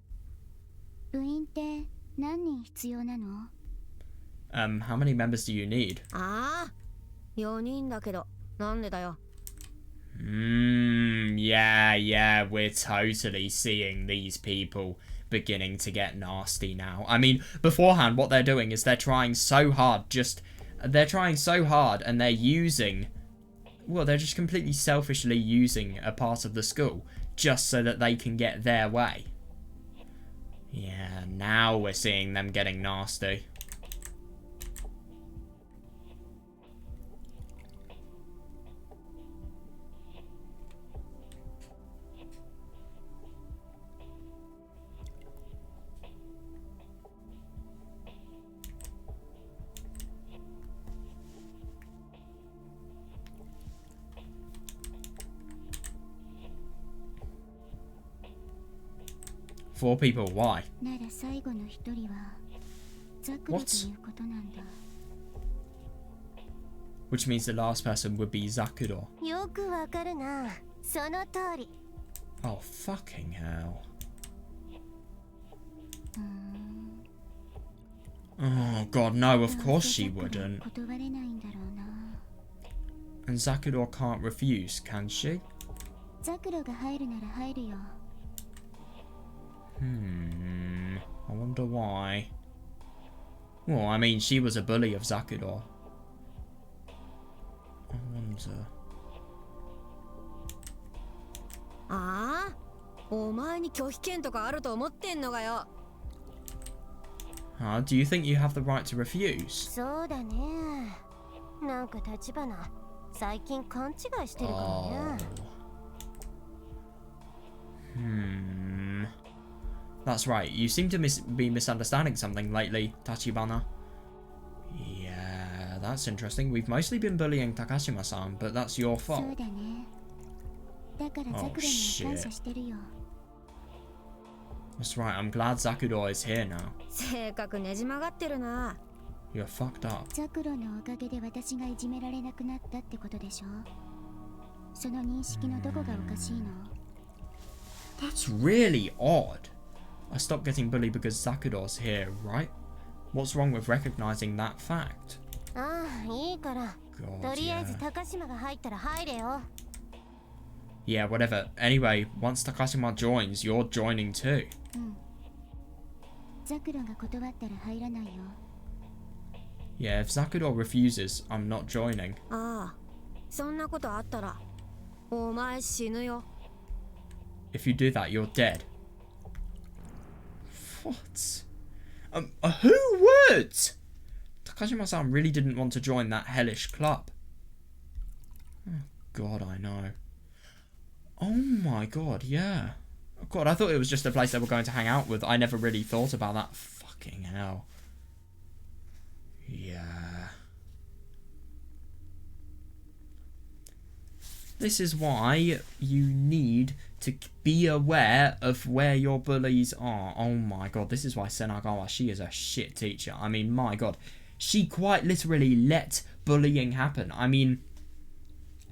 部員って何人必要なの？ How many members do you need? ああ、4人だけど、なんでだよ。Yeah, we're totally seeing these people beginning to get nasty now. I mean, beforehand, what they're doing is they're trying so hard, and they're using, well, they're just completely selfishly using a part of the school just so that they can get their way. Yeah, now we're seeing them getting nasty. Four people, why? What? Which means the last person would be Zakuro. Oh, fucking hell. Oh god, no, of course she wouldn't. And Zakuro can't refuse, can she? I wonder why. Well, I mean, she was a bully of Zakuro. I wonder. Do you think you have the right to refuse? Oh. That's right, you seem to be misunderstanding something lately, Tachibana. Yeah, that's interesting. We've mostly been bullying Takashima-san, but that's your fault. Oh shit. That's right, I'm glad Zakuro is here now. You're fucked up. That's really odd. I stopped getting bullied because Zakuro's here, right? What's wrong with recognizing that fact? God, yeah, whatever. Anyway, once Takashima joins, you're joining too. Yeah, if Zakuro refuses, I'm not joining. If you do that, you're dead. What? Who would? Takashima-san really didn't want to join that hellish club. Oh god, I know. Oh my god, yeah. Oh god, I thought it was just a place they were going to hang out with. I never really thought about that. Fucking hell. Yeah. This is why you need to be aware of where your bullies are. Oh my god, this is why Senagawa, she is a shit teacher. I mean, my god. She quite literally let bullying happen. I mean,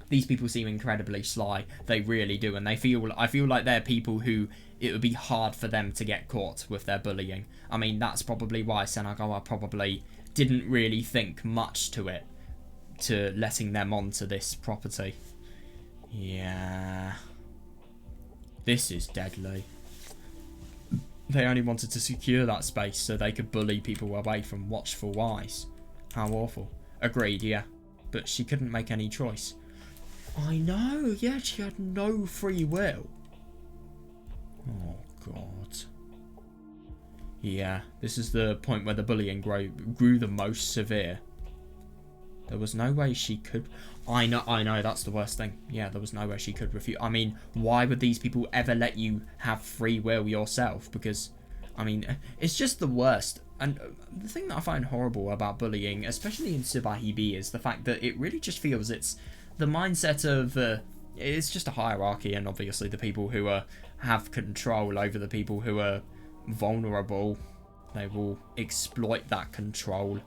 these people seem incredibly sly. They really do. And I feel like they're people who it would be hard for them to get caught with their bullying. I mean, that's probably why Senagawa probably didn't really think much to it, to letting them onto this property. Yeah. This is deadly. They only wanted to secure that space so they could bully people away from watchful eyes. How awful. Agreed, yeah. But she couldn't make any choice. I know, yeah, she had no free will. Oh, God. Yeah, this is the point where the bullying grew the most severe. There was no way she could... I know, that's the worst thing. Yeah, there was no way she could refuse. I mean, why would these people ever let you have free will yourself? Because, I mean, it's just the worst. And the thing that I find horrible about bullying, especially in Subarashiki, is the fact that it really just feels it's the mindset of... it's just a hierarchy, and obviously the people who have control over the people who are vulnerable, they will exploit that control.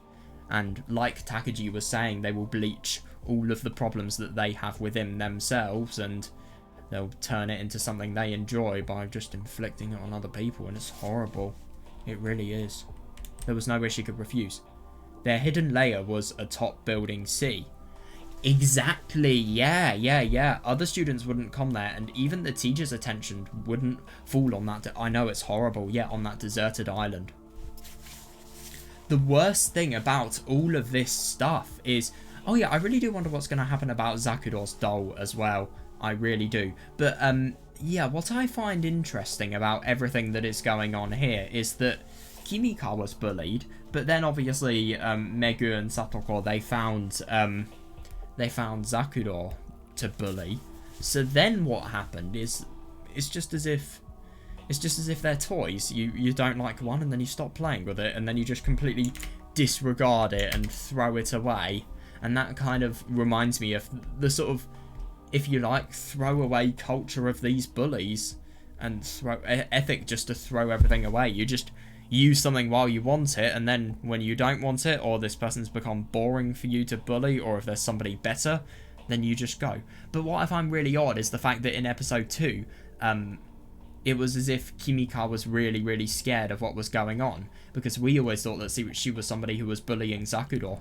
And like Takuji was saying, they will bleach all of the problems that they have within themselves, and they'll turn it into something they enjoy by just inflicting it on other people, and it's horrible. It really is. There was no way she could refuse. Their hidden layer was atop building C. Exactly, yeah. Other students wouldn't come there, and even the teacher's attention wouldn't fall on that. I know it's horrible, yeah, on that deserted island. The worst thing about all of this stuff is... Oh yeah, I really do wonder what's going to happen about Zakuro's doll as well. I really do. But yeah, what I find interesting about everything that is going on here is that Kimika was bullied, but then obviously Megu and Satoko, they found Zakuro to bully. So then what happened is it's just as if they're toys. You don't like one and then you stop playing with it and then you just completely disregard it and throw it away. And that kind of reminds me of the sort of, if you like, throwaway culture of these bullies and ethic just to throw everything away. You just use something while you want it, and then when you don't want it, or this person's become boring for you to bully, or if there's somebody better, then you just go. But what I find really odd is the fact that in episode 2, it was as if Kimika was really, really scared of what was going on, because we always thought that she was somebody who was bullying Zakuro.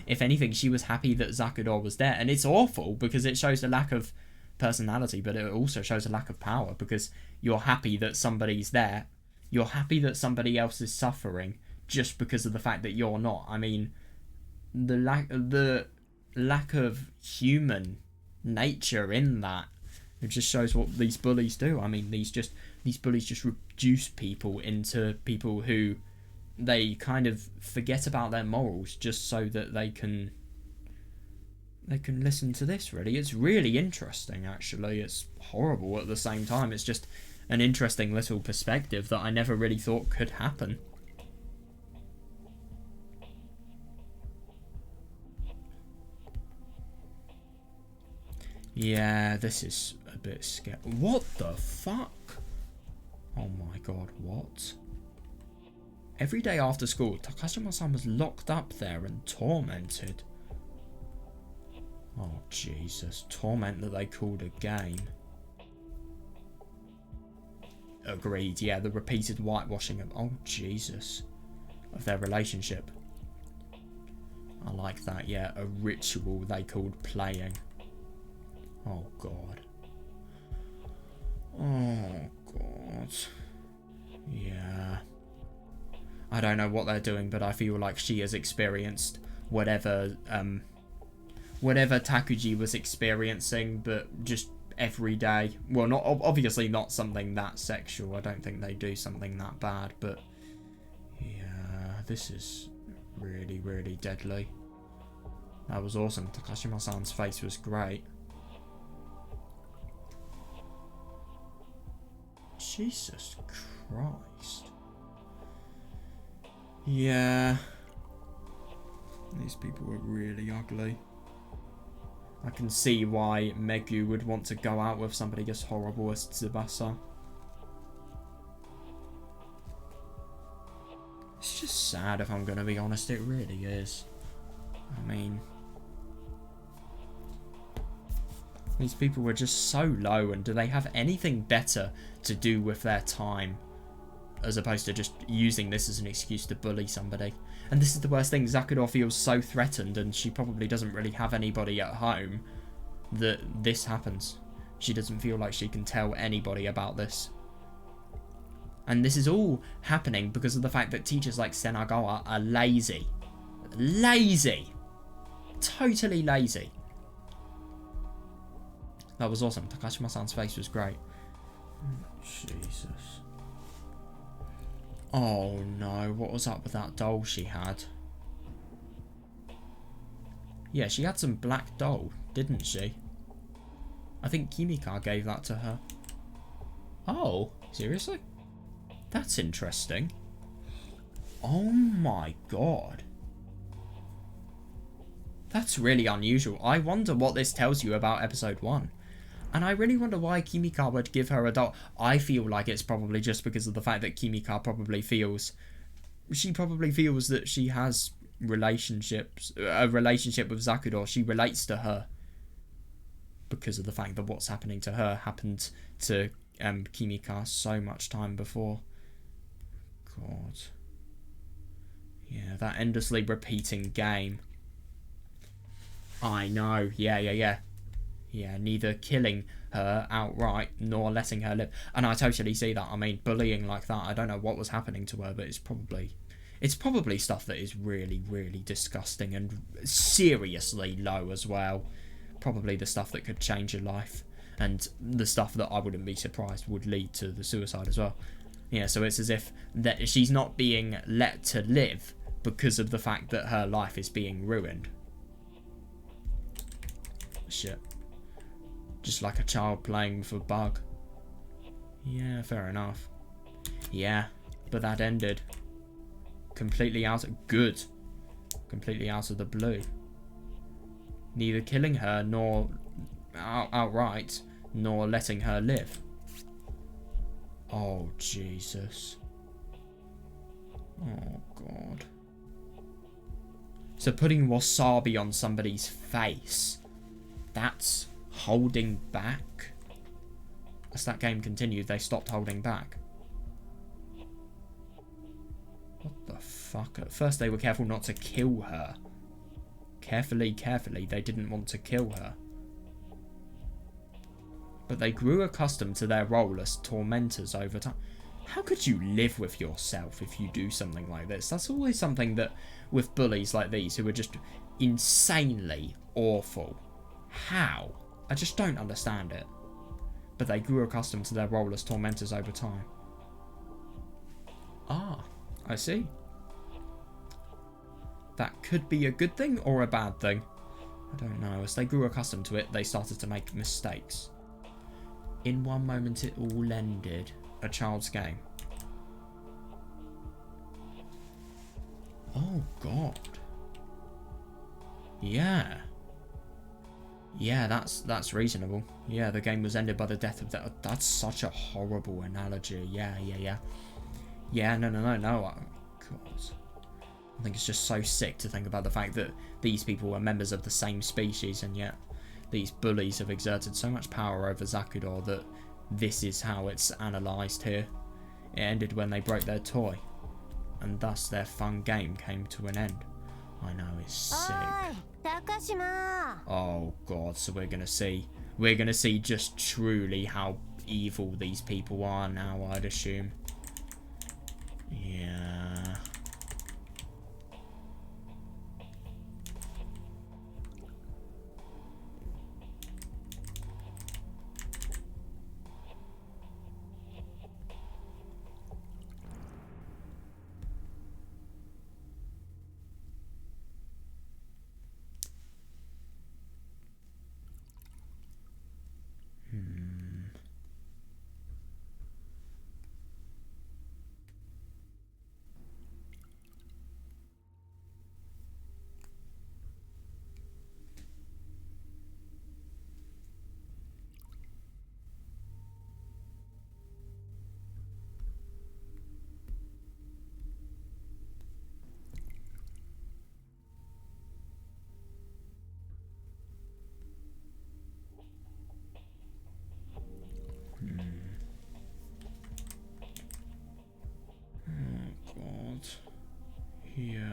If anything, she was happy that Zakuro was there, and it's awful because it shows a lack of personality, but it also shows a lack of power, because you're happy that somebody's there. You're happy that somebody else is suffering just because of the fact that you're not. I mean, the lack of human nature in that, it just shows what these bullies do. I mean, these bullies just reduce people into people who they kind of forget about their morals just so that they can listen to this, really. It's really interesting, actually. It's horrible at the same time. It's just an interesting little perspective that I never really thought could happen. Yeah, this is a bit scary. What the fuck? Oh my god, what? Every day after school, Takashima-san was locked up there and tormented. Oh, Jesus. Torment that they called a game. Agreed, yeah, the repeated whitewashing of... Oh, Jesus. Of their relationship. I like that, yeah. A ritual they called playing. Oh, God. Oh, God. Yeah. I don't know what they're doing, but I feel like she has experienced whatever Takuji was experiencing, but just every day. Well, not obviously not something that sexual. I don't think they do something that bad, but yeah, this is really, really deadly. That was awesome. Takashima-san's face was great. Jesus Christ. Yeah. These people were really ugly. I can see why Megu would want to go out with somebody as horrible as Tsubasa. It's just sad, if I'm going to be honest. It really is. I mean, these people were just so low, and do they have anything better to do with their time as opposed to just using this as an excuse to bully somebody? And this is the worst thing. Zakuro feels so threatened, and she probably doesn't really have anybody at home, that this happens. She doesn't feel like she can tell anybody about this. And this is all happening because of the fact that teachers like Senagawa are lazy. Lazy! Totally lazy. That was awesome. Takashima-san's face was great. Jesus. Oh no, what was up with that doll she had? Yeah, she had some black doll, didn't she? I think Kimika gave that to her. Oh, seriously? That's interesting. Oh my god. That's really unusual. I wonder what this tells you about episode 1. And I really wonder why Kimika would give her a doll. I feel like it's probably just because of the fact that Kimika probably feels... She probably feels that she has relationships... A relationship with Zakuro. She relates to her. Because of the fact that what's happening to her happened to Kimika so much time before. God. Yeah, that endlessly repeating game. I know. Yeah. Yeah, neither killing her outright nor letting her live. And I totally see that. I mean, bullying like that, I don't know what was happening to her, but it's probably stuff that is really, really disgusting and seriously low as well. Probably the stuff that could change your life. And the stuff that I wouldn't be surprised would lead to the suicide as well. Yeah, so it's as if that she's not being let to live because of the fact that her life is being ruined. Shit. Just like a child playing with a bug. Yeah, fair enough. Yeah, but that ended completely out of the blue. Neither killing her nor outright, nor letting her live. Oh, Jesus. Oh, God. So putting wasabi on somebody's face, that's holding back? As that game continued, they stopped holding back. What the fuck? At first they were careful not to kill her. Carefully, they didn't want to kill her. But they grew accustomed to their role as tormentors over time. How could you live with yourself if you do something like this? That's always something that, with bullies like these, who are just insanely awful. How? I just don't understand it. But they grew accustomed to their role as tormentors over time. Ah, I see. That could be a good thing or a bad thing. I don't know. As they grew accustomed to it, they started to make mistakes. In one moment it all ended. A child's game. Oh, God. Yeah. Yeah, that's reasonable. Yeah, the game was ended by the death of that. That's such a horrible analogy. Yeah. Yeah, no. God. I think it's just so sick to think about the fact that these people were members of the same species, and yet these bullies have exerted so much power over Zakuro that this is how it's analysed here. It ended when they broke their toy, and thus their fun game came to an end. I know, it's sick. Oh, God, so we're gonna see just truly how evil these people are now, I'd assume. Yeah. Oh, God. Yeah.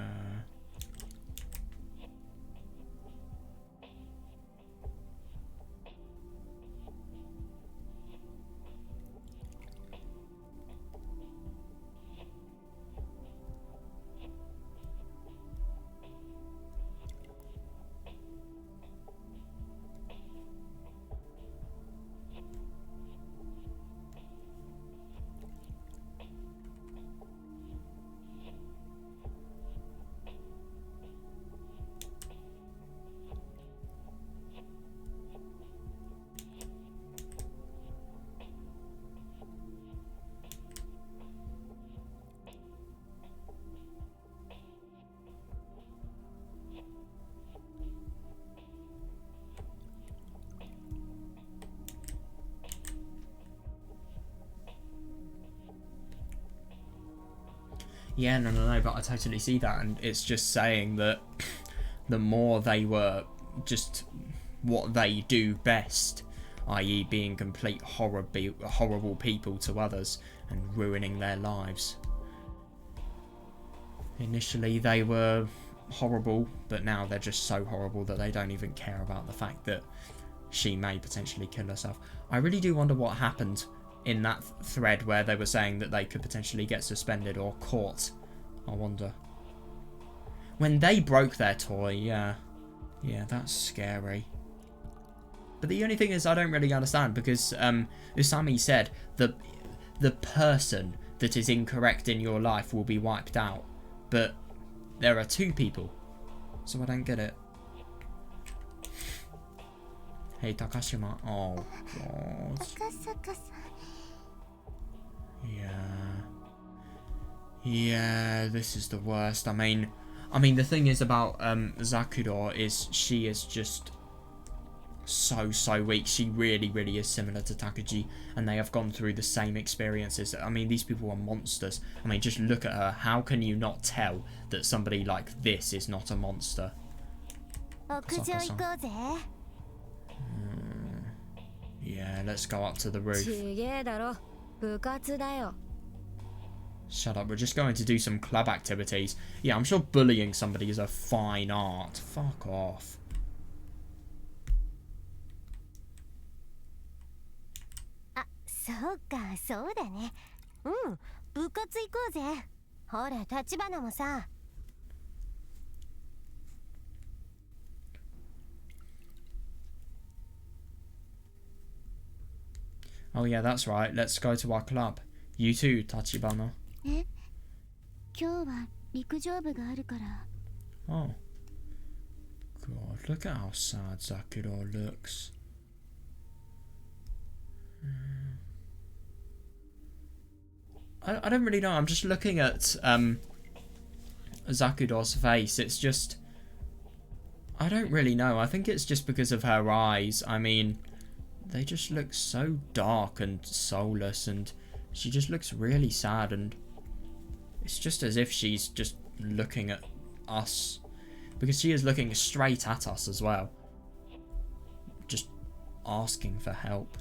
Yeah, no, but I totally see that, and it's just saying that the more they were just what they do best, i.e. being complete horrible people to others and ruining their lives. Initially they were horrible, but now they're just so horrible that they don't even care about the fact that she may potentially kill herself. I really do wonder what happened in that thread where they were saying that they could potentially get suspended or caught. I wonder. When they broke their toy, yeah, that's scary. But the only thing is, I don't really understand, because Usami said the person that is incorrect in your life will be wiped out. But there are 2 people, so I don't get it. Hey, Takashima. Oh, God. Yeah, this is the worst. I mean, the thing is about Zakuro is she is just so weak. She really is similar to Takuji, and they have gone through the same experiences. I mean, these people are monsters. I mean, just look at her. How can you not tell that somebody like this is not a monster? Yeah, let's go up to the roof. Shut up, we're just going to do some club activities. Yeah, I'm sure bullying somebody is a fine art. Fuck off. Oh yeah, that's right. Let's go to our club. You too, Tachibana. Oh. God, look at how sad Zakuro looks. I don't really know. I'm just looking at Zakuro's face. It's just... I don't really know. I think it's just because of her eyes. I mean, they just look so dark and soulless, and she just looks really sad, and it's just as if she's just looking at us, because she is looking straight at us as well, just asking for help.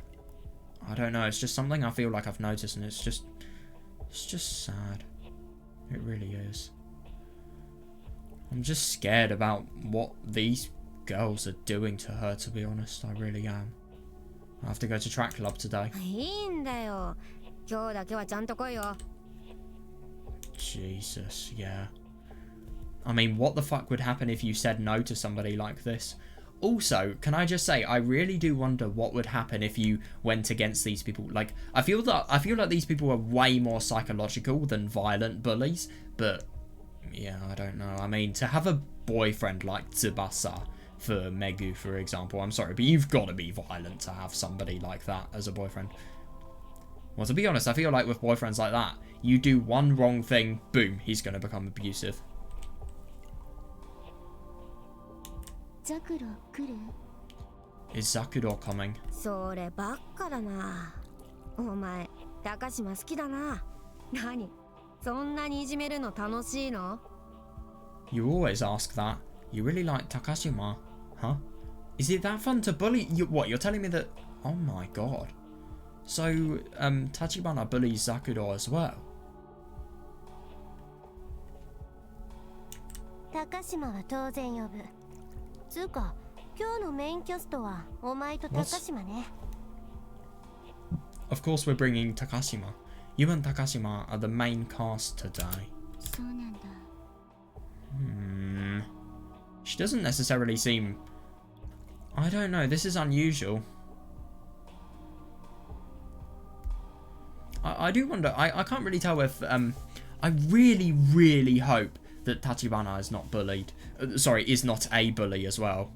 I don't know, it's just something I feel like I've noticed, and it's just sad. It really is. I'm just scared about what these girls are doing to her, to be honest. I really am. I have to go to track club today. Jesus, yeah. I mean, what the fuck would happen if you said no to somebody like this? Also, can I just say, I really do wonder what would happen if you went against these people. Like, I feel like these people are way more psychological than violent bullies, but yeah, I don't know. I mean, to have a boyfriend like Tsubasa for Megu, for example, I'm sorry, but you've got to be violent to have somebody like that as a boyfriend. Well, to be honest, I feel like with boyfriends like that, you do one wrong thing, boom, he's going to become abusive. Is Zakuro coming? You always ask that. You really like Takashima, huh? Is it that fun to bully? What, you're telling me that... Oh my god. So, Tachibana bullies Zakuro as well? Of course we're bringing Takashima. You and Takashima are the main cast today. She doesn't necessarily seem... I don't know, this is unusual. I do wonder, I can't really tell if... I really hope that Tachibana is not bullied. Sorry, is not a bully as well.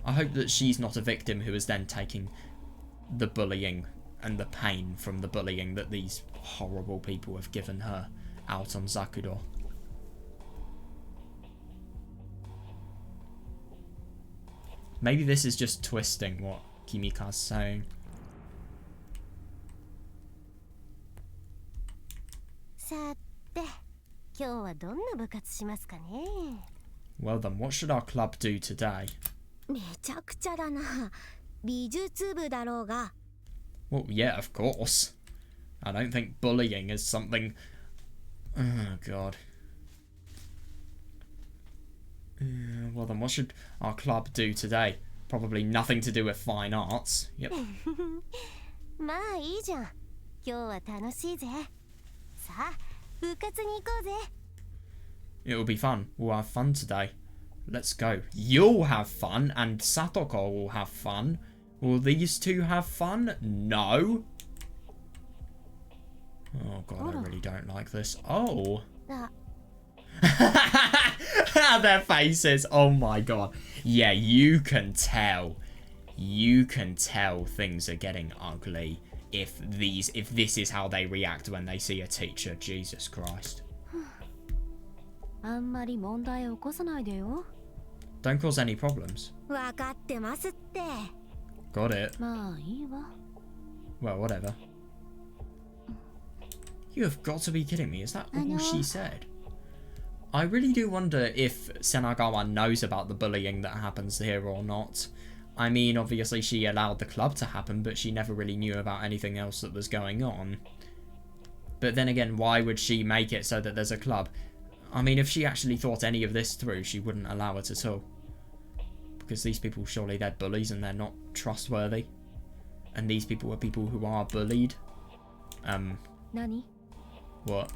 I hope that she's not a victim who is then taking the bullying and the pain from the bullying that these horrible people have given her out on Zakuro. Maybe this is just twisting what Kimika's saying. Well then, what should our club do today? Well, yeah, of course. I don't think bullying is something... Oh, God. Well then, what should our club do today? Probably nothing to do with fine arts. Yep. It'll be fun. We'll have fun today. Let's go. You'll have fun, and Satoko will have fun. Will these two have fun? No. Oh god, I really don't like this. Oh. Their faces. Oh my god. Yeah, you can tell. You can tell things are getting ugly if this is how they react when they see a teacher. Jesus Christ. Don't cause any problems. Got it. Well, whatever. You have got to be kidding me. Is that all she said? I really do wonder if Senagawa knows about the bullying that happens here or not. I mean, obviously she allowed the club to happen, but she never really knew about anything else that was going on. But then again, why would she make it so that there's a club? I mean, if she actually thought any of this through, she wouldn't allow it at all. Because these people, surely they're bullies and they're not trustworthy. And these people are people who are bullied. Nani? What?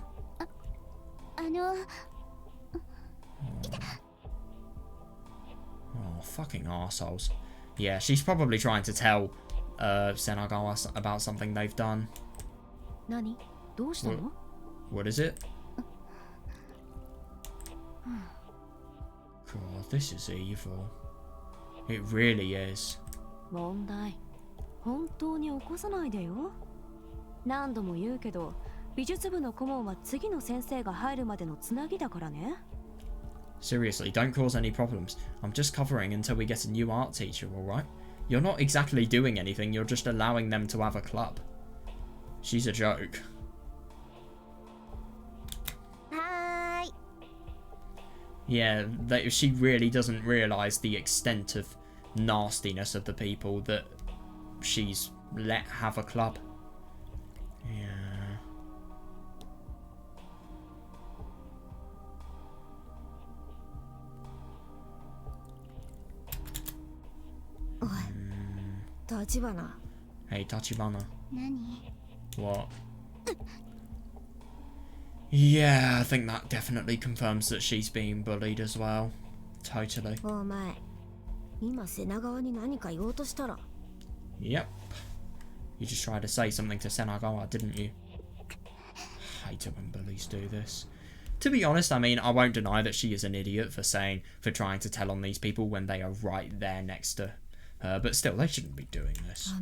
Oh, fucking arseholes. Yeah, she's probably trying to tell Senagawa about something they've done. Nani? What is it? God, this is evil. It really is. 問題。本当に起こさないでよ。何度も言うけど、美術部の顧問は次の先生が入るまでのつなぎだからね。Seriously, don't cause any problems. I'm just covering until we get a new art teacher, alright? You're not exactly doing anything, you're just allowing them to have a club. She's a joke. Hi. Yeah, she really doesn't realise the extent of nastiness of the people that she's let have a club. Yeah. Tachibana. Hey, Tachibana. Nani? What? Yeah, I think that definitely confirms that she's being bullied as well. Totally. Yep. You just tried to say something to Senagawa, didn't you? I hate it when bullies do this. To be honest, I mean, I won't deny that she is an idiot for trying to tell on these people when they are right there next to her, but still, they shouldn't be doing this.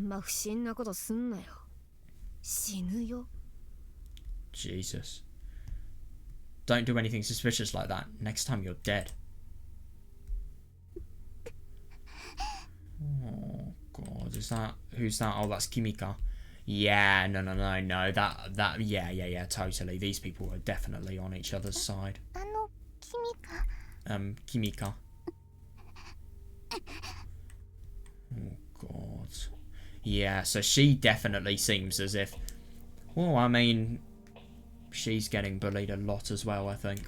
Jesus. Don't do anything suspicious like that. Next time you're dead. Oh god, who's that? Oh, that's Kimika. Yeah, no, yeah, totally. These people are definitely on each other's side. Kimika. Oh god. Yeah, so she definitely seems as if, well, I mean, she's getting bullied a lot as well, I think.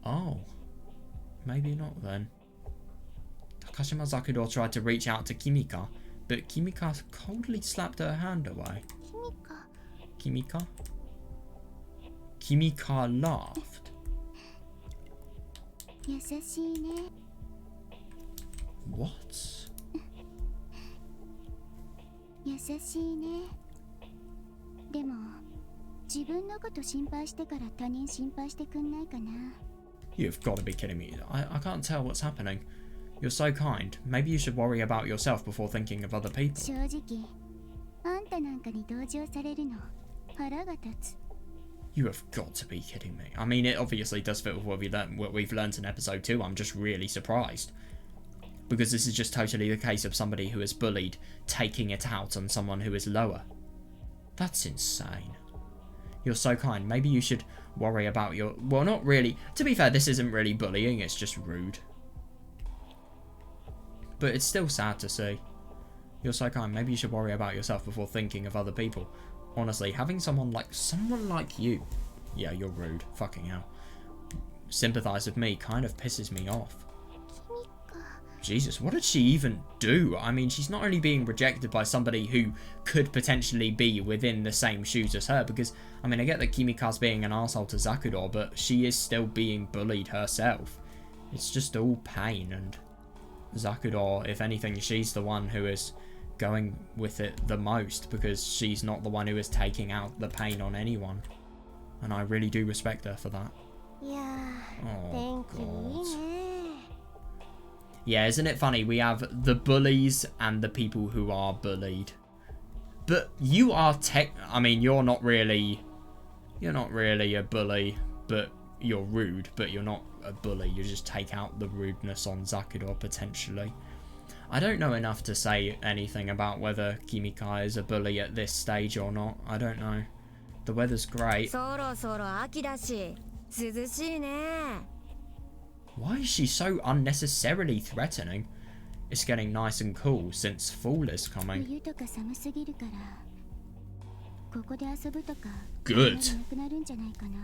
Oh. Maybe not then. Takashima Zakuro tried to reach out to Kimika, but Kimika coldly slapped her hand away. Kimika? Kimika laughed. What? You've got to be kidding me. I can't tell what's happening. You're so kind. Maybe you should worry about yourself before thinking of other people. You have got to be kidding me. I mean, it obviously does fit with what we've learned in episode 2. I'm just really surprised. Because this is just totally the case of somebody who is bullied taking it out on someone who is lower. That's insane. You're so kind. Maybe you should worry about your... Well, not really. To be fair, this isn't really bullying. It's just rude. But it's still sad to see. You're so kind. Maybe you should worry about yourself before thinking of other people. Honestly, having someone like you... Yeah, you're rude. Fucking hell. Sympathize with me kind of pisses me off. Jesus, what did she even do? I mean, she's not only being rejected by somebody who could potentially be within the same shoes as her, because, I mean, I get that Kimika's being an arsehole to Zakuro, but she is still being bullied herself. It's just all pain, and Zakuro, if anything, she's the one who is going with it the most, because she's not the one who is taking out the pain on anyone. And I really do respect her for that. Yeah, Oh, thank you. Yeah, isn't it funny? We have the bullies and the people who are bullied. But you are I mean, you're not really a bully, but you're rude, but you're not a bully. You just take out the rudeness on Zakuro potentially. I don't know enough to say anything about whether Kimika is a bully at this stage or not. I don't know. The weather's great. そろそろ秋だし、涼しいね。 Why is she so unnecessarily threatening? It's getting nice and cool since fall is coming. 冬とか寒すぎるから、ここで遊ぶとか、 Good. なくなるんじゃないかな。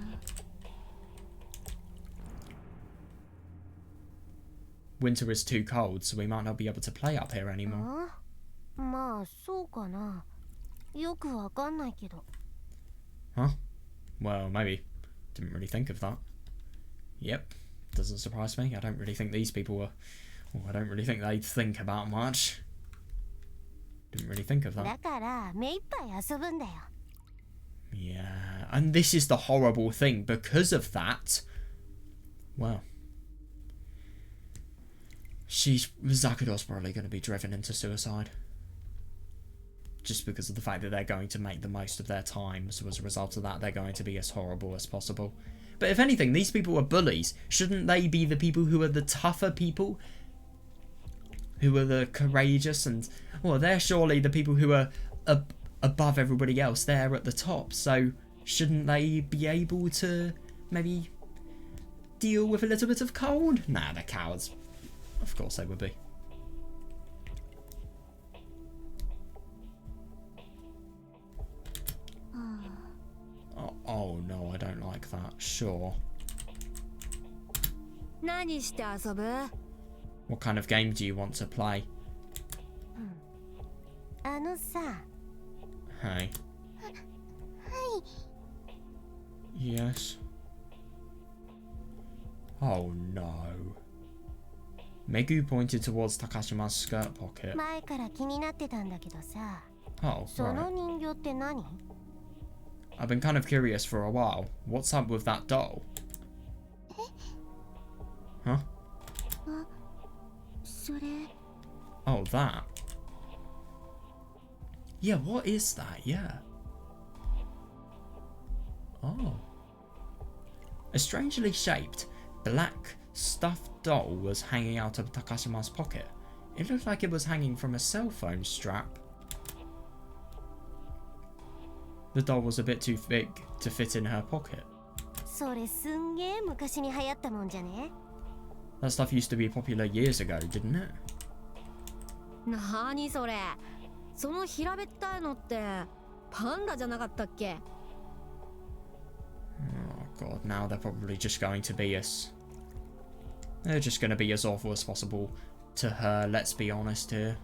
Winter is too cold, so we might not be able to play up here anymore. まあそうかな。よくわかんないけど。 Huh? Well, maybe. Didn't really think of that. Yep. Doesn't surprise me. I don't really think these people were... Well, I don't really think they think about much. Didn't really think of that. だから目いっぱい遊ぶんだよ。 Yeah. And this is the horrible thing. Because of that... Well... Zakuro's probably going to be driven into suicide. Just because of the fact that they're going to make the most of their time. So as a result of that, they're going to be as horrible as possible. But if anything, these people are bullies. Shouldn't they be the people who are the tougher people? Who are the courageous and... Well, they're surely the people who are above everybody else. They're at the top. So shouldn't they be able to maybe deal with a little bit of cold? Nah, they're cowards. Of course they would be. Oh no, I don't like that. Sure. 何して遊ぶ？ What kind of game do you want to play? あのさ。 Hey. Yes. Oh no. Megu pointed towards Takashima's skirt pocket. 前から気になってたんだけどさ。 Oh, その right. 人形って何？ I've been kind of curious for a while. What's up with that doll? Huh? それ。 Oh, that. Yeah, what is that? Yeah. Oh. A strangely shaped, black, stuffed doll was hanging out of Takashima's pocket. It looked like it was hanging from a cell phone strap. The doll was a bit too big to fit in her pocket. それすんげえ昔に流行ったもんじゃね？ That stuff used to be popular years ago, didn't it? なにそれ？その平べったいのってパンダじゃなかったっけ？ Oh god, now they're probably just going to be as... They're just going to be as awful as possible to her, let's be honest here.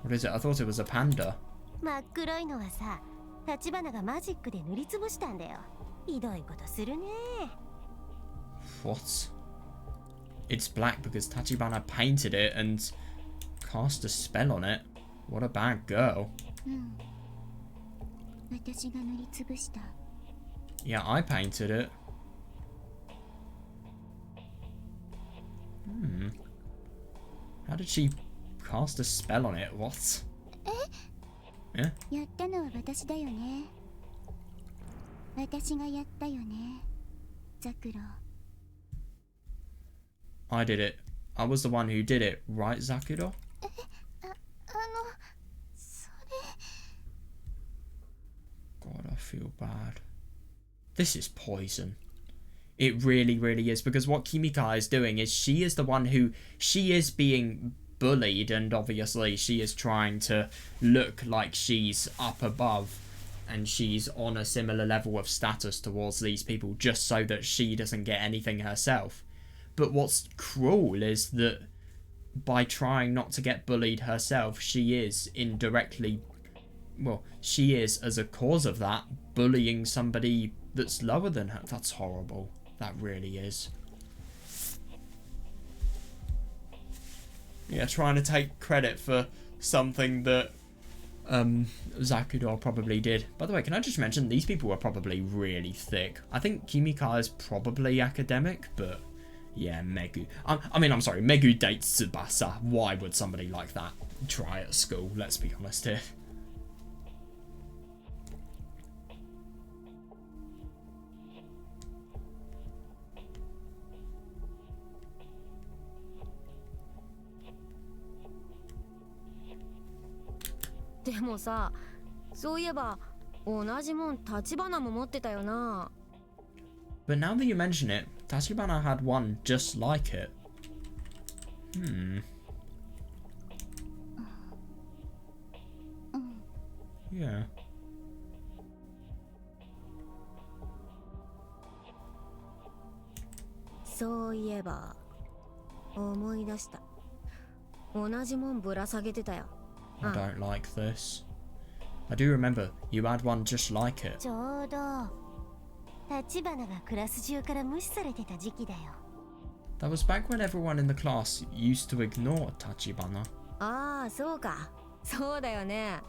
What is it? I thought it was a panda. 真っ黒いのはさ、立花がマジックで塗りつぶしたんだよ。ひどいことするね。 What? It's black because Tachibana painted it and cast a spell on it. What a bad girl. 私が塗りつぶした。 Yeah, I painted it. How did she cast a spell on it? What? Yeah? やったのは私だよね。私がやったよね。ザクロ。 I did it. I was the one who did it, right, Zakuro? それ。 God, I feel bad. This is poison. It really, really is. Because what Kimika is doing is she is the one who... She is being bullied, and obviously she is trying to look like she's up above and she's on a similar level of status towards these people just so that she doesn't get anything herself. But what's cruel is that by trying not to get bullied herself, she is indirectly well, she is, as a cause of that, bullying somebody that's lower than her. That's horrible. That really is. Yeah, trying to take credit for something that Zakuro probably did. By the way, can I just mention, these people were probably really thick. I think Kimika is probably academic, but yeah, Megu. I'm sorry, Megu dates Tsubasa. Why would somebody like that try at school? Let's be honest here.でもさ、そういえば同じもん橘も持ってたよな。But now that you mention it, Tachibana had one just like it. Yeah. そういえば思い出した。同じもんぶら下げてたよ。I don't like this. I do remember you had one just like it. ちょうど橘がクラス中から無視されてた時期だよ。 That was back when everyone in the class used to ignore Tachibana. ああ、そうか。そうだよね。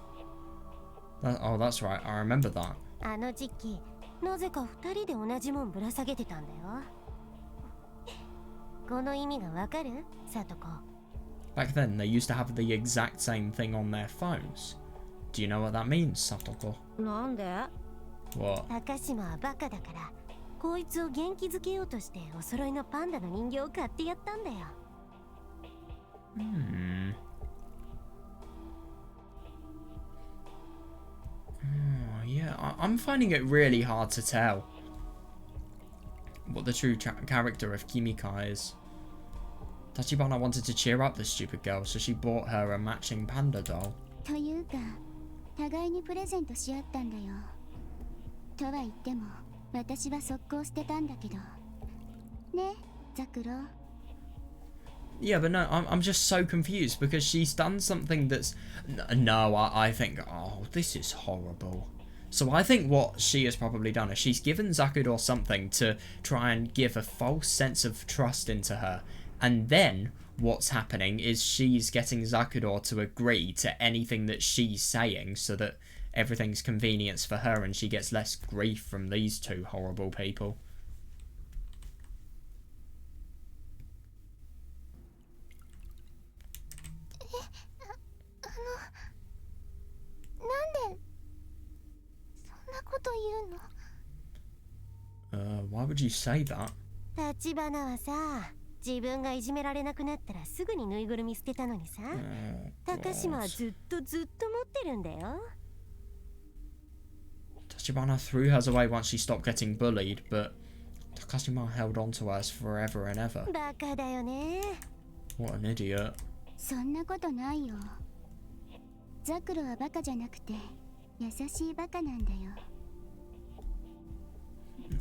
Oh, that's right. I remember that. あの時期なぜか二人で同じもんぶら下げてたんだよ。この意味がわかる？さとこ。 Back then, they used to have the exact same thing on their phones. Do you know what that means, Satoko? なんで？ What? 高島はバカだからこいつを元気づけようとしてお揃いのパンダの人形を買ってやったんだよ。Oh, yeah, I'm finding it really hard to tell what the true character of Kimika is. Tachibana wanted to cheer up the stupid girl, so she bought her a matching panda doll. というか、互いにプレゼントし合ったんだよ。とは言っても、私は速攻捨てたんだけど。ね、ザクロ。Yeah, but no, I'm just so confused because she's done something that's... No, I think... Oh, this is horrible. So I think what she has probably done is she's given Zakuro something to try and give a false sense of trust into her. And then what's happening is she's getting Zakuro to agree to anything that she's saying so that everything's convenience for her and she gets less grief from these two horrible people. Why would you say that? 橘はさ、自分がいじめられなくなったらすぐにぬいぐるみ捨てたのにさ、高島はずっと持ってるんだよ。Tachibana threw hers away once she stopped getting bullied, but Takashima held on to hers forever and ever. バカだよね。 What an idiot. そんなことないよ。ザクロはバカじゃなくて、優しいバカなんだよ。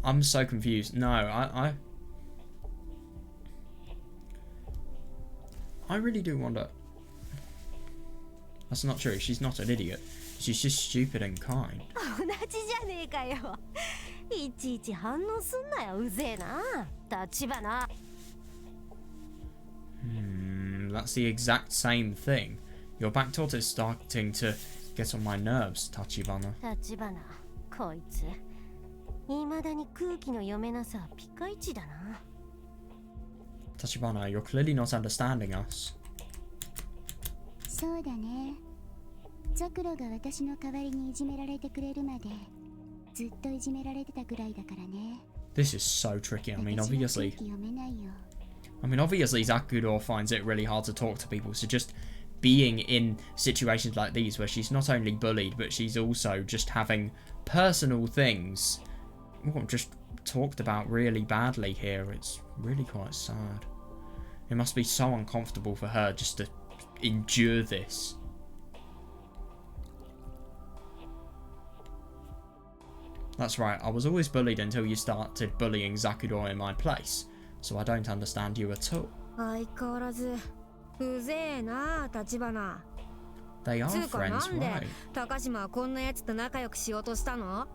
I'm so confused. No, I really do wonder. That's not true. She's not an idiot. She's just stupid and kind. 同じじゃねえかよ。いちいち反応すんなよ、うぜえな。橘。That's the exact same thing. Your back talk is starting to get on my nerves, Tachibana. 橘、こいつ。未だに空気の読めなさピカイチだな。Tachibana, you're clearly not understanding us. そうだね。ザクロが私の代わりにいじめられてくれるまで、ずっといじめられてたぐらいだからね。This is so tricky. I mean, obviously, 空気読めないよ。obviously Zakuro finds it really hard to talk to people, so just being in situations like these where she's not only bullied, but she's also just having personal things just talked about really badly here. It's really quite sad. It must be so uncomfortable for her just to endure this. That's right, I was always bullied until you started bullying Zakuro in my place, so I don't understand you at all. 相変わらずうぜえな、橘。They are つうか friends, なんで right? 高島はこんなやつと仲良くしようとしたの？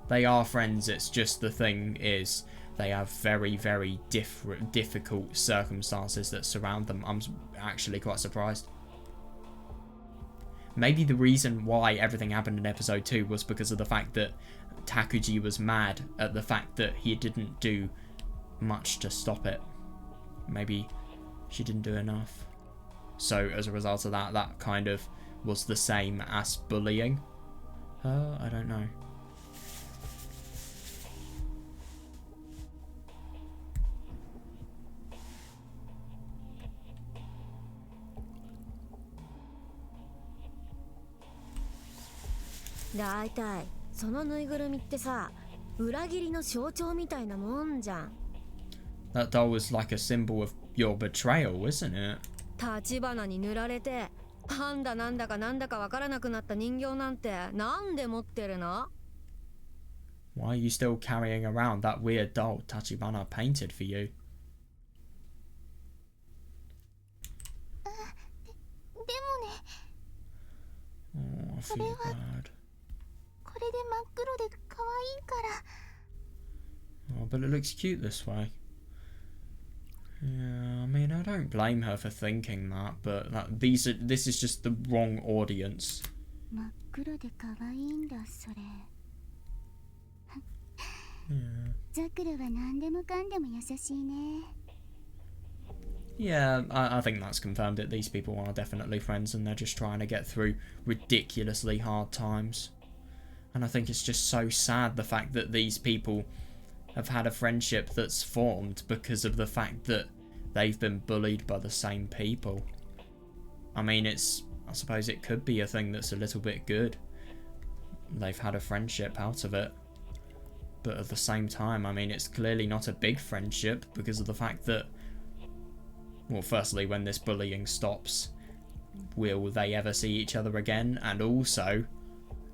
They are friends, it's just the thing is they have very, very difficult circumstances that surround them. I'm actually quite surprised. Maybe the reason why everything happened in episode 2 was because of the fact that Takuji was mad at the fact that he didn't do much to stop it. Maybe she didn't do enough. So as a result of that, that kind of was the same as bullying her? I don't know.だいたいそのぬいぐるみってさ、裏切りの象徴みたいなもんじゃん。 That doll was like a symbol of your betrayal, isn't it? 立花に塗られてなんだなんだかなんだかわからなくなった人形なんてなんで持ってるの？ Why are you still carrying around that weird doll Tachibana painted for you? でもね、 Oh, I feel bad. これで真っ黒で可愛いから。 Oh, but it looks cute this way. Yeah, I mean, I don't blame her for thinking that, but this is just the wrong audience. 真っ黒で可愛いんだそれ。Yeah. ザクロは何でもかんでも優しいね。 Yeah, I think that's confirmed it. These people are definitely friends and they're just trying to get through ridiculously hard times. And I think it's just so sad the fact that these people have had a friendship that's formed because of the fact that they've been bullied by the same people. I mean, I suppose it could be a thing that's a little bit good. They've had a friendship out of it. But at the same time, I mean, it's clearly not a big friendship because of the fact that, well, firstly, when this bullying stops, will they ever see each other again? And also,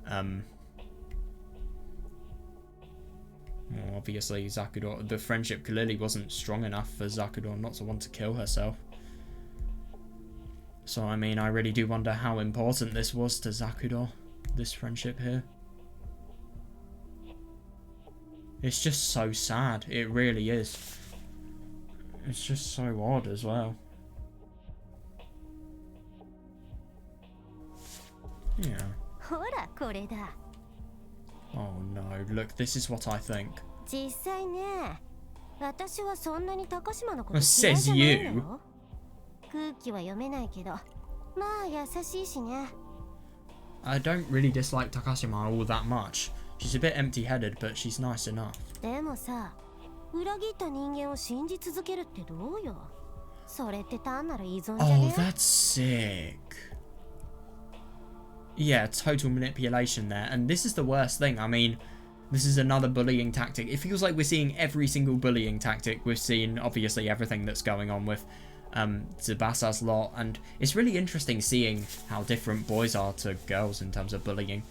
well, obviously, Zakuro, the friendship clearly wasn't strong enough for Zakuro not to want to kill herself. So, I mean, I really do wonder how important this was to Zakuro, this friendship here. It's just so sad, it really is. It's just so odd as well. Yeah. ほらこれだ。 Oh no, look, this is what I think. 実際ね、私はそんなに高島のこと Well, 嫌い says じゃないの you. よ。空気は読めないけど、まあ優しいしね。 I don't really dislike Takashima all that much. She's a bit empty-headed, but she's nice enough. でもさ、裏切った人間を信じ続けるってどうよ。それって単なる依存じゃ Oh, ね？ that's sick. Yeah, total manipulation there. And this is the worst thing. I mean, this is another bullying tactic. It feels like we're seeing every single bullying tactic. We've seen, obviously, everything that's going on with Tsubasa's lot. And it's really interesting seeing how different boys are to girls in terms of bullying.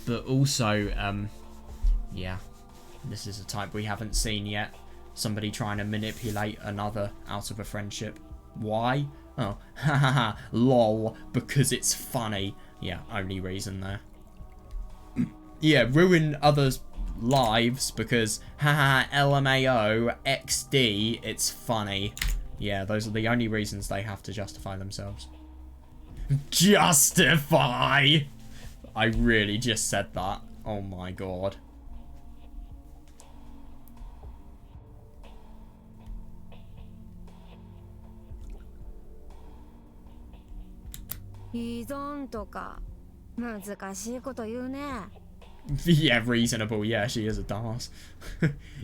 But also, yeah, this is a type we haven't seen yet. Somebody trying to manipulate another out of a friendship. Why? Oh, hahaha, lol, because it's funny. Yeah, only reason there. Yeah, ruin others' lives because, haha, LMAO, XD, it's funny. Yeah, those are the only reasons they have to justify themselves. Justify! I really just said that. Oh my god.依存とか難しいこと言うね。 Yeah, reasonable. Yeah, she is a dumbass.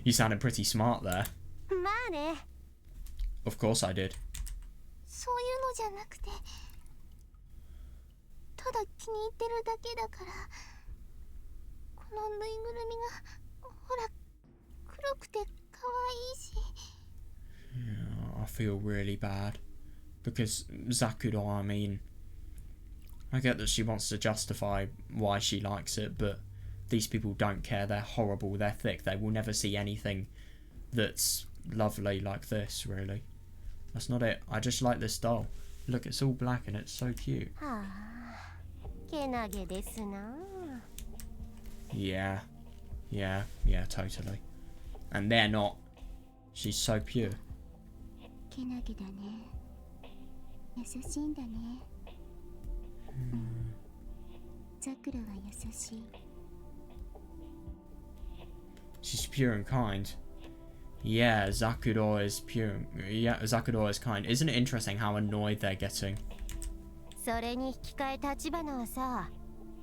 You sounded pretty smart there. まあね。 Of course I did. そういうのじゃなくて、ただ気に入ってるだけだから。このぬいぐるみがほら黒くて可愛いし。 Yeah, I feel really bad. Because Zakuro, I mean, I get that she wants to justify why she likes it, but these people don't care. They're horrible, they're thick, they will never see anything that's lovely like this, really. That's not it. I just like this doll. Look, it's all black and it's so cute. はあ。けなげですな。 Yeah. Yeah, totally. And they're not. She's so pure. けなげだね。優しいんだね。ザクロは優しい。 She's pure and kind. Yeah, Zakuro is pure. Yeah, Zakuro is kind. Isn't it interesting how annoyed they're getting? それに引き換え立花はさ、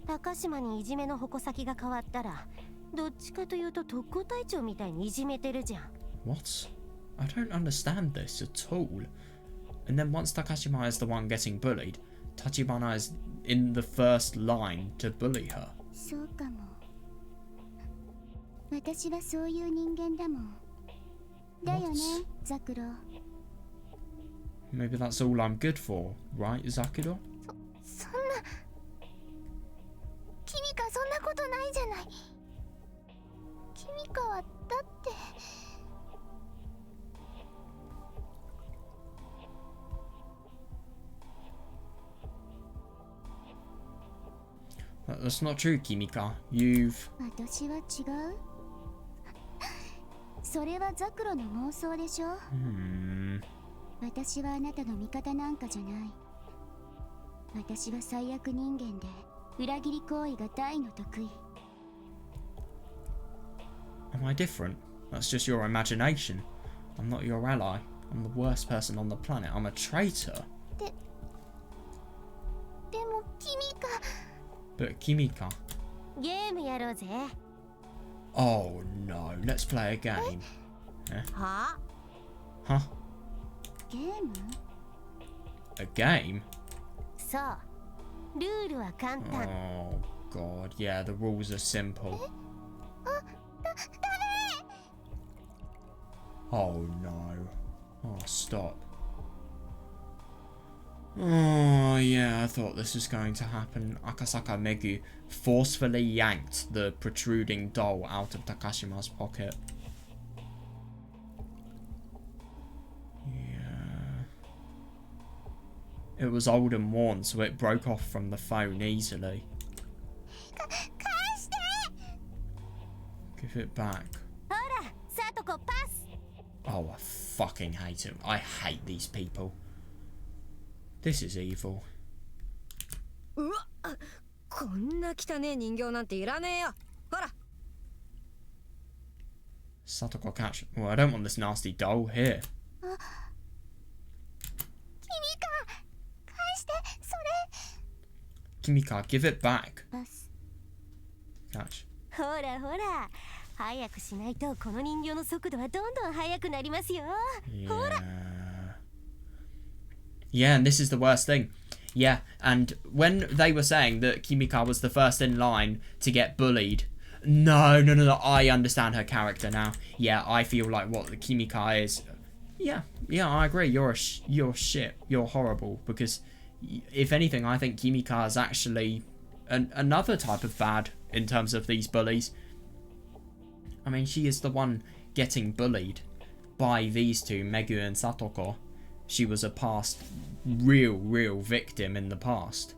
高島にいじめの矛先が変わったら、どっちかというと特攻隊長みたいにいじめてるじゃん。 What? I don't understand this at all. And then once Takashima is the one getting bullied, Tachibana is in the first line to bully her. そうかも。私はそういう人間だもん。だよね、ザクロ。 Maybe that's all I'm good for, right, Zakuro? そんな。君かそんなことないじゃない。君かはだって。 That's not true, Kimika. You've... 私は違う。それはザクロの妄想でしょ。私はあなたの味方なんかじゃない。私は最悪人間で裏切り行為が大の得意。 Am I different? That's just your imagination. I'm not your ally. I'm the worst person on the planet. I'm a traitor. でも君か。 But Kimika... ゲームやろうぜ。 Oh no, let's play a game. は Huh? ゲーム？ A game? そう。ルールは簡単。 Oh god, yeah, the rules are simple. Oh no. Oh, stop. Oh yeah, I thought this was going to happen. Akasaka Megu forcefully yanked the protruding doll out of Takashima's pocket. Yeah. It was old and worn, so it broke off from the phone easily. Give it back. ほら、サトコパス。 Oh, I fucking hate him. I hate these people. This is evil. うわ、こんな汚ねえ人形なんていらねえよ。ほら。 Satoko catch. Well, I don't want this nasty doll here. 君か。返してそれ。 Kimika, give it back. パス。 Catch. ほらほら。早くしないとこの人形の速度はどんどん速くなりますよ。 Yeah. Yeah, and this is the worst thing. Yeah, and when they were saying that Kimika was the first in line to get bullied, no, I understand her character now. Yeah, I feel like what the Kimika is. Yeah, I agree. You're shit. You're horrible. Because if anything, I think Kimika is actually another type of bad in terms of these bullies. I mean, she is the one getting bullied by these two, Megu and Satoko. She was a past real victim in the past.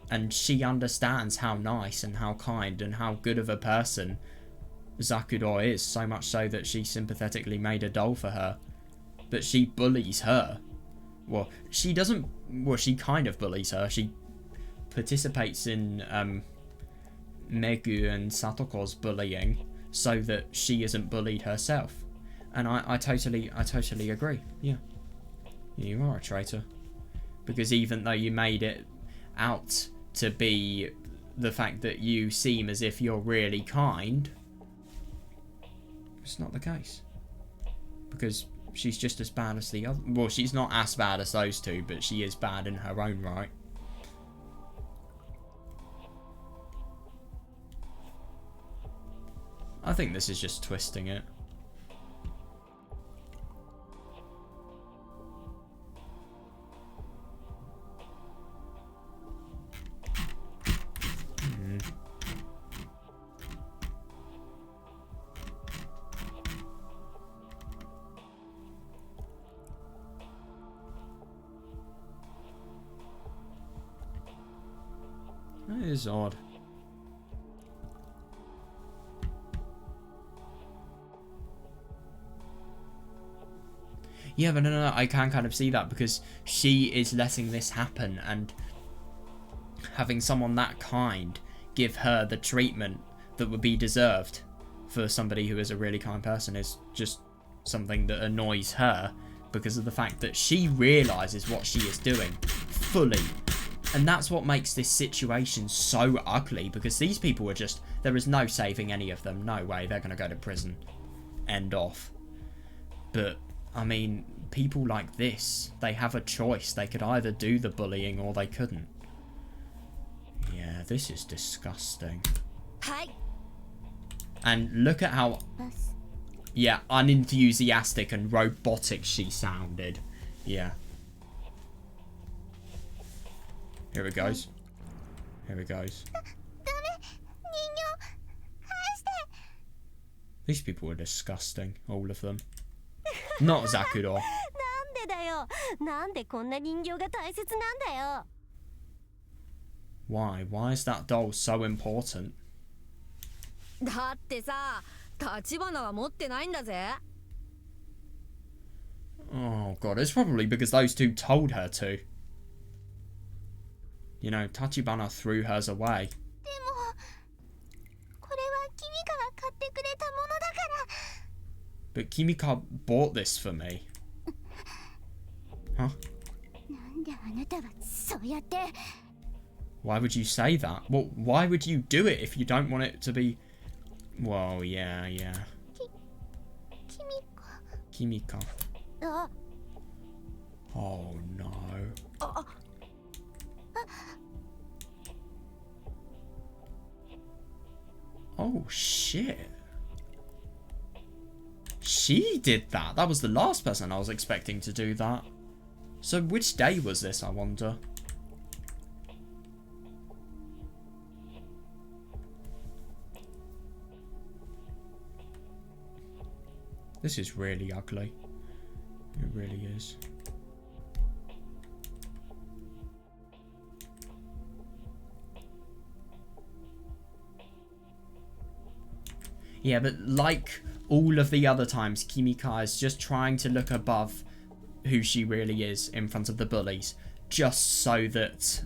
And she understands how nice and how kind and how good of a person Zakuro is, so much so that she sympathetically made a doll for her. But she bullies her. Well, she doesn't... Well, she kind of bullies her. She participates in Megu and Satoko's bullying so that she isn't bullied herself. And I totally agree. Yeah. You are a traitor. Because even though you made it out to be the fact that you seem as if you're really kind, it's not the case. Because she's just as bad as the other... Well, she's not as bad as those two, but she is bad in her own right. I think this is just twisting it. is odd. Yeah, but no, I can kind of see that because she is letting this happen, and having someone that kind give her the treatment that would be deserved for somebody who is a really kind person is just something that annoys her because of the fact that she realises what she is doing fully. And that's what makes this situation so ugly, because these people are just, there is no saving any of them. No way, they're going to go to prison. End off. But, I mean, people like this, they have a choice. They could either do the bullying or they couldn't. Yeah, this is disgusting. Hi. And look at how, yeah, unenthusiastic and robotic she sounded. Yeah. Here it goes. Here it goes. These people are disgusting, all of them. Not Zakuro. Why? Why is that doll so important? だってさ、立花は持ってないんだぜ。 Oh god, it's probably because those two told her to. You know, Tachibana threw hers away. でもこれは君から買ってくれたものだから。 But Kimika bought this for me. Huh? なんであなたはそうやって。 Why would you say that? Well, why would you do it if you don't want it to be... Well, yeah. Kimika. Oh, no. Oh, shit. She did that. That was the last person I was expecting to do that. So which day was this, I wonder? This is really ugly. It really is. Yeah, but like all of the other times, Kimika is just trying to look above who she really is in front of the bullies, just so that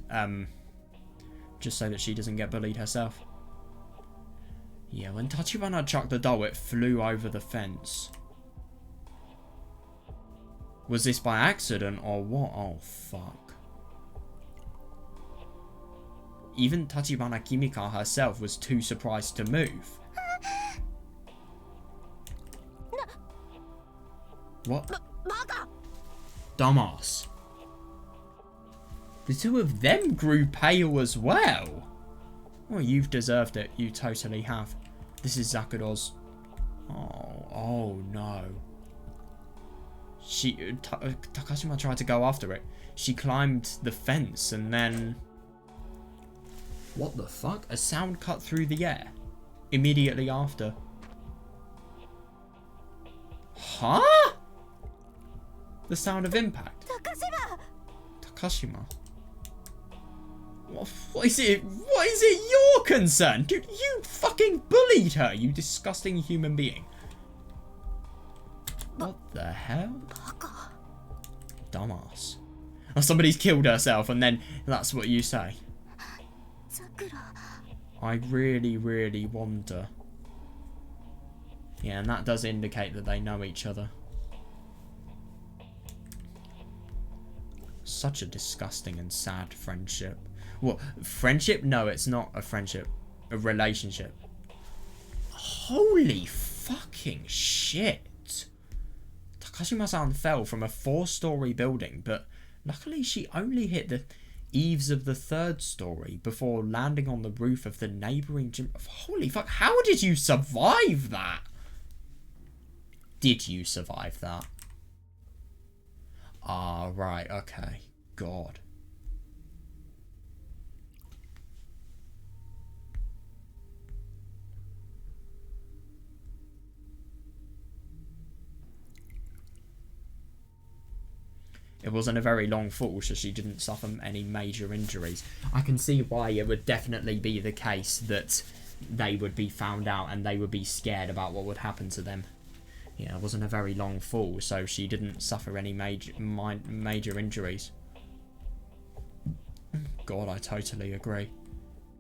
she doesn't get bullied herself. Yeah, when Tachibana chucked the doll, it flew over the fence. Was this by accident or what? Oh, fuck. Even Tachibana Kimika herself was too surprised to move. What? Dumbass. The two of them grew pale as well. Well, you've deserved it. You totally have. This is Zakuro's. Oh no. Takashima tried to go after it. She climbed the fence and then... What the fuck? A sound cut through the air. Immediately after. Huh? The sound of impact. Takashima. What is it? What is it your concern? Dude, you fucking bullied her, you disgusting human being. What the hell? Dumbass. Oh, somebody's killed herself and then that's what you say. I really wonder. Yeah, and that does indicate that they know each other. Such a disgusting and sad friendship. What? Friendship? No, it's not a friendship. A relationship. Holy fucking shit. Takashima-san fell from a 4-story building, but luckily she only hit the eaves of the 3rd story before landing on the roof of the neighbouring gym. Holy fuck, how did you survive that? Did you survive that? Ah, right, okay. God. It wasn't a very long fall, so she didn't suffer any major injuries. I can see why it would definitely be the case that they would be found out and they would be scared about what would happen to them. Yeah, it wasn't a very long fall, so she didn't suffer any major injuries. God, I totally agree.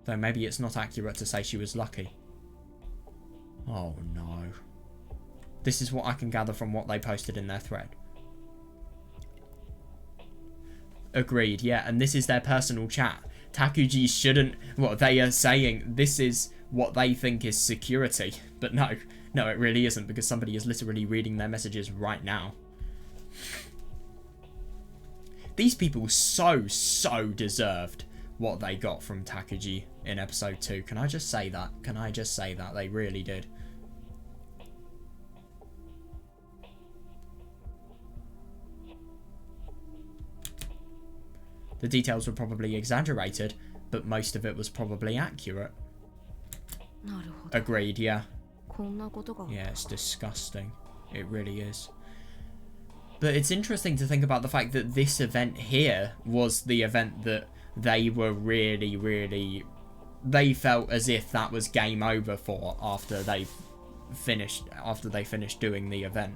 Though maybe it's not accurate to say she was lucky. Oh no. This is what I can gather from what they posted in their thread. Agreed, yeah, and this is their personal chat. Takuji shouldn't... What they are saying, this is what they think is security. But no, it really isn't, because somebody is literally reading their messages right now. These people so deserved what they got from Takuji in episode 2. Can I just say that? Can I just say that? They really did. The details were probably exaggerated, but most of it was probably accurate. Agreed, yeah. Yeah, it's disgusting. It really is. But it's interesting to think about the fact that this event here was the event that they were really... They felt as if that was game over for after they finished doing the event.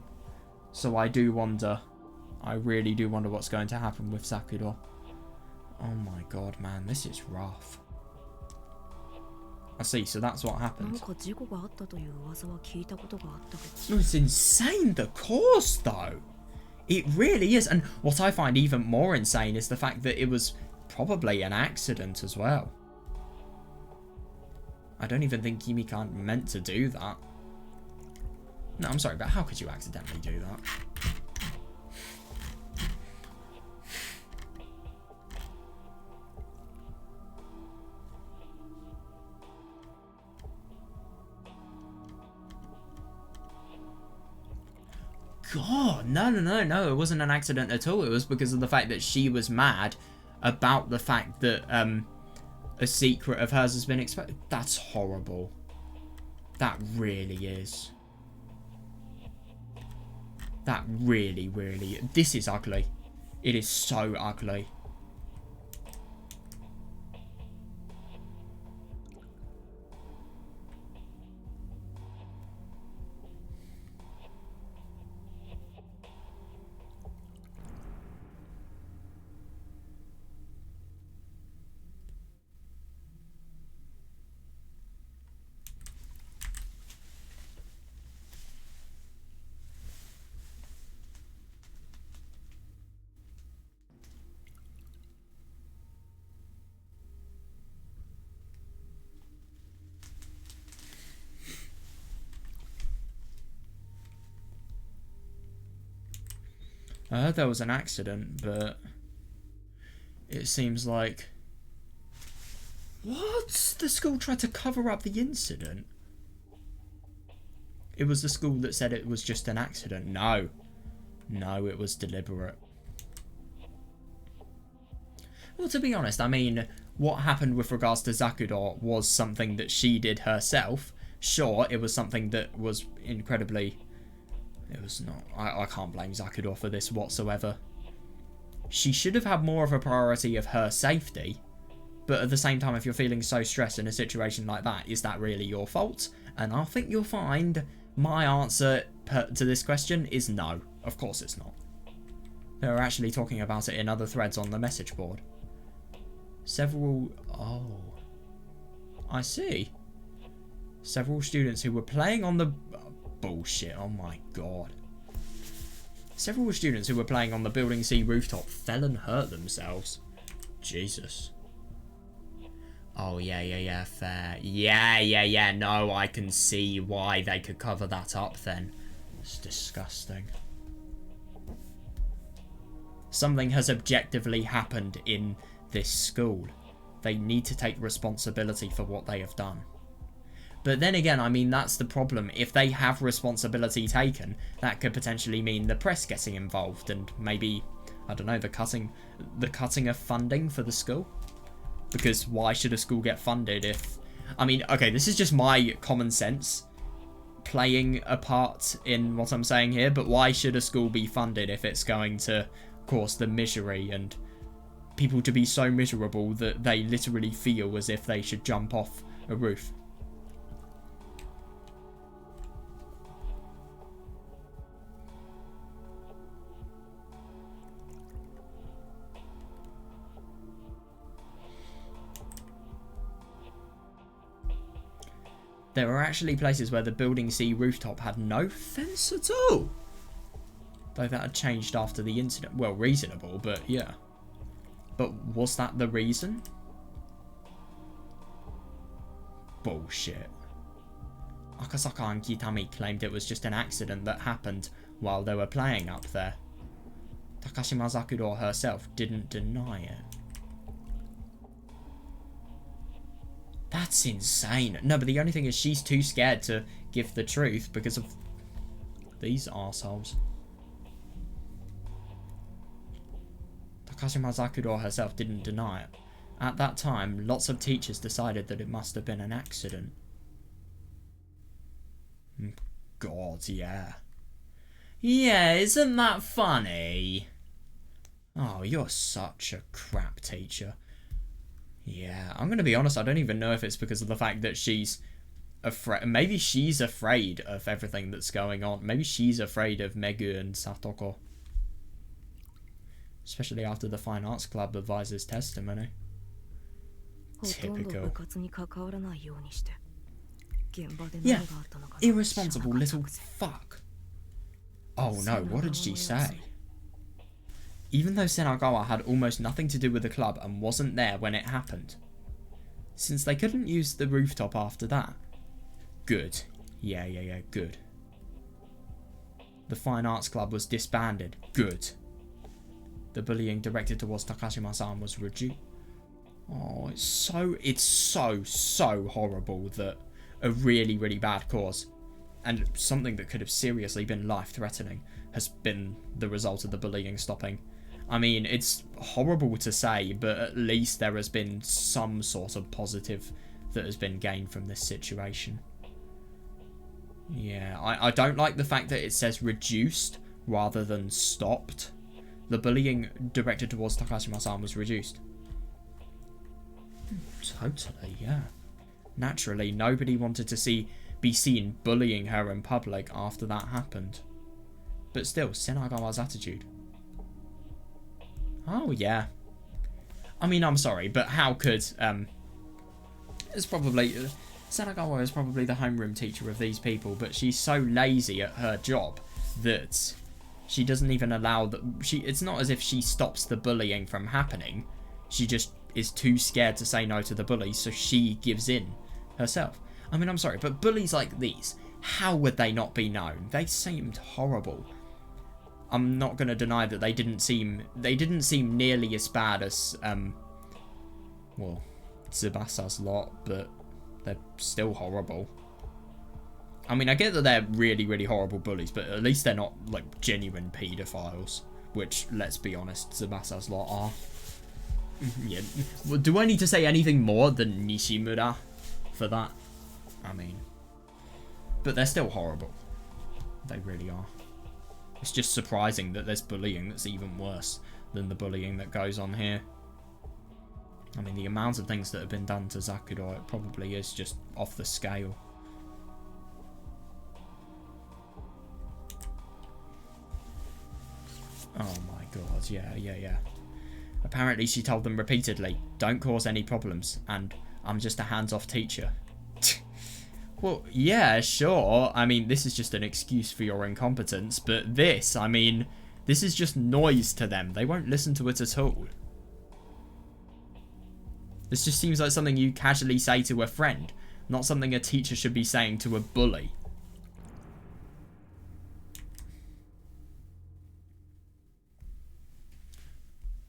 So I do wonder. I really do wonder what's going to happen with Zakuro. Oh my god, man, this is rough. I see, so that's what happened. No, it's insane, the cause, though. It really is. And what I find even more insane is the fact that it was probably an accident as well. I don't even think Kimika meant to do that. No, I'm sorry, but how could you accidentally do that? God, no, it wasn't an accident at all. It was because of the fact that she was mad about the fact that a secret of hers has been exposed. That's horrible. That really is. That really, this is ugly. It is so ugly. I heard there was an accident, but it seems like... What? The school tried to cover up the incident? It was the school that said it was just an accident. No. No, it was deliberate. Well, to be honest, I mean, what happened with regards to Zakuro was something that she did herself. Sure, it was something that was incredibly... It was not... I can't blame Zakuro for this whatsoever. She should have had more of a priority of her safety. But at the same time, if you're feeling so stressed in a situation like that, is that really your fault? And I think you'll find my answer to this question is no. Of course it's not. They were actually talking about it in other threads on the message board. Oh. I see. Several students who were playing on the... Bullshit, oh my god. Several students who were playing on the Building C rooftop fell and hurt themselves. Jesus. Oh, yeah, fair. Yeah, no, I can see why they could cover that up then. It's disgusting. Something has objectively happened in this school. They need to take responsibility for what they have done. But then again, I mean, that's the problem. If they have responsibility taken, that could potentially mean the press getting involved and maybe, I don't know, the cutting of funding for the school. Because why should a school get funded if... I mean, okay, this is just my common sense playing a part in what I'm saying here, but why should a school be funded if it's going to course, the misery and people to be so miserable that they literally feel as if they should jump off a roof. There were actually places where the building C rooftop had no fence at all. Though that had changed after the incident. Well, reasonable, but yeah. But was that the reason? Bullshit. Akasaka and Kitami claimed it was just an accident that happened while they were playing up there. Takashima Zakuro herself didn't deny it. That's insane. No, but the only thing is she's too scared to give the truth because of these arseholes. Takashima Zakuro herself didn't deny it. At that time, lots of teachers decided that it must have been an accident. God, yeah. Yeah, isn't that funny? Oh, you're such a crap teacher. Yeah, I'm going to be honest, I don't even know if it's because of the fact that she's afraid. Maybe she's afraid of everything that's going on. Maybe she's afraid of Megu and Satoko. Especially after the Fine Arts Club advisor's testimony. Typical. Yeah, irresponsible little fuck. Oh no, what did she say? Even though Senagawa had almost nothing to do with the club and wasn't there when it happened. Since they couldn't use the rooftop after that. Good. Yeah, good. The Fine Arts Club was disbanded. Good. The bullying directed towards Takashima-san was reduced. Oh, it's so horrible that a really, really bad cause and something that could have seriously been life-threatening has been the result of the bullying stopping. I mean, it's horrible to say, but at least there has been some sort of positive that has been gained from this situation. Yeah, I don't like the fact that it says reduced rather than stopped. The bullying directed towards Takashima-san was reduced. Totally, yeah. Naturally, nobody wanted to be seen bullying her in public after that happened. But still, Senagawa's attitude. Oh, yeah. I mean, I'm sorry, but how could, it's probably, Senagawa is probably the homeroom teacher of these people, but she's so lazy at her job that she doesn't even allow it's not as if she stops the bullying from happening. She just is too scared to say no to the bullies, so she gives in herself. I mean, I'm sorry, but bullies like these, how would they not be known? They seemed horrible. I'm not going to deny that they didn't seem nearly as bad as, well, Tsubasa's lot, but they're still horrible. I mean, I get that they're really, really horrible bullies, but at least they're not, like, genuine paedophiles, which, let's be honest, Tsubasa's lot are. Yeah. Well, do I need to say anything more than Nishimura for that? I mean, but they're still horrible. They really are. It's just surprising that there's bullying that's even worse than the bullying that goes on here. I mean, the amount of things that have been done to Zakuro, it probably is just off the scale. Oh my god, yeah. Apparently she told them repeatedly, don't cause any problems, and I'm just a hands-off teacher. Well, yeah, sure. I mean, this is just an excuse for your incompetence, but this, I mean, this is just noise to them. They won't listen to it at all. This just seems like something you casually say to a friend, not something a teacher should be saying to a bully.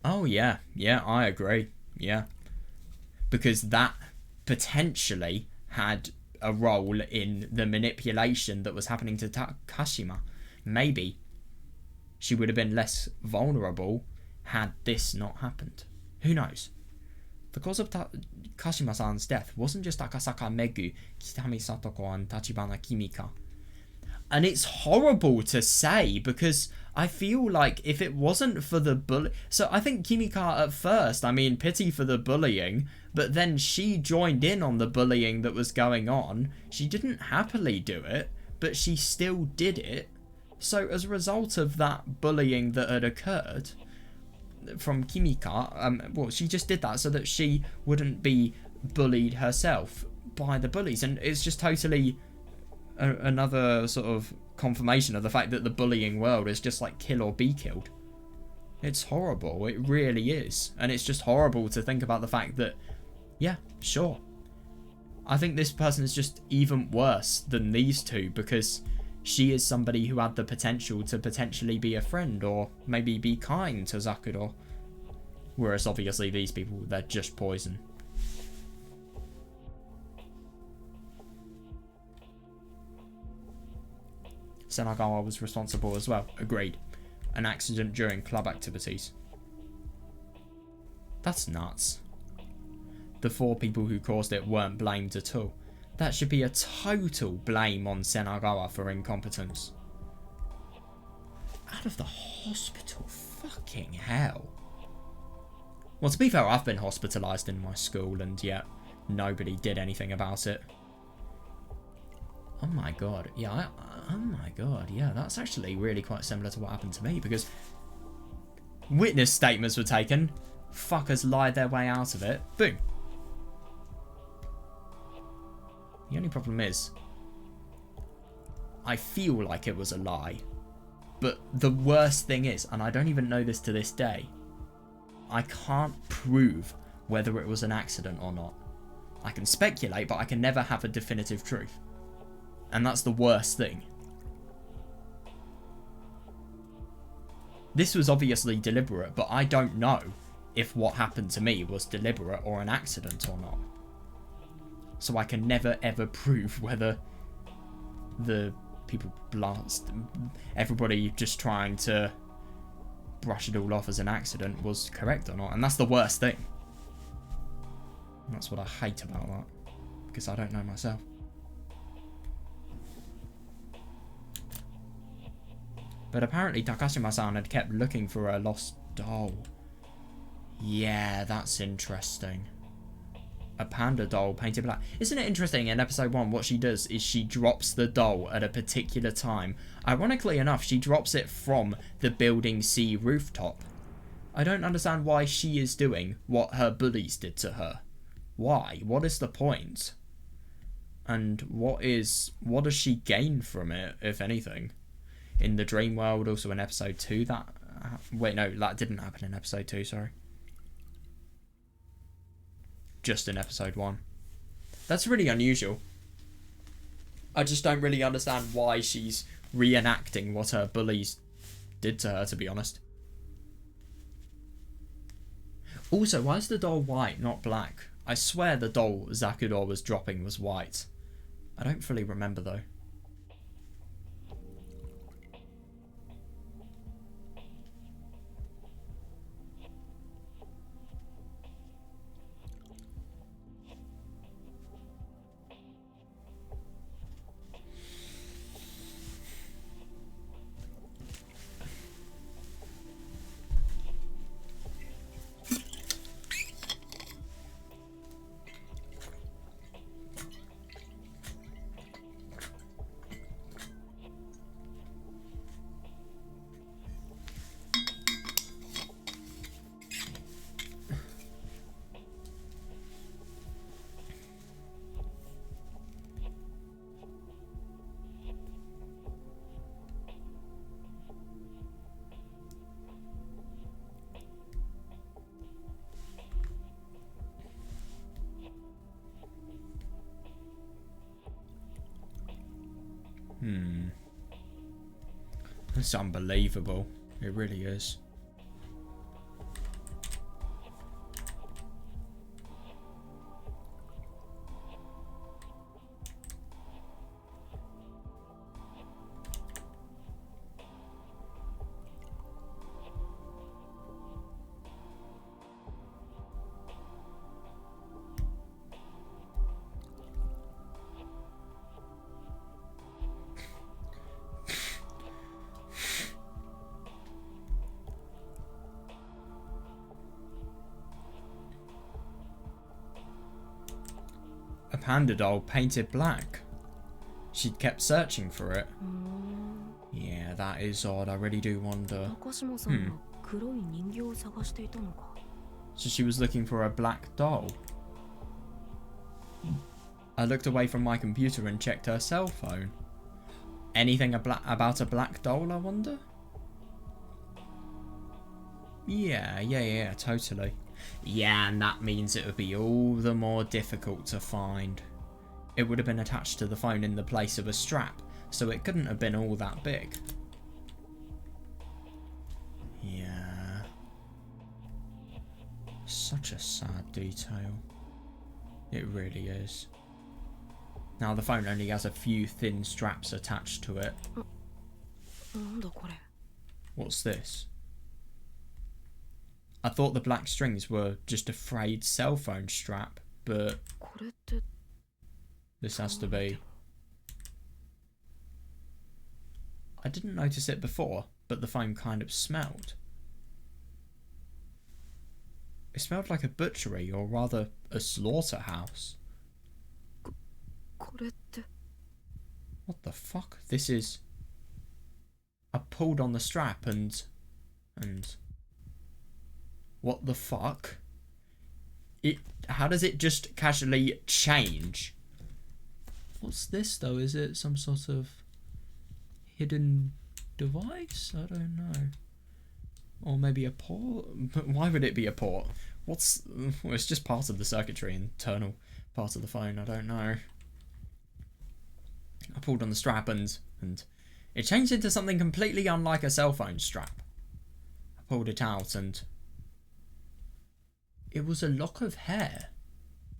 Oh, yeah, I agree, yeah. Because that potentially had a role in the manipulation that was happening to Takashima. Maybe she would have been less vulnerable had this not happened. Who knows? The cause of Kashima-san's death wasn't just Akasaka Megu, Kitami Satoko, and Tachibana Kimika. And it's horrible to say, because I feel like if it wasn't for the bully... So I think Kimika at first, I mean, pity for the bullying, but then she joined in on the bullying that was going on. She didn't happily do it, but she still did it. So as a result of that bullying that had occurred from Kimika, well, she just did that so that she wouldn't be bullied herself by the bullies. And it's just totally another sort of confirmation of the fact that the bullying world is just like kill or be killed. It's horrible, it really is. And it's just horrible to think about the fact that, yeah, sure, I think this person is just even worse than these two, because she is somebody who had the potential to potentially be a friend or maybe be kind to Zakuro, whereas obviously these people, they're just poison. Senagawa was responsible as well. Agreed. An accident during club activities. That's nuts. The 4 people who caused it weren't blamed at all. That should be a total blame on Senagawa for incompetence. Out of the hospital? Fucking hell. Well, to be fair, I've been hospitalised in my school and yet nobody did anything about it. Oh my god, yeah, oh my god, yeah, that's actually really quite similar to what happened to me, because witness statements were taken, fuckers lied their way out of it, boom. The only problem is, I feel like it was a lie, but the worst thing is, and I don't even know this to this day, I can't prove whether it was an accident or not. I can speculate, but I can never have a definitive truth. And that's the worst thing. This was obviously deliberate, but I don't know if what happened to me was deliberate or an accident or not. So I can never ever prove whether the people everybody just trying to brush it all off as an accident was correct or not. And that's the worst thing. And that's what I hate about that, because I don't know myself. But apparently Takashima-san had kept looking for a lost doll. Yeah, that's interesting. A panda doll painted black. Isn't it interesting, in episode 1, what she does is she drops the doll at a particular time. Ironically enough, she drops it from the building C rooftop. I don't understand why she is doing what her bullies did to her. Why? What is the point? And what does she gain from it, if anything? In the dream world, also in episode 2, that... wait, no, that didn't happen in episode 2, sorry. Just in episode 1. That's really unusual. I just don't really understand why she's reenacting what her bullies did to her, to be honest. Also, why is the doll white, not black? I swear the doll Zakuro was dropping was white. I don't fully remember, though. It's unbelievable. It really is. panda doll painted black. She'd kept searching for it. Yeah, that is odd. I really do wonder. So she was looking for a black doll. I looked away from my computer and checked her cell phone. Anything about a black doll, I wonder? Yeah, totally. Yeah, and that means it would be all the more difficult to find. It would have been attached to the phone in the place of a strap, so it couldn't have been all that big. Yeah. Such a sad detail. It really is. Now the phone only has a few thin straps attached to it. What's this? I thought the black strings were just a frayed cell phone strap, but this has to be. I didn't notice it before, but the phone kind of smelled. It smelled like a butchery, or rather a slaughterhouse. What the fuck? This is... I pulled on the strap and... What the fuck? How does it just casually change? What's this though? Is it some sort of hidden device? I don't know. Or maybe a port? But why would it be a port? Well, it's just part of the circuitry, internal part of the phone. I don't know. I pulled on the strap and it changed into something completely unlike a cell phone strap. I pulled it out and it was a lock of hair.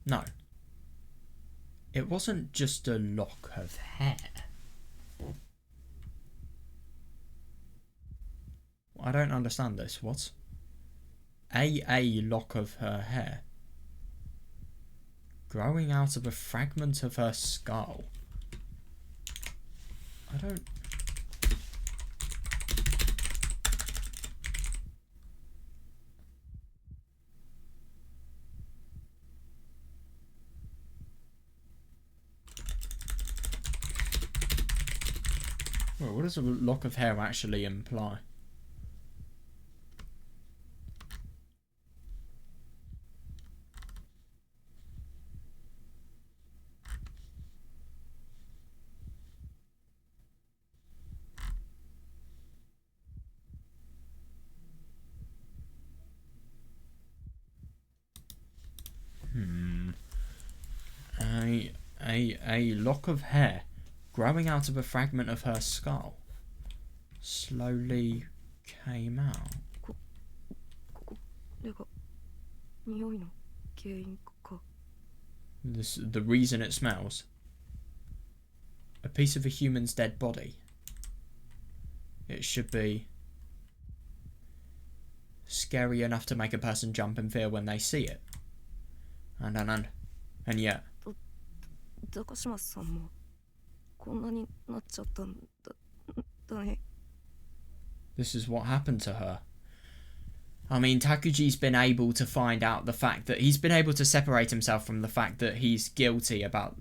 No. It wasn't just a lock of hair. I don't understand this. What? A lock of her hair. Growing out of a fragment of her skull. I don't... Well, what does a lock of hair actually imply? A lock of hair growing out of a fragment of her skull slowly came out. The reason it smells. A piece of a human's dead body. It should be scary enough to make a person jump in fear when they see it. And yet. This is what happened to her. I mean, Takuji's been able to find out the fact that he's been able to separate himself from the fact that he's guilty about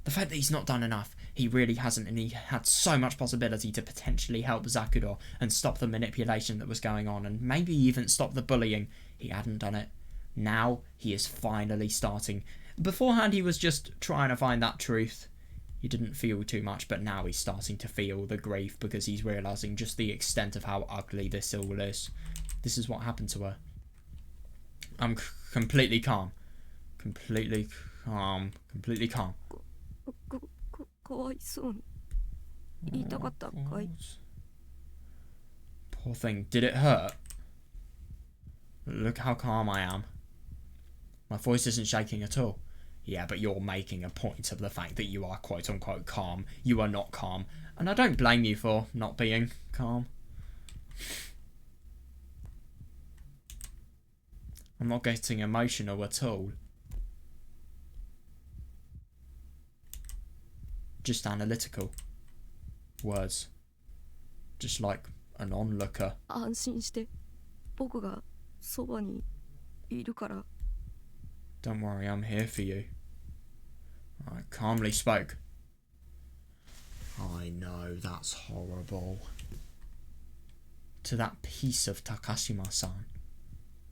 the fact that he's not done enough. He really hasn't, and he had so much possibility to potentially help Zakuro and stop the manipulation that was going on, and maybe even stop the bullying. He hadn't done it. Now he is finally starting. Beforehand, he was just trying to find that truth. He didn't feel too much, but now he's starting to feel the grief because he's realising just the extent of how ugly this all is. This is what happened to her. I'm completely calm. Completely calm. Completely calm. Poor thing. Did it hurt? Look how calm I am. My voice isn't shaking at all. Yeah, but you're making a point of the fact that you are quote-unquote calm. You are not calm. And I don't blame you for not being calm. I'm not getting emotional at all. Just analytical. Words. Just like an onlooker. Don't worry, I'm here for you. I calmly spoke. I know, that's horrible. To that piece of Takashima-san.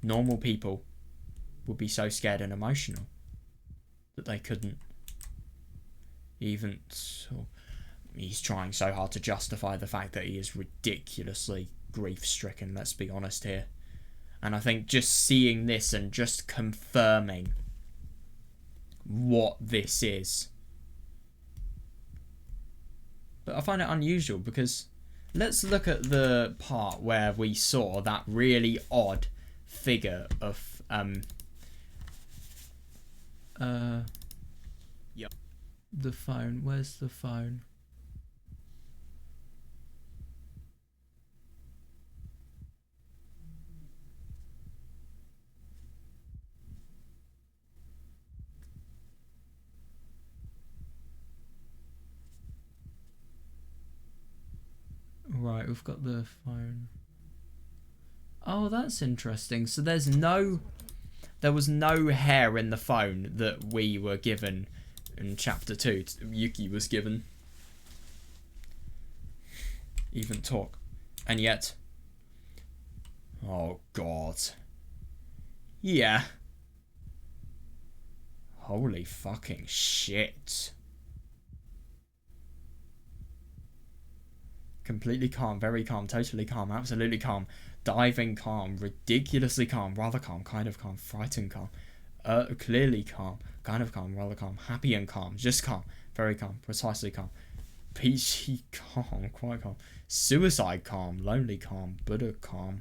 Normal people would be so scared and emotional that they couldn't even... So, he's trying so hard to justify the fact that he is ridiculously grief-stricken, let's be honest here. And I think just seeing this and just confirming what this is. But I find it unusual because let's look at the part where we saw that really odd figure of yep. The phone. Where's the phone? Right, we've got the phone. Oh, that's interesting. So there was no hair in the phone that we were given in chapter 2. Yuki was given. Even talk. And yet... Oh, God. Yeah. Holy fucking shit. Completely calm, very calm, totally calm, absolutely calm, diving calm, ridiculously calm, rather calm, kind of calm, frightened calm, clearly calm, kind of calm, rather calm, happy and calm, just calm, very calm, precisely calm, peachy calm, quite calm, suicide calm, lonely calm, Buddha calm,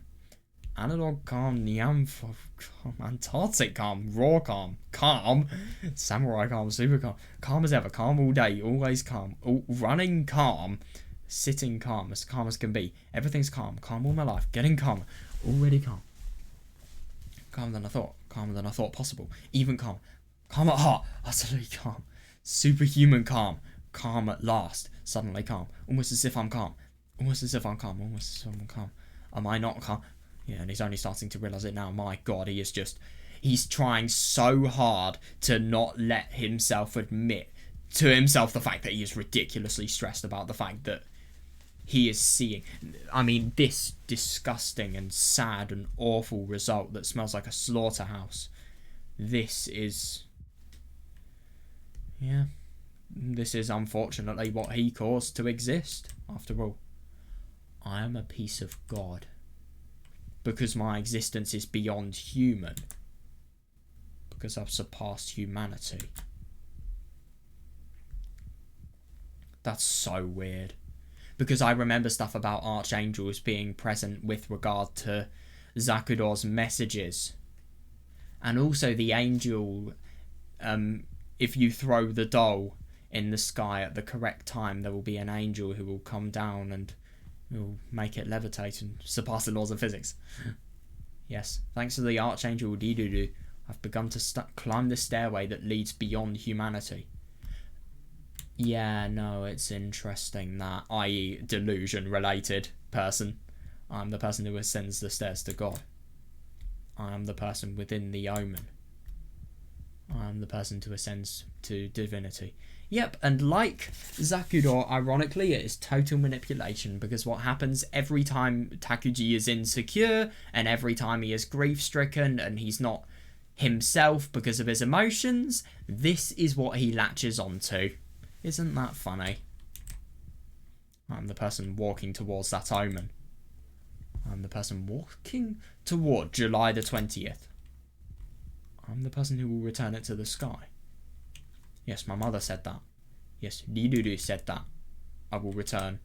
analog calm, Nyamfo calm, Antarctic calm, raw calm, calm, samurai calm, super calm as ever, calm all day, always calm, running calm, sitting calm as can be, everything's calm all my life, getting calm, already calmer than I thought possible, even calm at heart, utterly calm, superhuman calm at last, suddenly calm, almost as if I'm calm, am I not calm? Yeah, and he's only starting to realise it now. My God, he's trying so hard to not let himself admit to himself the fact that he is ridiculously stressed about the fact that he is seeing, I mean, this disgusting and sad and awful result that smells like a slaughterhouse. This is unfortunately what he caused to exist, after all. I am a piece of God. Because my existence is beyond human. Because I've surpassed humanity. That's so weird. Because I remember stuff about archangels being present with regard to Zakuro's messages. And also the angel, if you throw the doll in the sky at the correct time, there will be an angel who will come down and will make it levitate and surpass the laws of physics. Yes, thanks to the archangel Didudu, I've begun to climb the stairway that leads beyond humanity. Yeah, no, it's interesting that, i.e. delusion-related person. I'm the person who ascends the stairs to God. I am the person within the omen. I am the person who ascends to divinity. Yep, and like Zakuro, ironically, it is total manipulation, because what happens every time Takuji is insecure, and every time he is grief-stricken, and he's not himself because of his emotions, this is what he latches onto. Isn't that funny? I'm the person walking towards that omen. I'm the person walking toward July the 20th. I'm the person who will return it to the sky. Yes, my mother said that. Yes, Didudu said that. I will return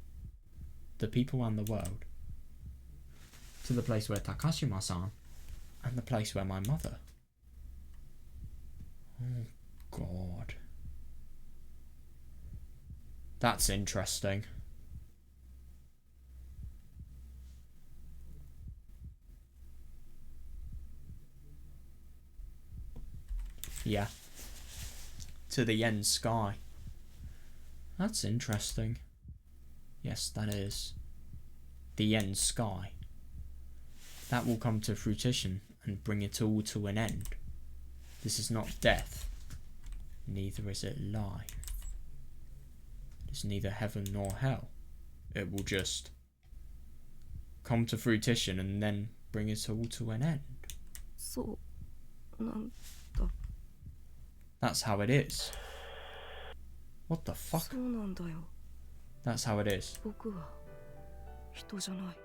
the people and the world to the place where Takashima-san and the place where my mother. Oh, God. That's interesting. Yeah. To the end sky. That's interesting. Yes, that is. The end sky. That will come to fruition and bring it all to an end. This is not death. Neither is it life. It's neither heaven nor hell. It will just come to fruition and then bring it all to an end. そうなんだ。 That's how it is. What the fuck? そうなんだよ。 That's how it is. 僕は人じゃない。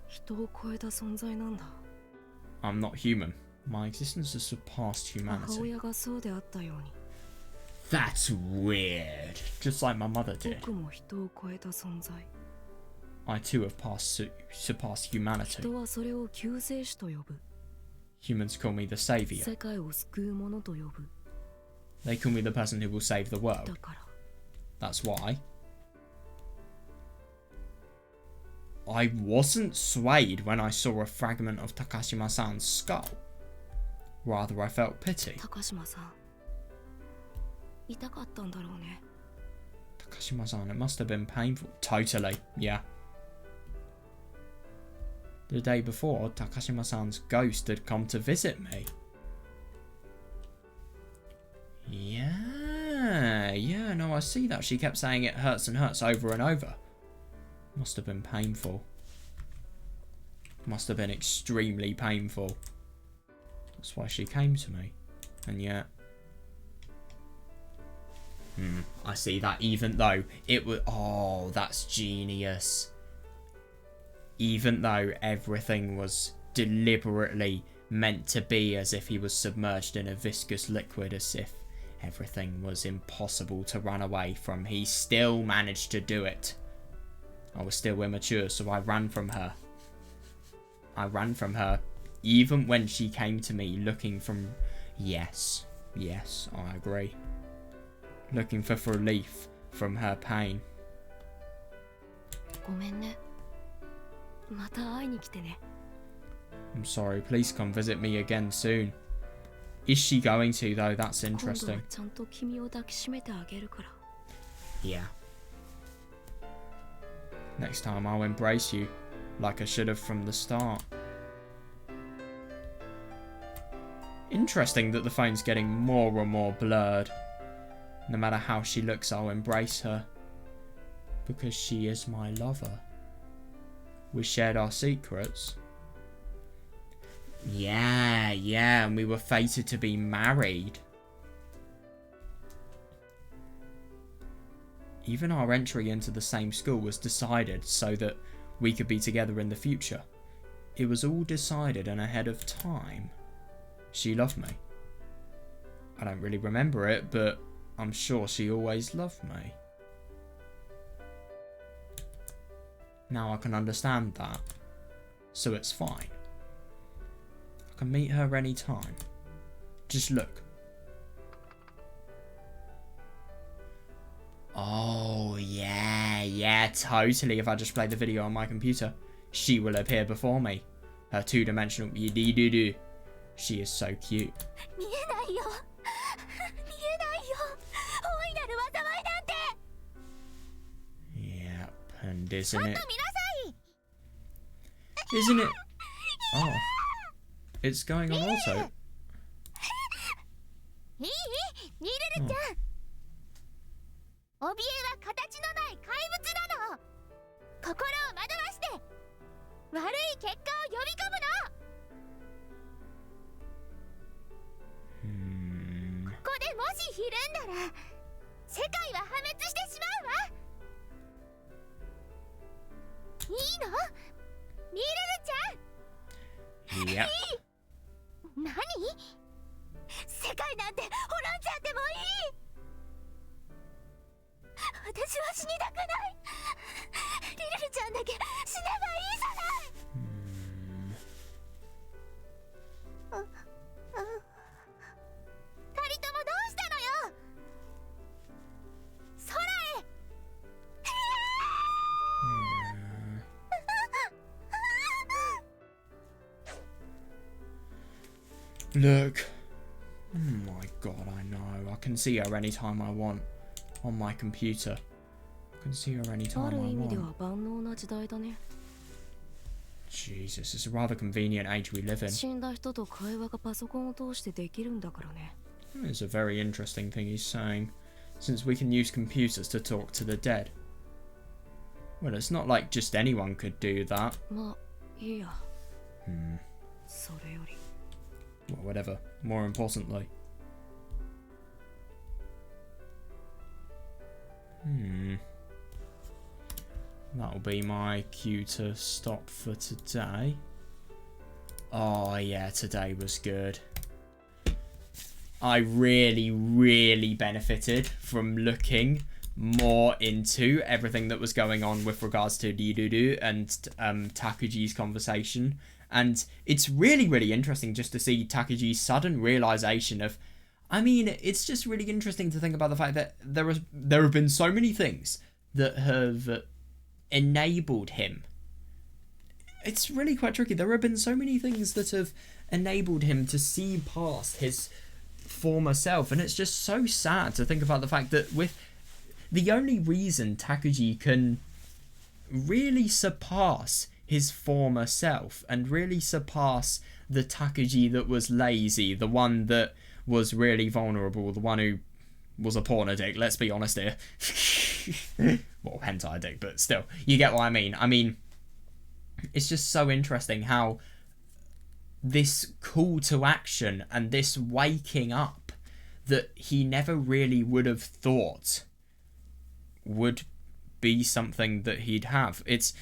人を超えた存在なんだ。 I'm not human. My existence has surpassed 母 humanity. 親がそうであったように。 That's weird. Just like my mother did. 僕も人を超えた存在。 I too have surpassed humanity. 人はそれを救世主と呼ぶ。 Humans call me the saviour. 世界を救う者と呼ぶ。 They call me the person who will save the だ world. から。 That's why. I wasn't swayed when I saw a fragment of Takashima-san's skull. Rather, I felt pity. 高島さん。痛かったんだろうね。 Takashima-san, it must have been painful. Totally, yeah. The day before, Takashima-san's ghost had come to visit me. Yeah, no, I see that. She kept saying it hurts and hurts over and over. Must have been painful. Must have been extremely painful. That's why she came to me. And yet... I see that, even though it was... Oh, that's genius. Even though everything was deliberately meant to be as if he was submerged in a viscous liquid, as if everything was impossible to run away from, he still managed to do it. I was still immature, so I ran from her. I ran from her, even when she came to me looking from... Yes, I agree. Looking for relief from her pain. ごめんね。また会いに来てね。 I'm sorry, please come visit me again soon. Is she going to, though? That's 今度は interesting. ちゃんと君を抱きしめてあげるから。 Yeah. Next time I'll embrace you, like I should have from the start. Interesting that the phone's getting more and more blurred. No matter how she looks, I'll embrace her. Because she is my lover. We shared our secrets. Yeah, and we were fated to be married. Even our entry into the same school was decided so that we could be together in the future. It was all decided and ahead of time. She loved me. I don't really remember it, but I'm sure she always loved me. Now I can understand that, so it's fine. I can meet her anytime. Just look. Oh, yeah, totally. If I just play the video on my computer, she will appear before me. Her two-dimensional yee-dee-doo-doo. She is so cute. 見えないよ。見えないよ。大いなる災いなんて。 Yep, and isn't ちょっと見 it? なさい。 Isn't it? Oh, it's going on auto. いいミルルちゃん。怯えは形のない怪物なの。心を惑わして悪い結果を呼び込むの。ここでもしひるんだら世界は破滅してしまうわ。いいの？ミルルちゃん。 Yep. 何？世界なんて滅んじゃってもいい。私は死にたくない。リルルちゃんだけ死ねばいいじゃない。二人ともどうしたのよ。空へ。Look. Oh my god, I know. I can see her anytime I want. On my computer. I can see her あ anytime る I 意味で want. は万能な時代だね。 Jesus, it's a rather convenient age we live in. 死んだ人と会話がパソコンを通してできるんだからね。It's a very interesting thing he's saying. Since we can use computers to talk to the dead. Well, it's not like just anyone could do that. Well, whatever. More importantly. That'll be my cue to stop for today. Oh yeah, today was good. I really, really benefited from looking more into everything that was going on with regards to Rirudu and Takuji's conversation. And it's really, really interesting just to see Takuji's sudden realization of... I mean, it's just really interesting to think about the fact that there have been so many things that have enabled him. It's really quite tricky. There have been so many things that have enabled him to see past his former self, and it's just so sad to think about the fact that with the only reason Takuji can really surpass his former self and really surpass the Takuji that was lazy, the one that was really vulnerable, the one who was a porn addict, let's be honest here. Well, hentai addict, but still, you get what I mean. I mean, it's just so interesting how this call to action and this waking up that he never really would have thought would be something that he'd have. It's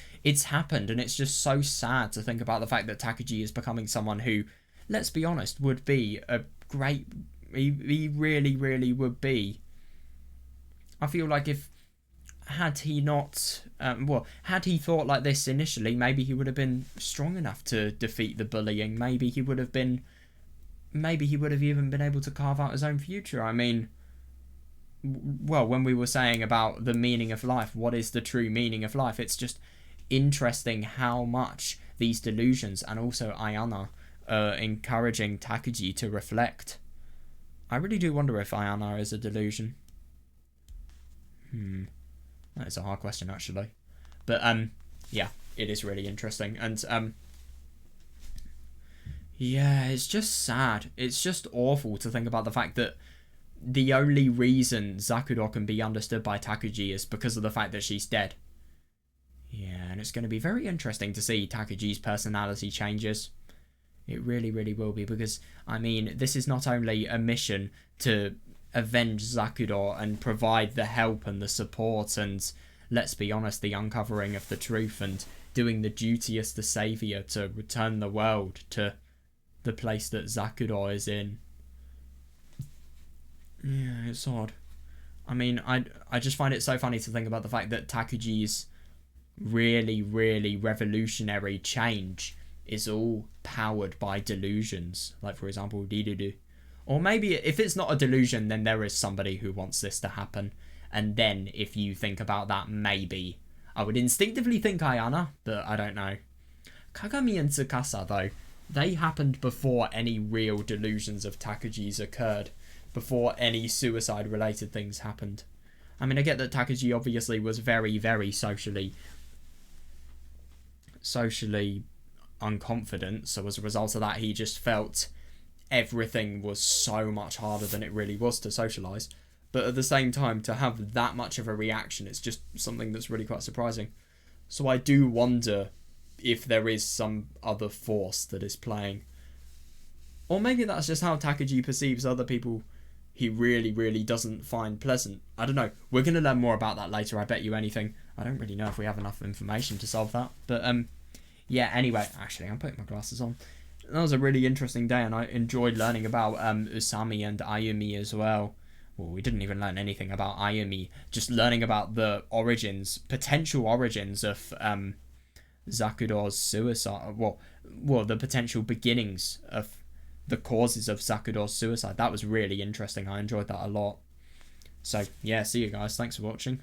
happened, and it's just so sad to think about the fact that Takuji is becoming someone who, let's be honest, would be a great... He really, really would be. I feel like had he not... had he thought like this initially, maybe he would have been strong enough to defeat the bullying. Maybe he would have even been able to carve out his own future. I mean... Well, when we were saying about the meaning of life, what is the true meaning of life? It's just interesting how much these delusions and also Ayana are encouraging Takuji to reflect. I really do wonder if Ayana is a delusion. That is a hard question, actually. But, yeah, it is really interesting. And, yeah, it's just sad. It's just awful to think about the fact that the only reason Zakuro can be understood by Takuji is because of the fact that she's dead. Yeah, and it's going to be very interesting to see Takuji's personality changes. It really, really will be, because, I mean, this is not only a mission to avenge Zakuro and provide the help and the support and, let's be honest, the uncovering of the truth and doing the duty as the saviour to return the world to the place that Zakuro is in. Yeah, it's odd. I mean, I just find it so funny to think about the fact that Takuji's really, really revolutionary change is all powered by delusions. Like, for example, Rirudu. Or maybe if it's not a delusion, then there is somebody who wants this to happen. And then, if you think about that, maybe. I would instinctively think Ayana, but I don't know. Kagami and Tsukasa, though, they happened before any real delusions of Takuji's occurred. Before any suicide-related things happened. I mean, I get that Takuji obviously was very, very socially unconfident, so as a result of that, he just felt everything was so much harder than it really was to socialise. But at the same time, to have that much of a reaction, it's just something that's really quite surprising. So I do wonder if there is some other force that is playing. Or maybe that's just how Takuji perceives other people he really, really doesn't find pleasant. I don't know. We're going to learn more about that later, I bet you anything. I don't really know if we have enough information to solve that. But, yeah, anyway. Actually, I'm putting my glasses on. That was a really interesting day, and I enjoyed learning about Usami and Ayumi as well. Well, we didn't even learn anything about Ayumi. Just learning about the origins, potential origins of Zakuro's suicide. Well, the potential beginnings of the causes of Zakuro's suicide. That was really interesting. I enjoyed that a lot. So, yeah, see you guys. Thanks for watching.